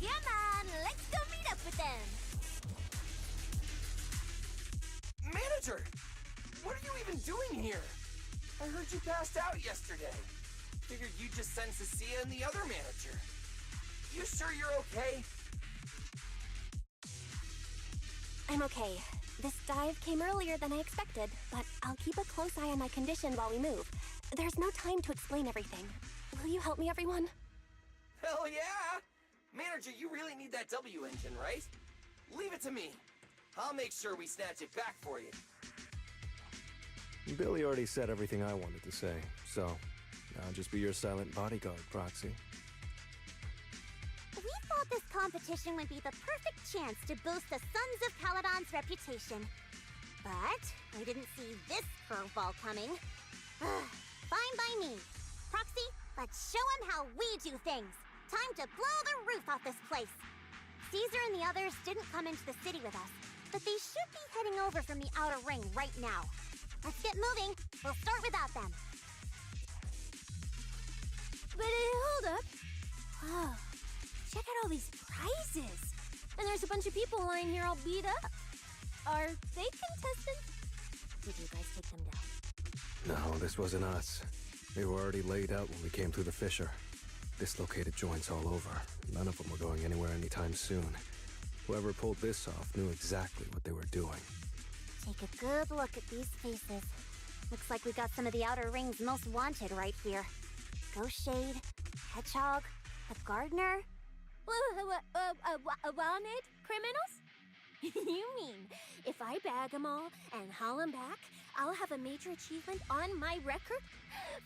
Come on, let's go meet up with them! Manager! What are you even doing here? I heard you passed out yesterday. Figured you'd just send Cecilia and the other manager. You sure you're okay? I'm okay. This dive came earlier than I expected, but I'll keep a close eye on my condition while we move. There's no time to explain everything. Will you help me, everyone? Hell yeah! Manager, you really need that W engine, right? Leave it to me. I'll make sure we snatch it back for you. Billy already said everything I wanted to say, so I'll just be your silent bodyguard, Proxy. We thought this competition would be the perfect chance to boost the Sons of Caledon's reputation. But we didn't see this curveball coming. Fine by me. Proxy, let's show him how we do things. Time to blow the roof off this place. Caesar and the others didn't come into the city with us, but they should be heading over from the outer ring right now. Let's get moving. We'll start without them. But hold up. Oh, check out all these prizes. And there's a bunch of people lying here all beat up. Are they contestants? Did you guys take them down? No, this wasn't us. They were already laid out when we came through the fissure. Dislocated joints all over. None of them were going anywhere anytime soon. Whoever pulled this off knew exactly what they were doing. Take a good look at these faces. Looks like we got some of the outer ring's most wanted right here. Ghost Shade, Hedgehog, the Gardener. Wanted criminals? You mean, if I bag them all and haul them back, I'll have a major achievement on my record?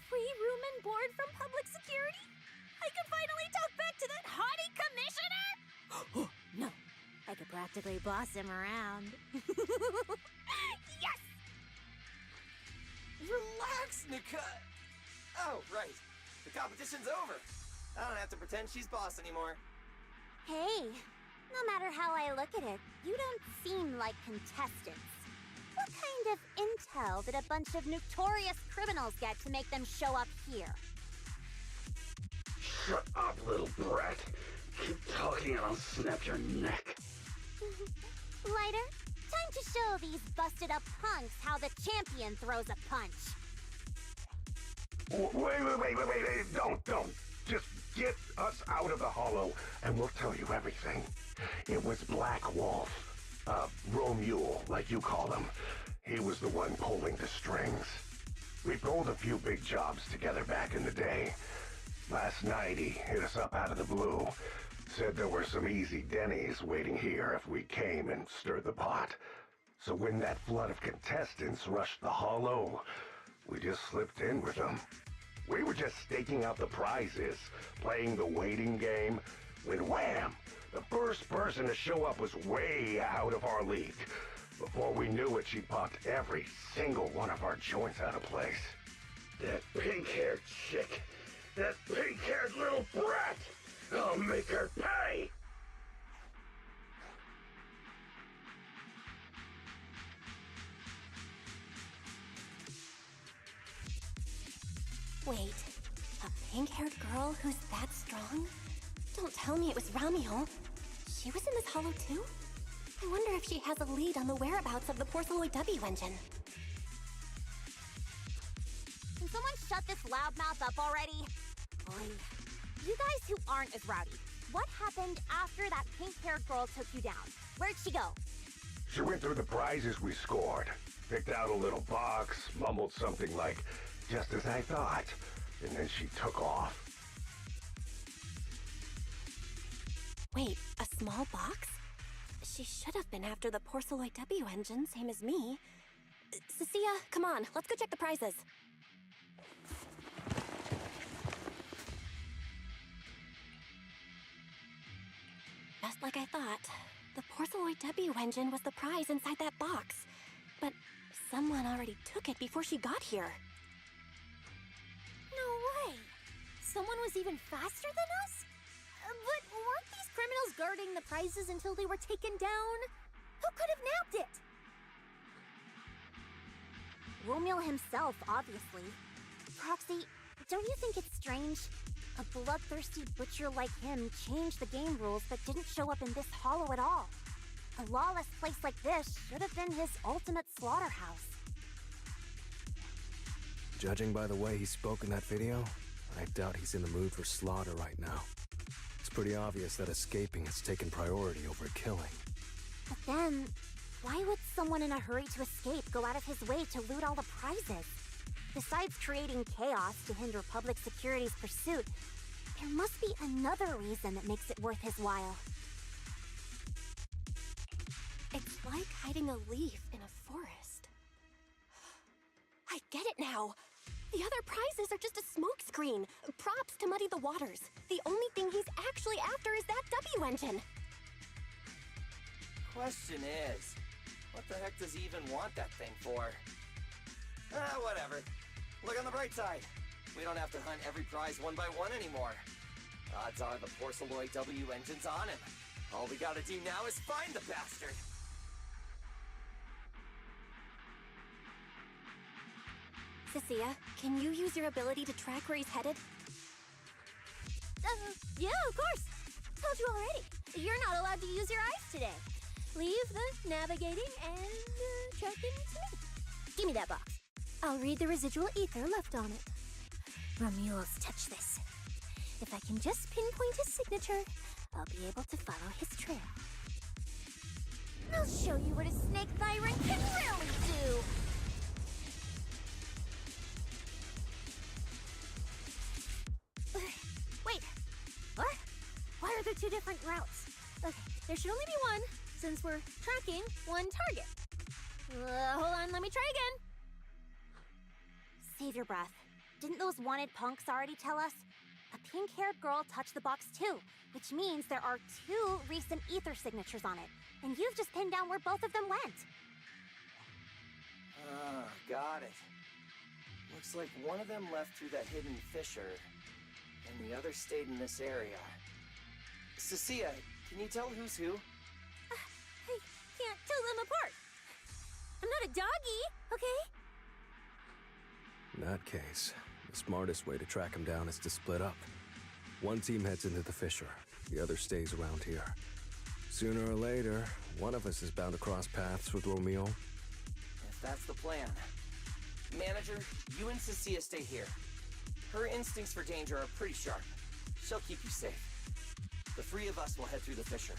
Free room and board from public security? I could finally talk back to that haughty commissioner? No, I could practically boss him around. Yes! Relax, Nika! Oh, right. The competition's over. I don't have to pretend she's boss anymore. Hey, no matter how I look at it, you don't seem like contestants. What kind of intel did a bunch of notorious criminals get to make them show up here? Shut up, little brat. Keep talking and I'll snap your neck. Lighter, time to show these busted-up punks how the champion throws a punch. Wait, don't. Just get us out of the hollow, and we'll tell you everything. It was Black Wolf. Romule, like you call him. He was the one pulling the strings. We pulled a few big jobs together back in the day. Last night, he hit us up out of the blue. Said there were some easy Denny's waiting here if we came and stirred the pot. So when that flood of contestants rushed the hollow, we just slipped in with them. We were just staking out the prizes, playing the waiting game, when wham! The first person to show up was way out of our league. Before we knew it, she popped every single one of our joints out of place. That pink-haired chick. That pink-haired little brat. I'll make her pay. Wait, a pink-haired girl who's that strong? Don't tell me it was Romeo. She was in this hollow too? I wonder if she has a lead on the whereabouts of the Porceloid W engine. Can someone shut this loudmouth up already? Boy, you guys who aren't as rowdy, what happened after that pink-haired girl took you down? Where'd she go? She went through the prizes we scored, picked out a little box, mumbled something like, "Just as I thought," and then she took off. Wait, a small box? She should have been after the Porceloid W engine, same as me. Cecilia, come on, let's go check the prizes. Just like I thought, the Porceloid W engine was the prize inside that box. But someone already took it before she got here. someone was even faster than us? But weren't these criminals guarding the prizes until they were taken down? Who could have nabbed it? Romeo himself, obviously. Proxy, don't you think it's strange? A bloodthirsty butcher like him changed the game rules but didn't show up in this hollow at all. A lawless place like this should have been his ultimate slaughterhouse. Judging by the way he spoke in that video, I doubt he's in the mood for slaughter right now. It's pretty obvious that escaping has taken priority over killing. But then, why would someone in a hurry to escape go out of his way to loot all the prizes? Besides creating chaos to hinder public security's pursuit, there must be another reason that makes it worth his while. It's like hiding a leaf in a forest. I get it now. The other prizes are just a smokescreen, props to muddy the waters. The only thing he's actually after is that W engine. Question is, what the heck does he even want that thing for? Whatever. Look on the bright side. We don't have to hunt every prize one by one anymore. Odds are the Porceloid W engine's on him. All we gotta do now is find the bastard. Cecilia, can you use your ability to track where he's headed? Yeah, of course. Told you already. You're not allowed to use your eyes today. Leave the navigating and tracking to me. Give me that box. I'll read the residual ether left on it. Romulo's touch this. If I can just pinpoint his signature, I'll be able to follow his trail. I'll show you what a snake tyrant can really do! Wait, what? Why are there two different routes? Okay, there should only be one, since we're tracking one target. Hold on, let me try again. Save your breath. Didn't those wanted punks already tell us? A pink-haired girl touched the box too, which means there are two recent ether signatures on it, and you've just pinned down where both of them went. Ah, got it. Looks like one of them left through that hidden fissure, and the other stayed in this area. Cecilia, can you tell who's who? I can't tell them apart. I'm not a doggy, okay? In that case, the smartest way to track him down is to split up. One team heads into the fissure, the other stays around here. Sooner or later, one of us is bound to cross paths with Romeo. If that's the plan. Manager, you and Cecilia stay here. Her instincts for danger are pretty sharp. She'll keep you safe. The three of us will head through the fissure.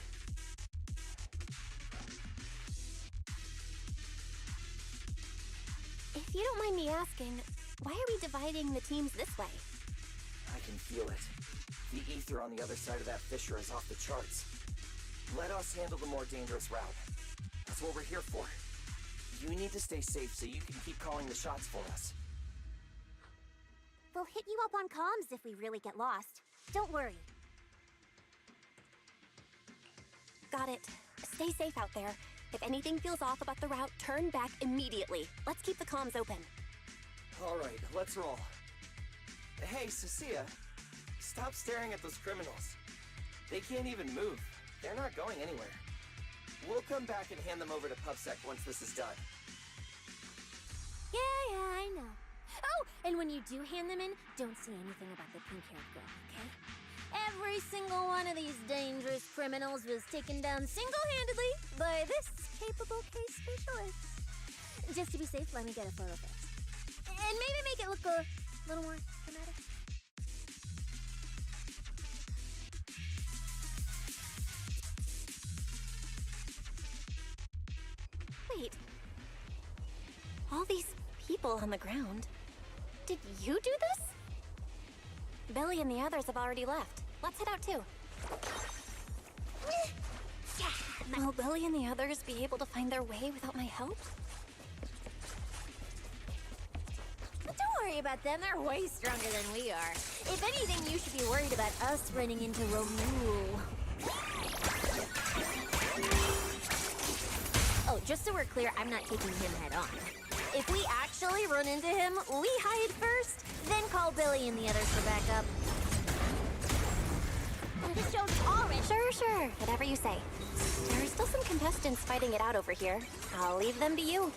If you don't mind me asking, why are we dividing the teams this way? I can feel it. The ether on the other side of that fissure is off the charts. Let us handle the more dangerous route. That's what we're here for. You need to stay safe so you can keep calling the shots for us. We'll hit you up on comms if we really get lost. Don't worry. Got it. Stay safe out there. If anything feels off about the route, turn back immediately. Let's keep the comms open. All right, let's roll. Hey, Cecilia, stop staring at those criminals. They can't even move. They're not going anywhere. We'll come back and hand them over to PubSec once this is done. Yeah, I know. Oh, and when you do hand them in, don't say anything about the pink-haired girl, okay? Every single one of these dangerous criminals was taken down single-handedly by this capable case specialist. Just to be safe, let me get a photo first. And maybe make it look a little more dramatic. Wait. All these people on the ground. Did you do this? Billy and the others have already left. Let's head out too. Will Billy and the others be able to find their way without my help? But don't worry about them, they're way stronger than we are. If anything, you should be worried about us running into Romule. Oh, just so we're clear, I'm not taking him head on. If we actually run into him, we hide first, then call Billy and the others for backup. This show's orange. Sure. Whatever you say. There are still some contestants fighting it out over here. I'll leave them to you.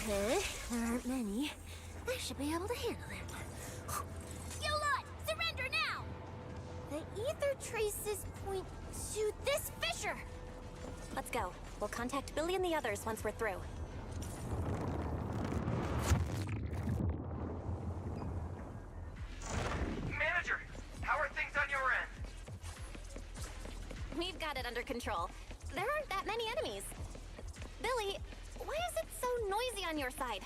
There aren't many. I should be able to handle them. You lot, surrender now! The ether traces point to this fissure. Let's go. We'll contact Billy and the others once we're through. Manager, how are things on your end? We've got it under control. There aren't that many enemies. Billy, why is it so noisy on your side?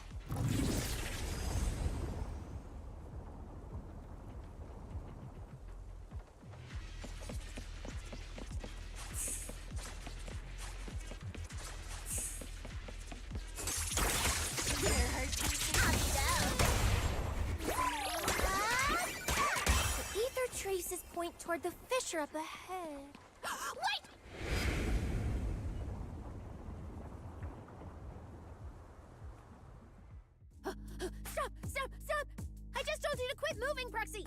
The ether traces point toward the fissure up ahead. Wait! Stop! I just told you to quit moving, Proxy!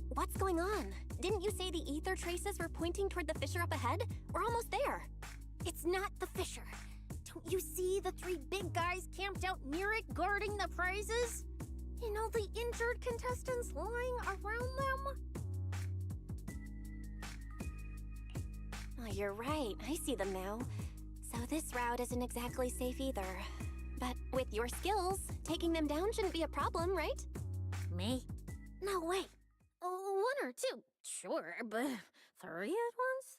What's going on? Didn't you say the ether traces were pointing toward the fissure up ahead? We're almost there. It's not the fissure. Don't you see the three big guys camped out near it guarding the prizes? And all the injured contestants lying around them? Oh, you're right. I see them now. So this route isn't exactly safe either. But with your skills, taking them down shouldn't be a problem, right? Me? No way. One or two, sure, but three at once?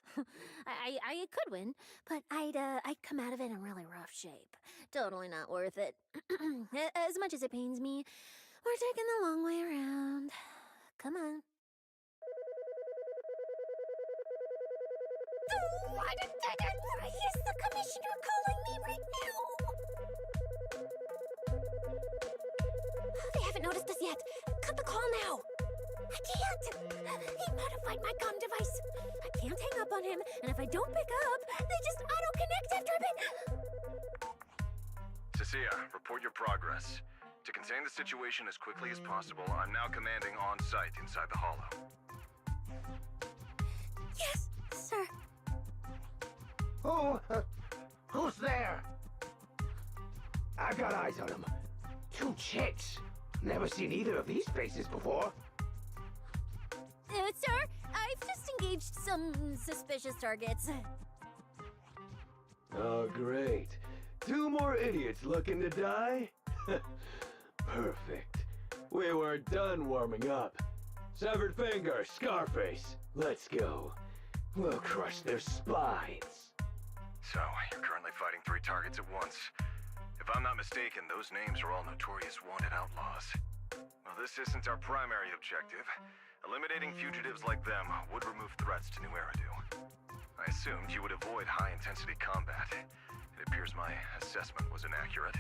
I could win, but I'd come out of it in really rough shape. Totally not worth it. As much as it pains me, we're taking the long way around. Come on. Is the commissioner calling me right now? They haven't noticed us yet. Cut the call now. I can't! He modified my comm device. I can't hang up on him, and if I don't pick up, they just auto-connect after a bit. Cecilia, report your progress. To contain the situation as quickly as possible, I'm now commanding on-site inside the hollow. Yes, sir. Who's there? I've got eyes on them. Two chicks. Never seen either of these faces before. Sir, I've just engaged some suspicious targets. Oh, great. Two more idiots looking to die? Perfect. We weren't done warming up. Severed finger, Scarface. Let's go. We'll crush their spines. So, you're currently fighting 3 targets at once. If I'm not mistaken, those names are all notorious wanted outlaws. Well, this isn't our primary objective. Eliminating fugitives like them would remove threats to New Eridu. I assumed you would avoid high-intensity combat. It appears my assessment was inaccurate.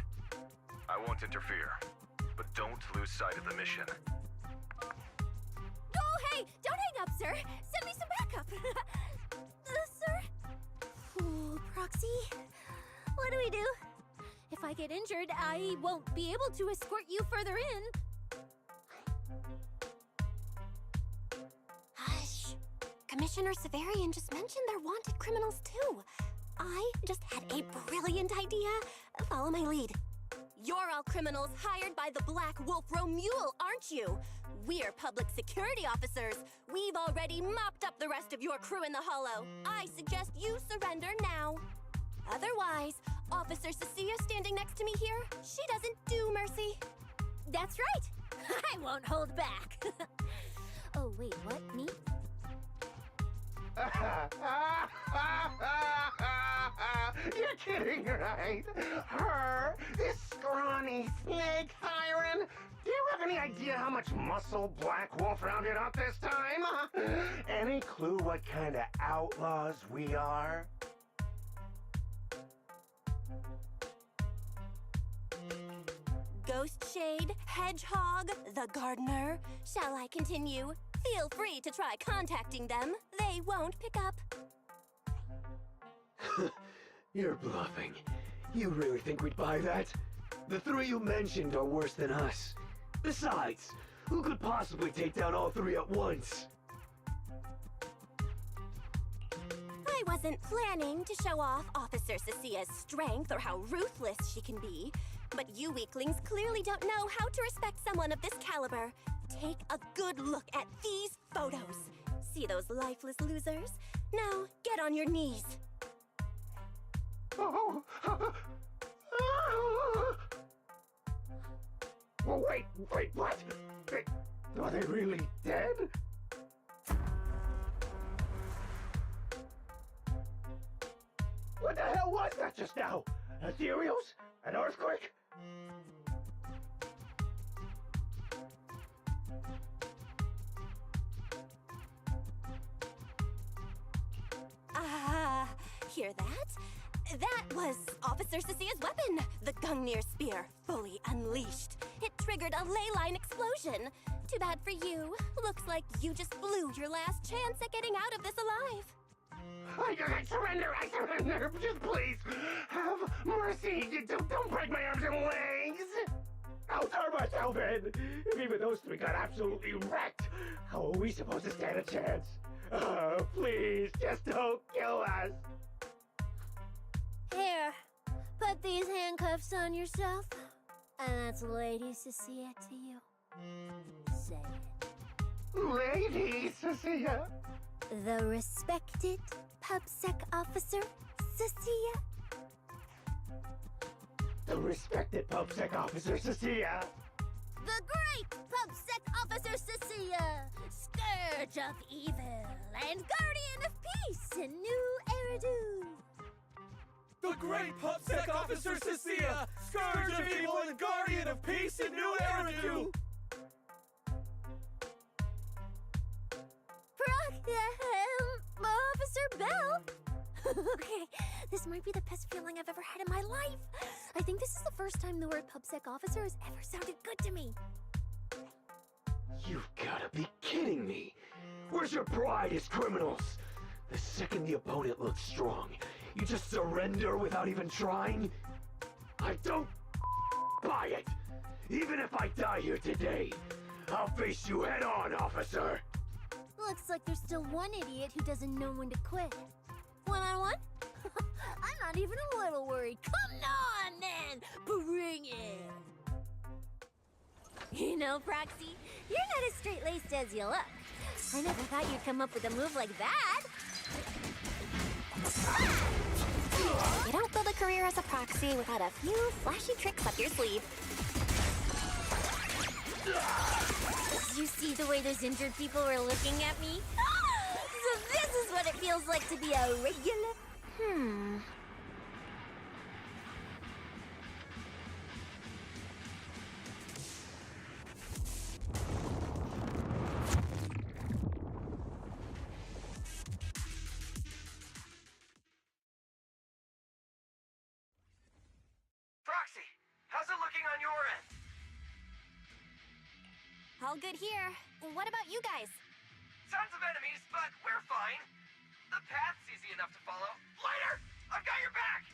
I won't interfere, but don't lose sight of the mission. Oh, hey! Don't hang up, sir! Send me some backup! Sir? Ooh, Proxy, what do we do? If I get injured, I won't be able to escort you further in. Hush. Commissioner Severian just mentioned they're wanted criminals too. I just had a brilliant idea. Follow my lead. You're all criminals hired by the Black Wolf Romule, aren't you? We're public security officers. We've already mopped up the rest of your crew in the hollow. I suggest you surrender now. Otherwise, Officer Cecilia standing next to me here, she doesn't do mercy. That's right. I won't hold back. Oh, wait, what? Me? You're kidding, right? Her? This scrawny snake siren? Do you have any idea how much muscle Black Wolf rounded up this time? Any clue what kind of outlaws we are? Ghost Shade, Hedgehog, the Gardener. Shall I continue? Feel free to try contacting them. They won't pick up. You're bluffing. You really think we'd buy that? The three you mentioned are worse than us. Besides, who could possibly take down all three at once? I wasn't planning to show off Officer Cecia's strength or how ruthless she can be, but you weaklings clearly don't know how to respect someone of this caliber. Take a good look at these photos. See those lifeless losers? Now, get on your knees. Oh. Well, wait, what? Are they really dead? What the hell was that just now? Ethereals? An earthquake? Hear that? That was Officer Cecia's weapon, the Gungnir Spear, fully unleashed. It triggered a ley line explosion. Too bad for you. Looks like you just blew your last chance at getting out of this alive. I surrender, just please, have mercy, don't break my arms and legs. I'll turn myself in. If even those three got absolutely wrecked, how are we supposed to stand a chance? Please, just don't kill us. Here, put these handcuffs on yourself, and that's Lady Cecia to you. Say it. Lady Cecia? The respected PubSec officer, Cecia. The respected PubSec officer, Cecia. The great PubSec officer, Cecia. Scourge of evil and guardian of peace in New Eridu. The great PubSec officer Cecilia, scourge of evil and guardian of peace in New Eridu! Officer Bell! Okay, this might be the best feeling I've ever had in my life. I think this is the first time the word PubSec officer has ever sounded good to me. You've gotta be kidding me! Where's your pride as criminals? The second the opponent looks strong, you just surrender without even trying? I don't buy it! Even if I die here today, I'll face you head on, officer! Looks like there's still one idiot who doesn't know when to quit. One-on-one? I'm not even a little worried. Come on, then! Bring it! You know, Proxy, you're not as straight-laced as you look. I never thought you'd come up with a move like that. You don't build a career as a proxy without a few flashy tricks up your sleeve. You see the way those injured people were looking at me? So this is what it feels like to be a regular... Proxy, how's it looking on your end? All good here. What about you guys? Tons of enemies, but we're fine. The path's easy enough to follow. Lighter! I've got your back!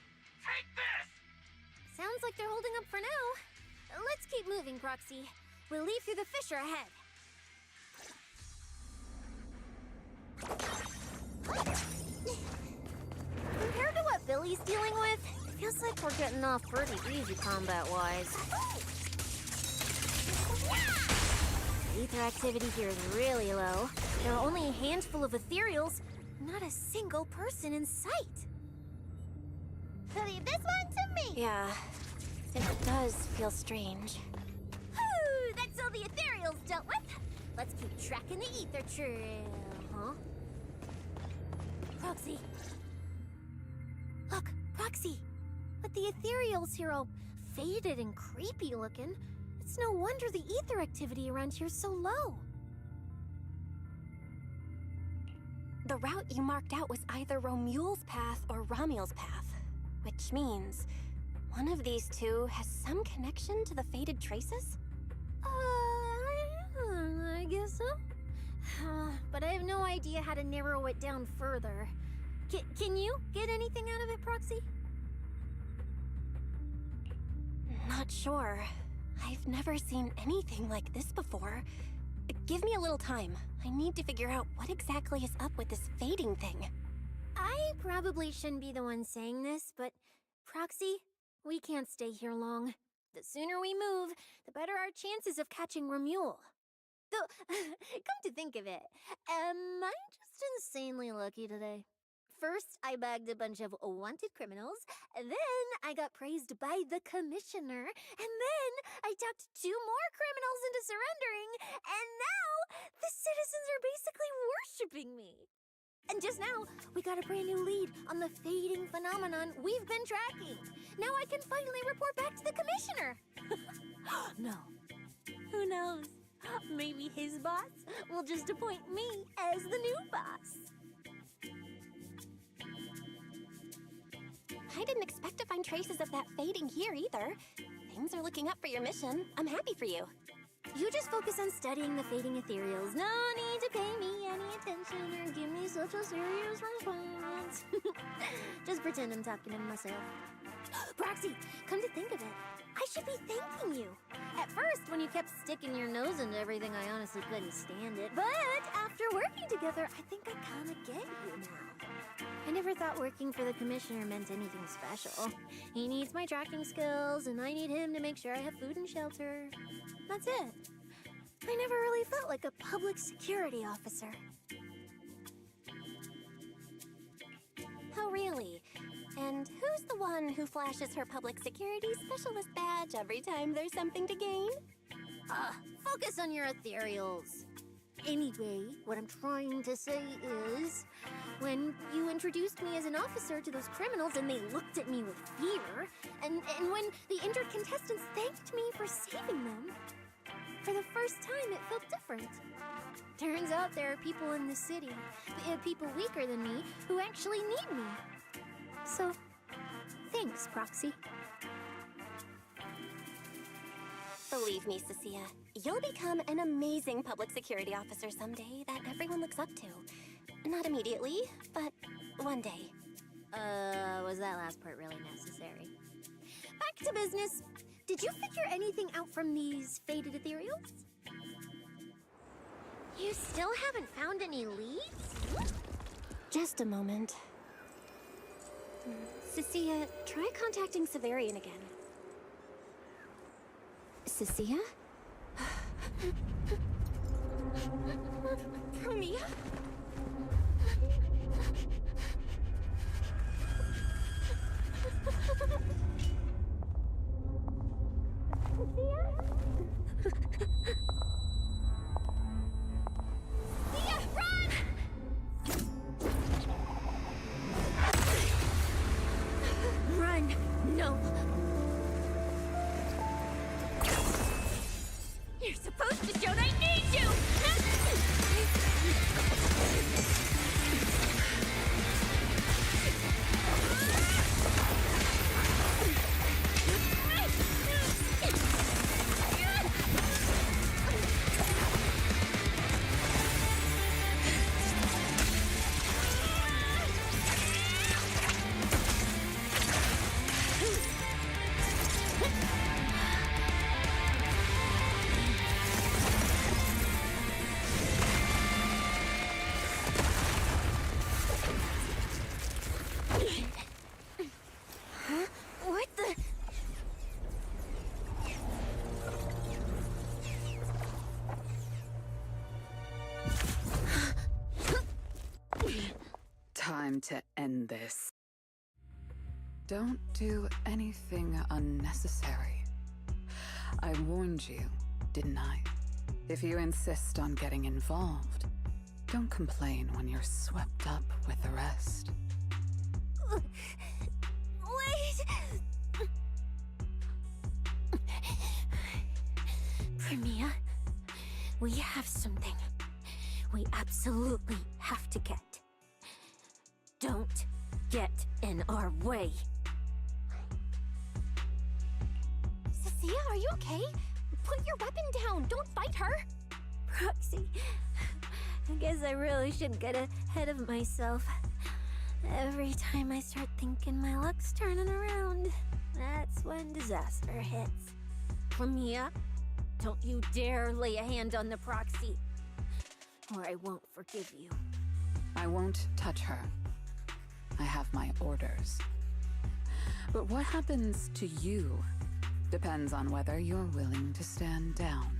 Take this! Sounds like they're holding up for now. Let's keep moving, Proxy. We'll leave through the fissure ahead. Compared to what Billy's dealing with, it feels like we're getting off pretty easy combat-wise. Ether activity here is really low. There are only a handful of ethereals, not a single person in sight. Leave this one to me! Yeah, it does feel strange. Whew, that's all the ethereals dealt with. Let's keep tracking the ether trail, huh? Proxy. Look, Proxy. But the ethereals here all faded and creepy looking. It's no wonder the ether activity around here is so low. The route you marked out was either Romule's path or Romule's path, which means one of these two has some connection to the faded traces? I guess so. But I have no idea how to narrow it down further. Can you get anything out of it, Proxy? Not sure. I've never seen anything like this before. Give me a little time. I need to figure out what exactly is up with this fading thing. I probably shouldn't be the one saying this, but Proxy, we can't stay here long. The sooner we move, the better our chances of catching Romule. Though, come to think of it, am I just insanely lucky today? First, I bagged a bunch of wanted criminals, then I got praised by the commissioner, and then I talked 2 more criminals into surrendering, and now the citizens are basically worshipping me. And just now, we got a brand new lead on the fading phenomenon we've been tracking. Now I can finally report back to the commissioner. No. Who knows? Maybe his boss will just appoint me as the new boss. I didn't expect to find traces of that fading here either. Things are looking up for your mission. I'm happy for you. You just focus on studying the fading ethereals. No need to pay me any attention or give me such a serious response. Just pretend I'm talking to myself. Proxy, come to think of it, I should be thanking you. At first, when you kept sticking your nose into everything, I honestly couldn't stand it. But after working together, I think I kind of get you now. I never thought working for the commissioner meant anything special. He needs my tracking skills, and I need him to make sure I have food and shelter. That's it. I never really felt like a public security officer. Oh, really? And who's the one who flashes her public security specialist badge every time there's something to gain? Focus on your ethereals. Anyway, what I'm trying to say is, when you introduced me as an officer to those criminals and they looked at me with fear, and when the injured contestants thanked me for saving them, for the first time it felt different. Turns out there are people in the city, people weaker than me, who actually need me. So, thanks, Proxy. Believe me, Cecilia, you'll become an amazing public security officer someday that everyone looks up to. Not immediately, but one day. Was that last part really necessary? Back to business. Did you figure anything out from these faded ethereals? You still haven't found any leads? Just a moment. Cecilia, try contacting Severian again. Cecilia? Promia? Run! No! You're supposed to shout I need you! What the? Time to end this. Don't do anything unnecessary. I warned you, didn't I? If you insist on getting involved, don't complain when you're swept up with the rest. Wait! Premia, we have something we absolutely have to get. Don't get in our way. Cecilia, are you okay? Put your weapon down. Don't fight her. Proxy, I guess I really shouldn't get ahead of myself. Every time I start thinking my luck's turning around, That's when disaster hits. Premia, don't you dare lay a hand on the proxy, or I won't forgive you. I won't touch her. I have my orders. But what happens to you depends on whether you're willing to stand down.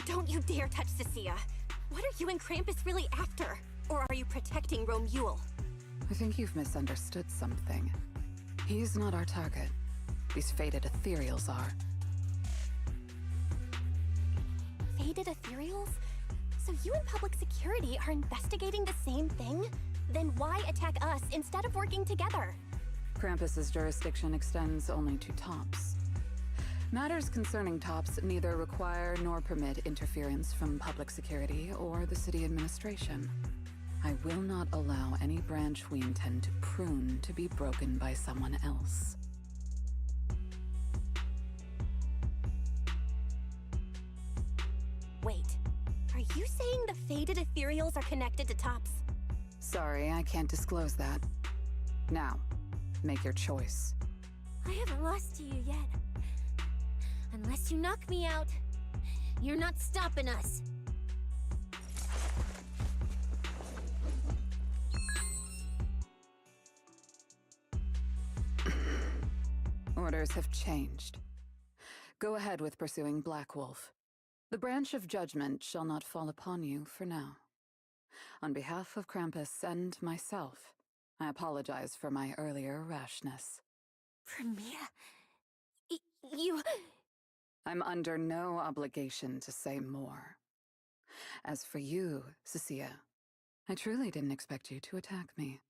Don't you dare touch Cecilia. What are you and Krampus really after? Or are you protecting Romuald? I think you've misunderstood something. He's not our target. These fated ethereals are. Fated ethereals? So you and public security are investigating the same thing? Then why attack us instead of working together? Krampus's jurisdiction extends only to tops. Matters concerning tops neither require nor permit interference from public security or the city administration. I will not allow any branch we intend to prune to be broken by someone else. Wait, are you saying the fated ethereals are connected to tops? Sorry, I can't disclose that. Now, make your choice. I haven't lost to you yet. Unless you knock me out, you're not stopping us. Orders have changed. Go ahead with pursuing Black Wolf. The branch of judgment shall not fall upon you for now. On behalf of Krampus and myself, I apologize for my earlier rashness. Premia, you... I'm under no obligation to say more. As for you, Cecilia, I truly didn't expect you to attack me.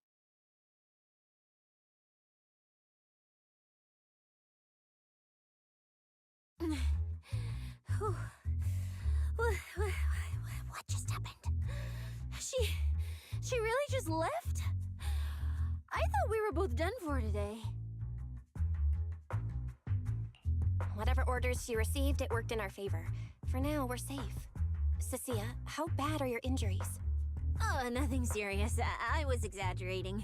What just happened? She really just left? I thought we were both done for today. Whatever orders she received, it worked in our favor. For now, we're safe. Cecilia, how bad are your injuries? Oh, nothing serious. I was exaggerating.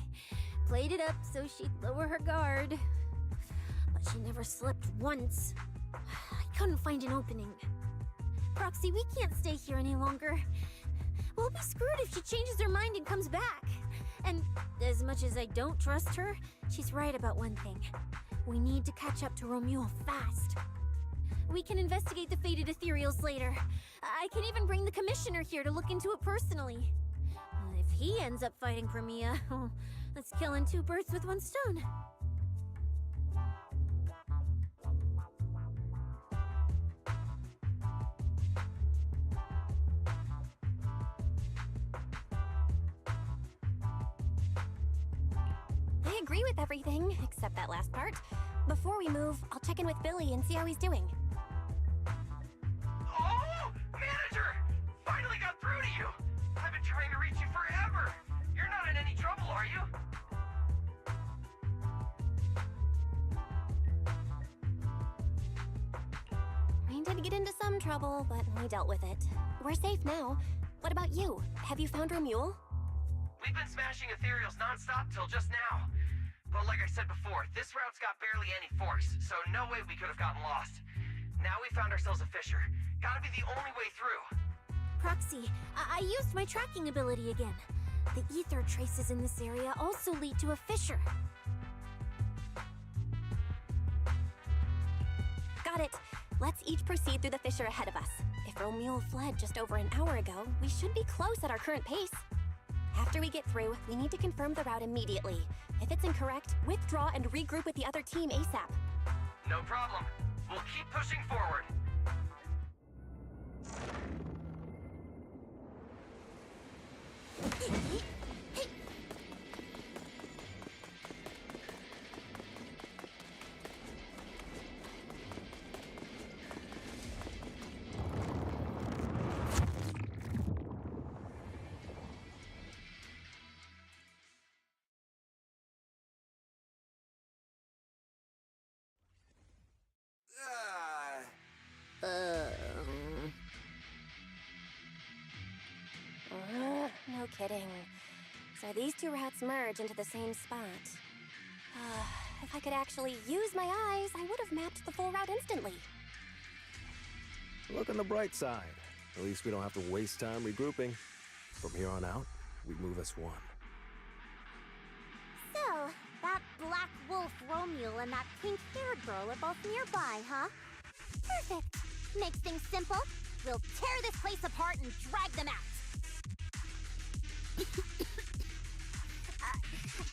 Played it up so she'd lower her guard. But she never slipped once. I couldn't find an opening. Proxy, we can't stay here any longer. We'll be screwed if she changes her mind and comes back. And as much as I don't trust her, she's right about one thing. We need to catch up to Romuald fast. We can investigate the fated ethereals later. I can even bring the commissioner here to look into it personally. If he ends up fighting Premia, that's killing two birds with one stone. I agree with everything, except that last part. Before we move, I'll check in with Billy and see how he's doing. Oh! Manager! Finally got through to you! I've been trying to reach you forever! You're not in any trouble, are you? We did get into some trouble, but we dealt with it. We're safe now. What about you? Have you found Romuald? We've been smashing ethereals non-stop till just now. But like I said before, this route's got barely any force, so no way we could have gotten lost. Now we found ourselves a fissure. Gotta be the only way through. Proxy, I used my tracking ability again. The ether traces in this area also lead to a fissure. Got it. Let's each proceed through the fissure ahead of us. If Romuald fled just over an hour ago, we should be close at our current pace. After we get through, we need to confirm the route immediately. If it's incorrect, withdraw and regroup with the other team ASAP. No problem. We'll keep pushing forward. No kidding. So these two routes merge into the same spot. If I could actually use my eyes, I would have mapped the full route instantly. Look on the bright side. At least we don't have to waste time regrouping. From here on out, we move as one. So, that black wolf Romule and that pink-haired girl are both nearby, huh? Perfect. Makes things simple. We'll tear this place apart and drag them out.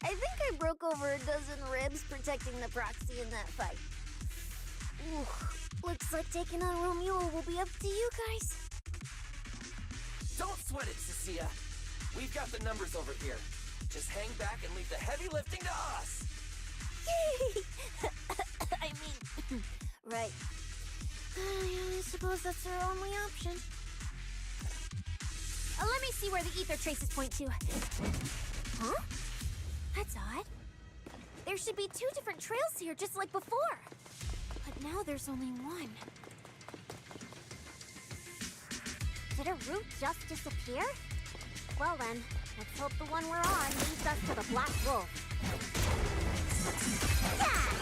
I think I broke over a dozen ribs protecting the proxy in that fight. Ooh, looks like taking on Romule will be up to you guys. Don't sweat it, Cecilia. We've got the numbers over here. Just hang back and leave the heavy lifting to us. I mean, right. I suppose that's our only option. Let me see where the ether traces point to. Huh? That's odd. There should be two different trails here, just like before. But now there's only one. Did a route just disappear? Well then, let's hope the one we're on leads us to the Black Wolf.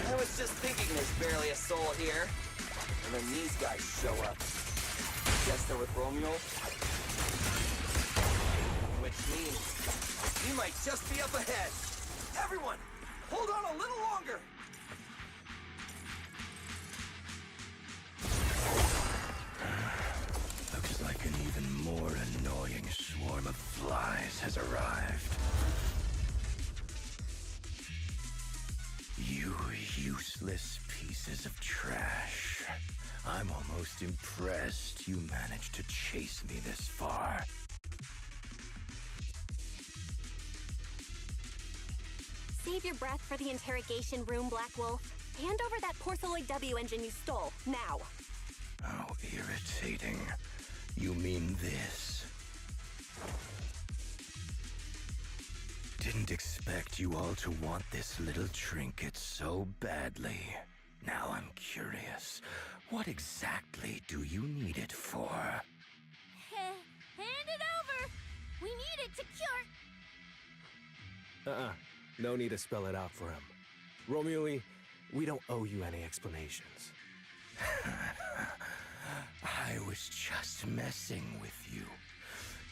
I was just thinking there's barely a soul here. And then these guys show up. Guess they're with Romule? Which means we might just be up ahead. Everyone, hold on a little longer. Looks like an even more annoying swarm of flies has arrived. You useless pieces of trash. I'm almost impressed you managed to chase me this far. Save your breath for the interrogation room, Black Wolf. Hand over that Porceloid W engine you stole, now. How irritating. You mean this? Didn't expect you all to want this little trinket so badly. Now I'm curious. What exactly do you need it for? Hand it over! We need it to cure... No need to spell it out for him. Romule, we don't owe you any explanations. I was just messing with you.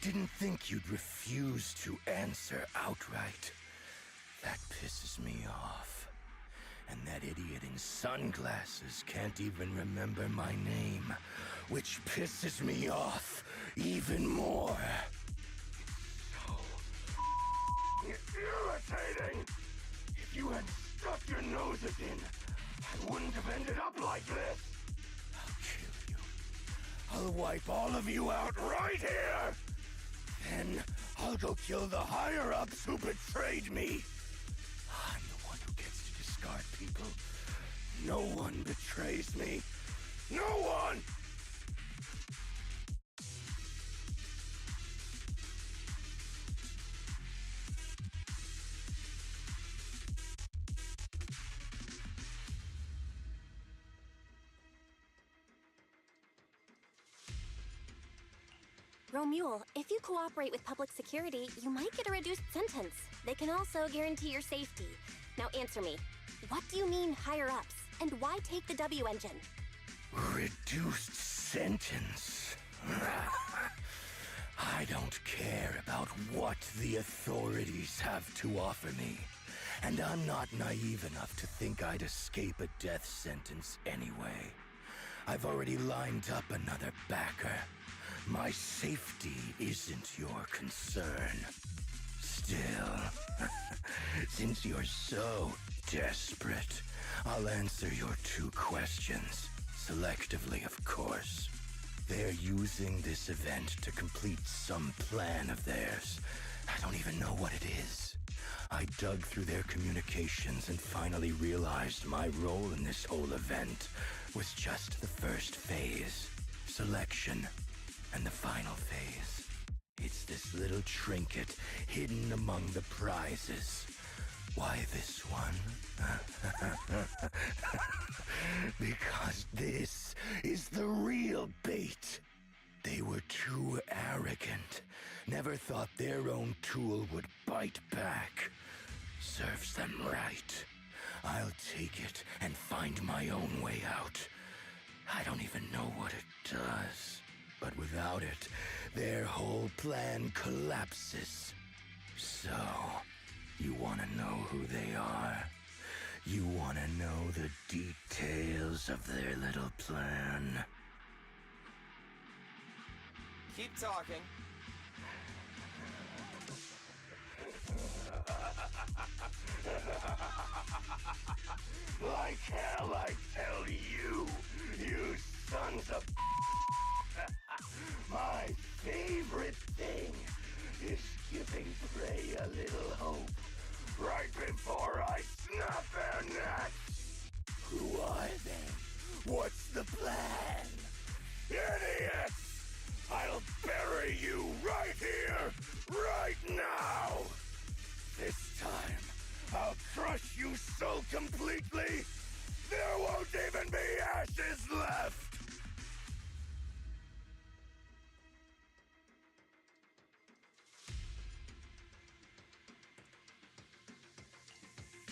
Didn't think you'd refuse to answer outright. That pisses me off. And that idiot in sunglasses can't even remember my name, which pisses me off even more. Irritating! If you had stuck your noses in, I wouldn't have ended up like this. I'll wipe all of you out right here! Then I'll go kill the higher-ups who betrayed me. I'm the one who gets to discard people. No one betrays me. No one! Romule, if you cooperate with public security, you might get a reduced sentence. They can also guarantee your safety. Now answer me. What do you mean higher-ups? And why take the W engine? Reduced sentence? I don't care about what the authorities have to offer me. And I'm not naive enough to think I'd escape a death sentence anyway. I've already lined up another backer. My safety isn't your concern. Still, since you're so desperate, I'll answer your two questions. Selectively, of course. They're using this event to complete some plan of theirs. I don't even know what it is. I dug through their communications and finally realized my role in this whole event was just the first phase. Selection. And the final phase. It's this little trinket hidden among the prizes. Why this one? Because this is the real bait. They were too arrogant. Never thought their own tool would bite back. Serves them right. I'll take it and find my own way out. I don't even know what it does. But without it, their whole plan collapses. So, you want to know who they are? You want to know the details of their little plan? Keep talking. Like hell, I tell you, you sons of my favorite thing is giving prey a little hope right before I snap their necks. Who are they? What's the plan? Idiots! I'll bury you right here, right now! This time, I'll crush you so completely, there won't even be ashes left!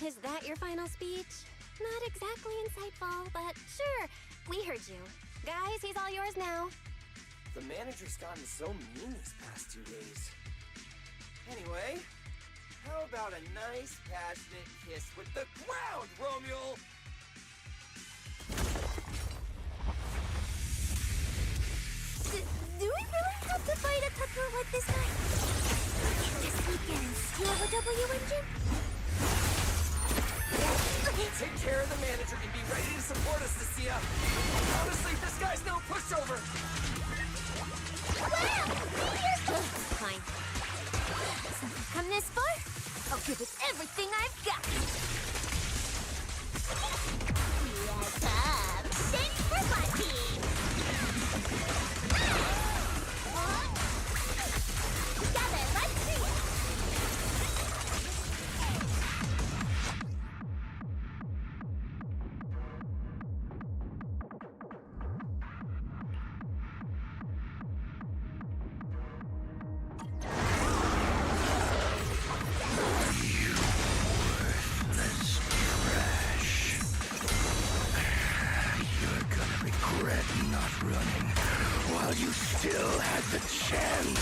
Is that your final speech? Not exactly insightful, but sure, we heard you. Guys, he's all yours now. The manager's gotten so mean these past 2 days. Anyway, how about a nice, passionate kiss with the ground, Romeo? Do we really have to fight a cutthroat like this guy? Can we sneak in and steal the W engine? Take care of the manager and be ready to support us, Nasia. Honestly, this guy's no pushover. Wow! Fine. Since I've come this far, I'll give it everything I've got. Yes, thanks for watching. Together, let's see it. You still had the chance.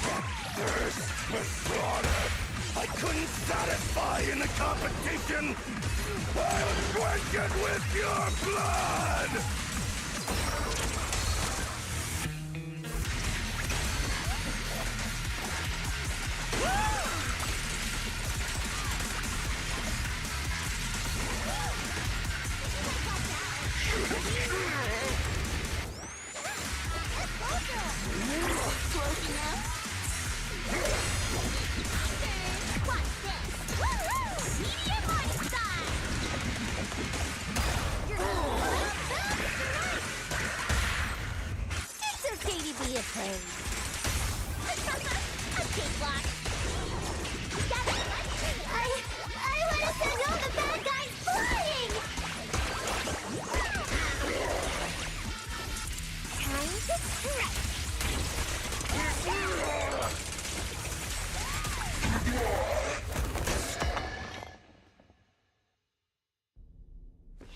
That thirst for slaughter I couldn't satisfy in the competition. I'll quench it with your blood!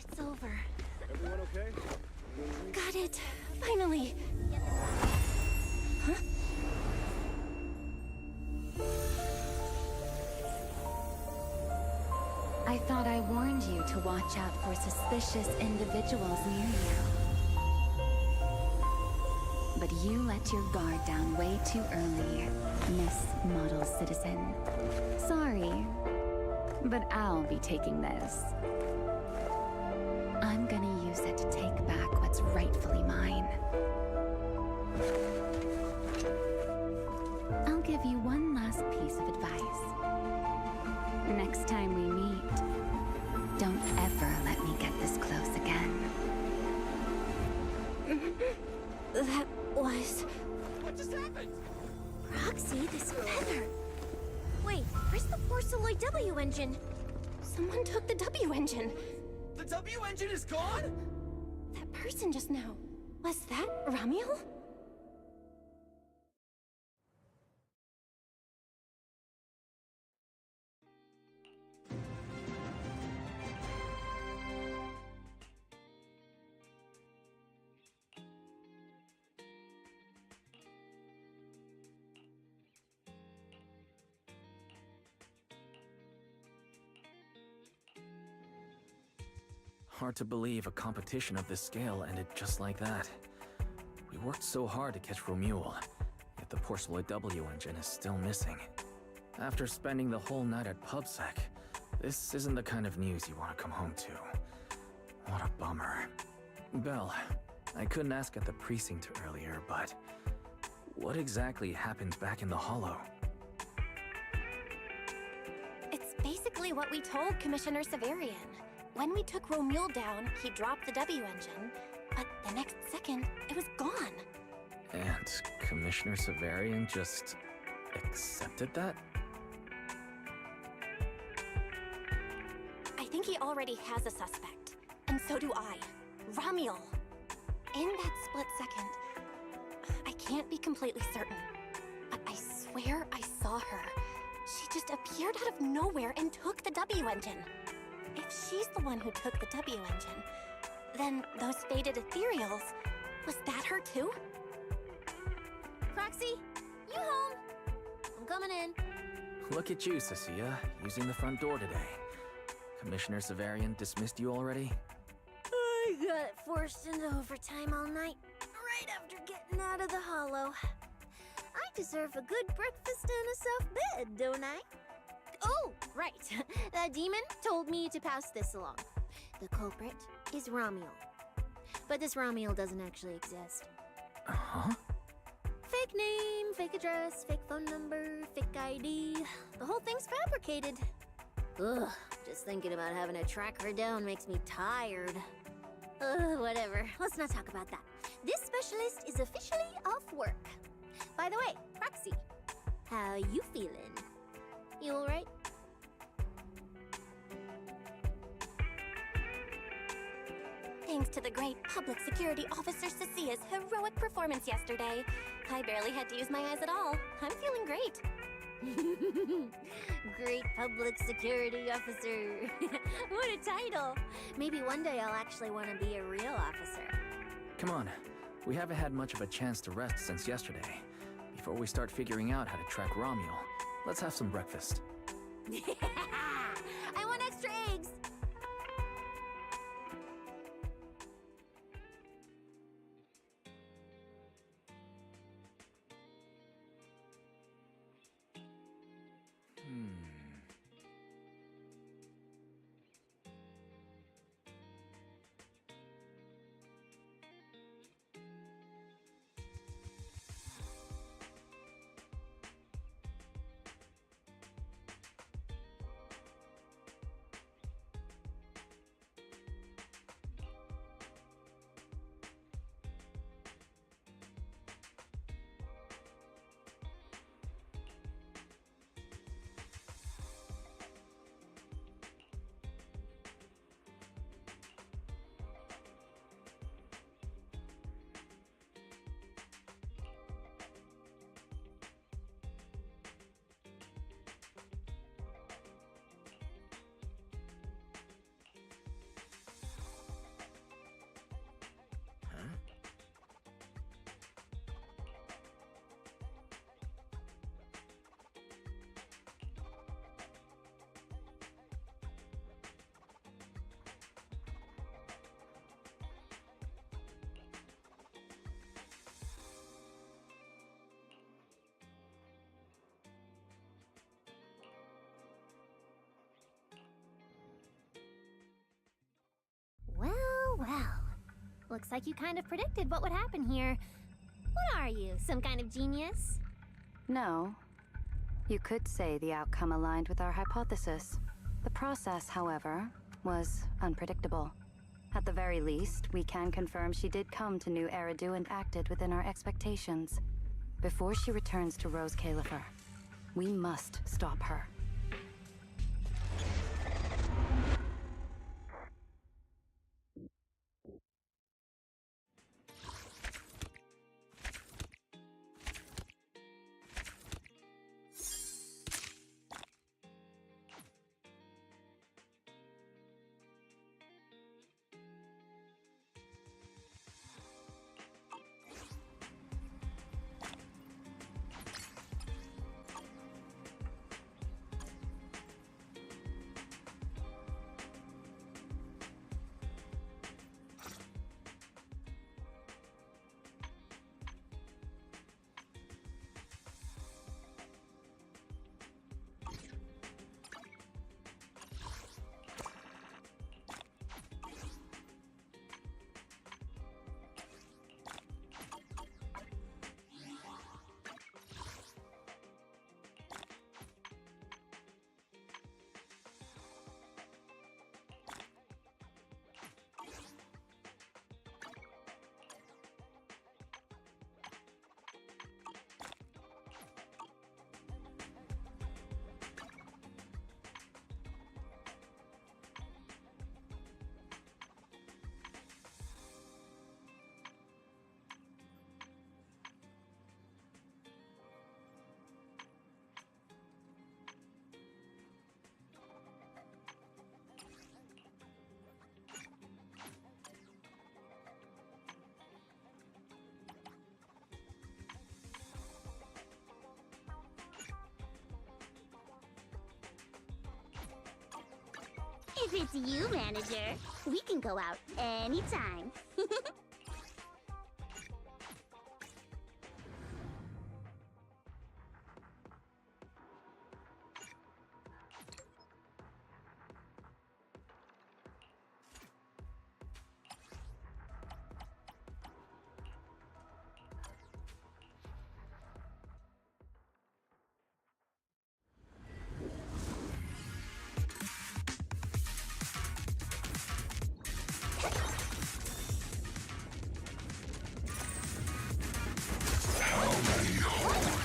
It's over. Everyone okay? Got it. Finally. Huh? I thought I warned you to watch out for suspicious individuals near you. But you let your guard down way too early, Miss Model Citizen. Sorry, but I'll be taking this. I'm gonna use it to take back what's rightfully mine. I'll give you one last piece of advice. Next time we meet, don't ever let me get this close again. That was... What just happened? Roxy, this feather. Wait, where's the Porceloid W engine? Someone took the W engine. The W engine is gone? That person just now. Was that Ramiel? Hard to believe a competition of this scale ended just like that. We worked so hard to catch Romuald, yet the Porceloid W engine is still missing. After spending the whole night at PubSec, this isn't the kind of news you want to come home to. What a bummer. Belle, I couldn't ask at the precinct earlier, but what exactly happened back in the Hollow? It's basically what we told Commissioner Severian. When we took Romuald down, he dropped the W engine, but the next second, it was gone. And Commissioner Severian just accepted that? I think he already has a suspect, and so do I. Romuald. In that split second, I can't be completely certain, but I swear I saw her. She just appeared out of nowhere and took the W engine. If she's the one who took the W engine, then those faded ethereals, was that her too? Proxy, you home? I'm coming in. Look at you, Cecilia, using the front door today. Commissioner Severian dismissed you already? I got forced into overtime all night, right after getting out of the Hollow. I deserve a good breakfast and a soft bed, don't I? Oh, right. The demon told me to pass this along. The culprit is Romuald. But this Romuald doesn't actually exist. Huh? Fake name, fake address, fake phone number, fake ID. The whole thing's fabricated. Ugh, just thinking about having to track her down makes me tired. Whatever. Let's not talk about that. This specialist is officially off work. By the way, Proxy, how you feeling? You alright? Thanks to the great public security officer Cecia's heroic performance yesterday, I barely had to use my eyes at all. I'm feeling great. Great public security officer. What a title. Maybe one day I'll actually want to be a real officer. Come on, we haven't had much of a chance to rest since yesterday. Before we start figuring out how to track Romuald, let's have some breakfast. I want extra eggs. Well. Looks like you kind of predicted what would happen here. What are you, some kind of genius? No. You could say the outcome aligned with our hypothesis. The process, however, was unpredictable. At the very least, we can confirm she did come to New Eridu and acted within our expectations. Before she returns to Rose Califer, we must stop her. If it's you, manager, we can go out anytime.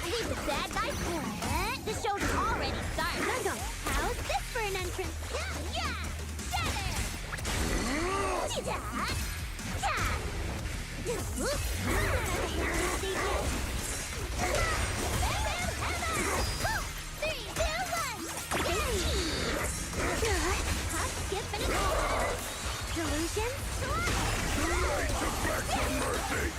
Leave the bad guys. The show's already started. Nando, how's this for an entrance? Yeah! Shatter! Cheetah! Ta! Oops! I'm not at the hammer stage yet. Bam, bam, hammer! 3, 2, 1! Good. Hop, skip, and a solution? Right to back to mercy!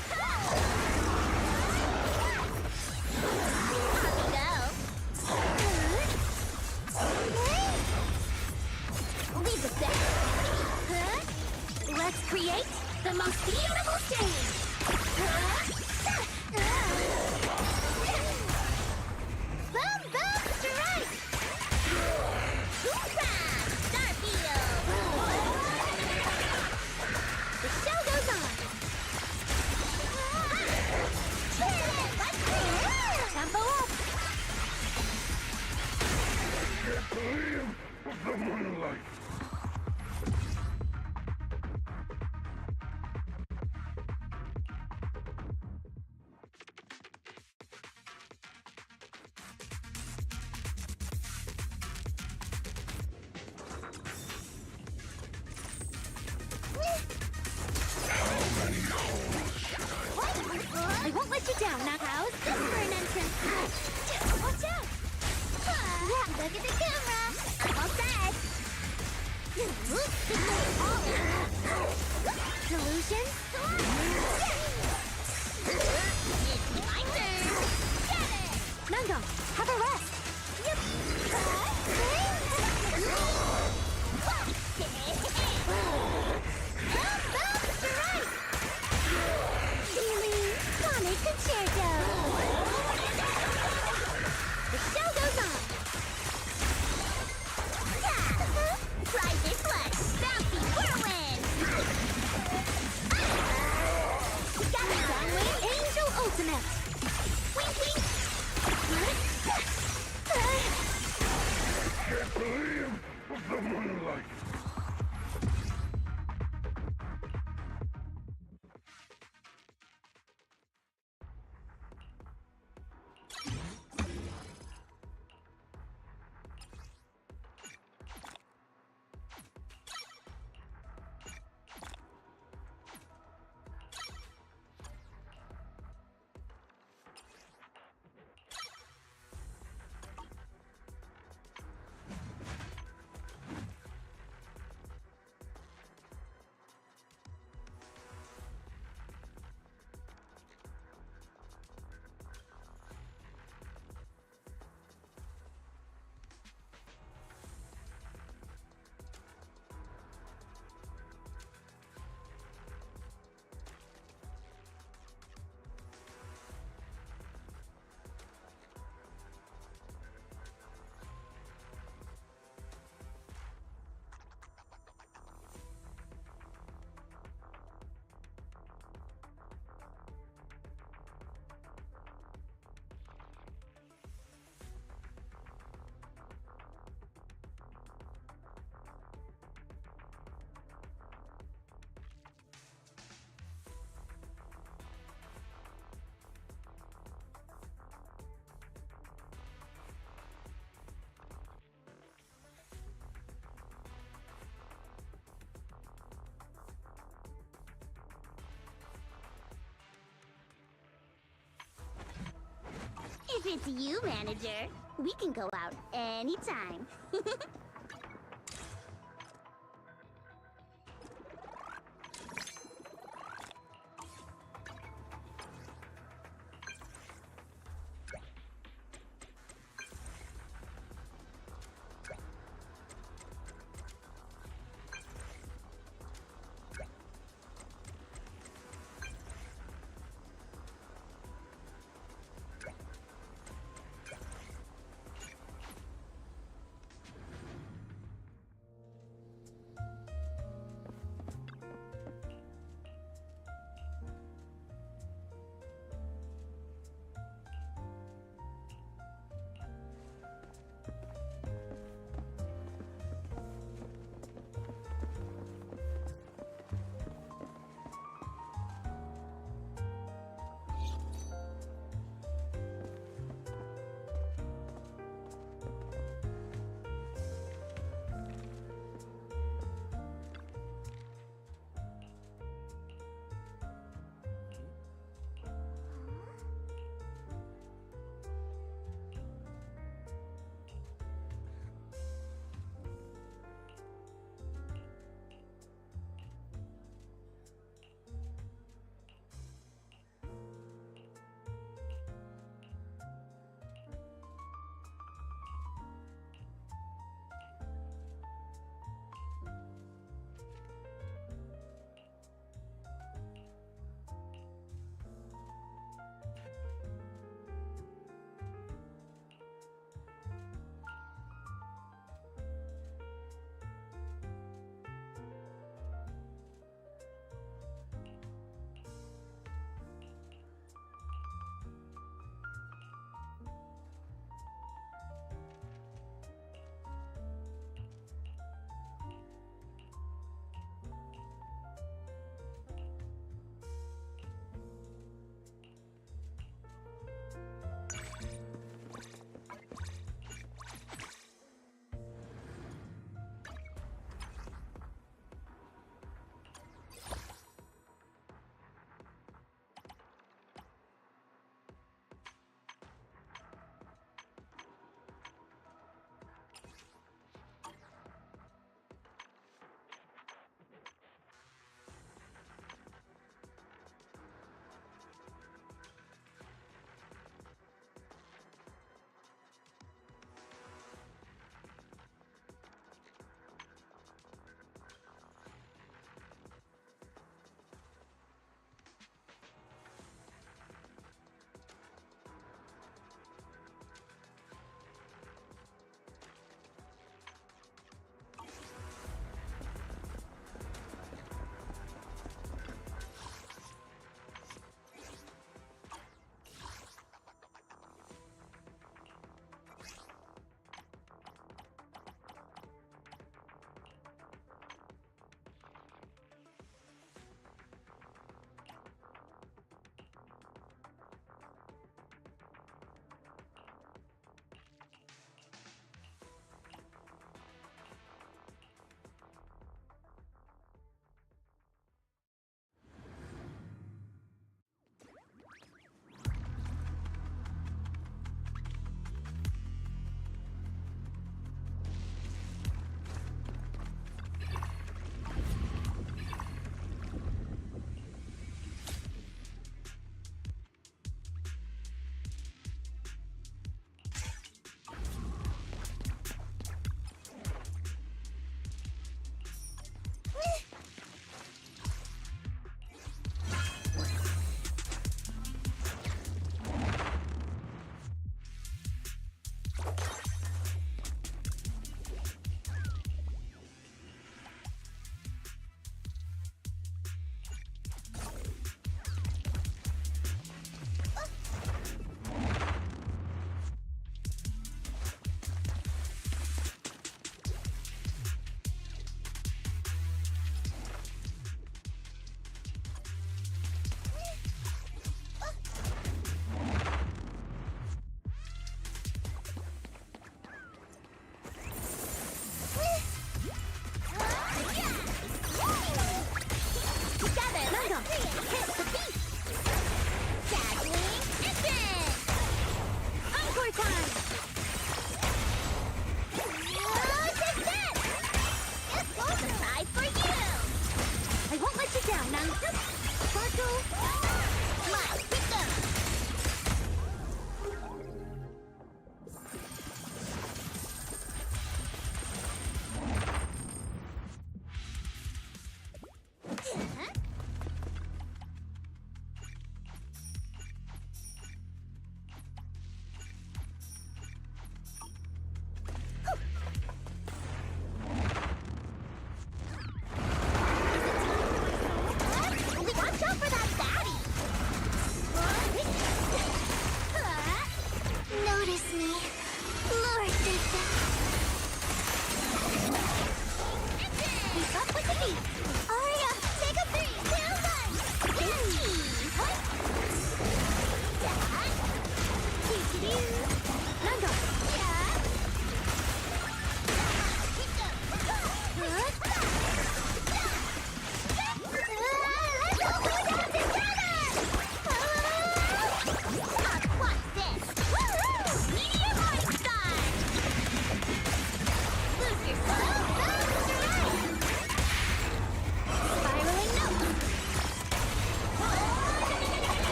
Leave the set. Let's create the most beautiful stage. Boom, boom, strike! Hoorah! Starfield! The show goes on. Let's tempo up. Can't believe the moonlight. I won't let you down, now how's this for an entrance? Watch out! Look at the camera! I'm all set! Solution? It's my turn! Get it! Nando, have a rest! Yep! Strike! Feeling Sonic Concerto! The show goes on! Private Flush! Bouncy Whirlwind! We got the Downwave Angel Ultimate! Wink, wink! Can't believe the moonlight. If it's you, manager, we can go out anytime.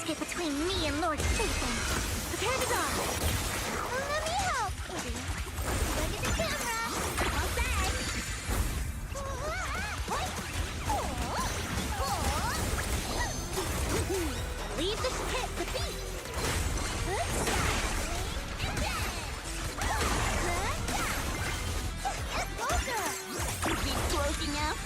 skip between me and Lord Satan. Prepare to die. Let me help. Look at the camera. All set. Leave the pit to beat. Is it close enough?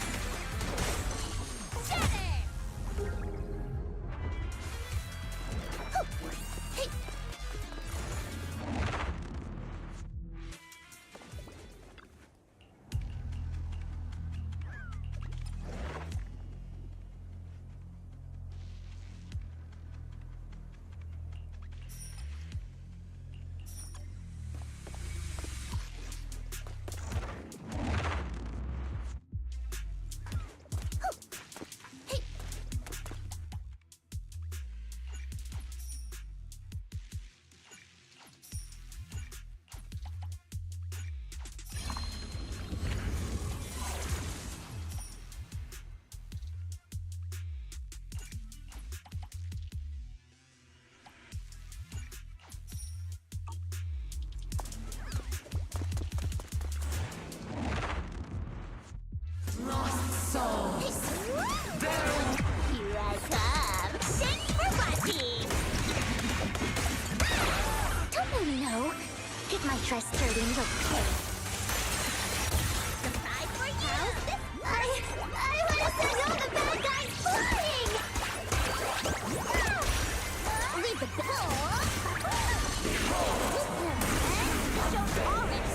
Get my dress dirty and you'll pay. Surprise for you! I want to send all the bad guys flying! Leave the door! Don't already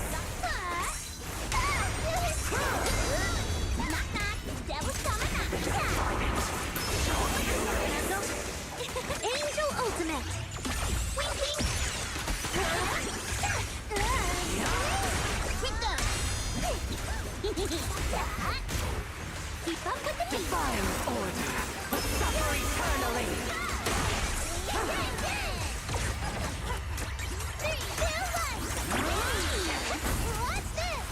knock knock, the devil's coming out! Angel Ultimate! Wink wink! Keep up with the divine order. Suffer eternally. What's this?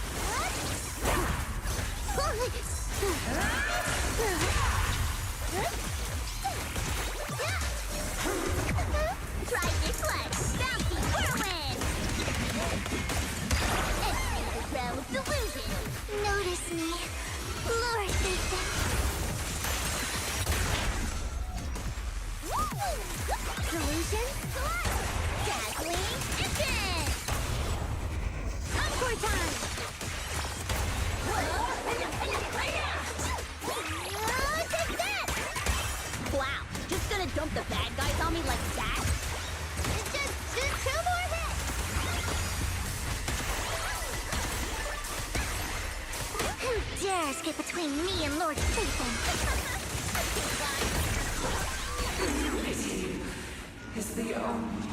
Try this one. Bouncy whirlwind. Enter the realm of delusion. Notice me, Lord Satan. Delusion, dazzling, instant. Encore time. Take that. Wow, just gonna dump the bad guys on me like that? Just two more hits. Who dares get between me and Lord Satan? Unity is the only.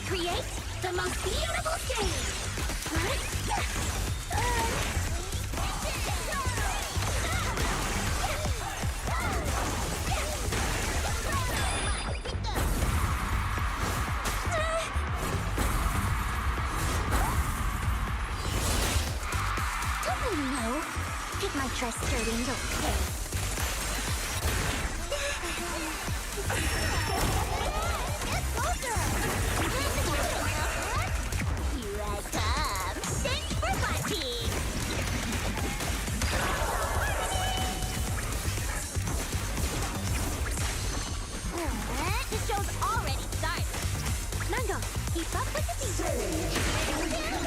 create the most beautiful stage! Don't really know. Get my dress dirty and don't care. Here I come. Thanks for watching. The show's already started. Mango, keep up with the beat.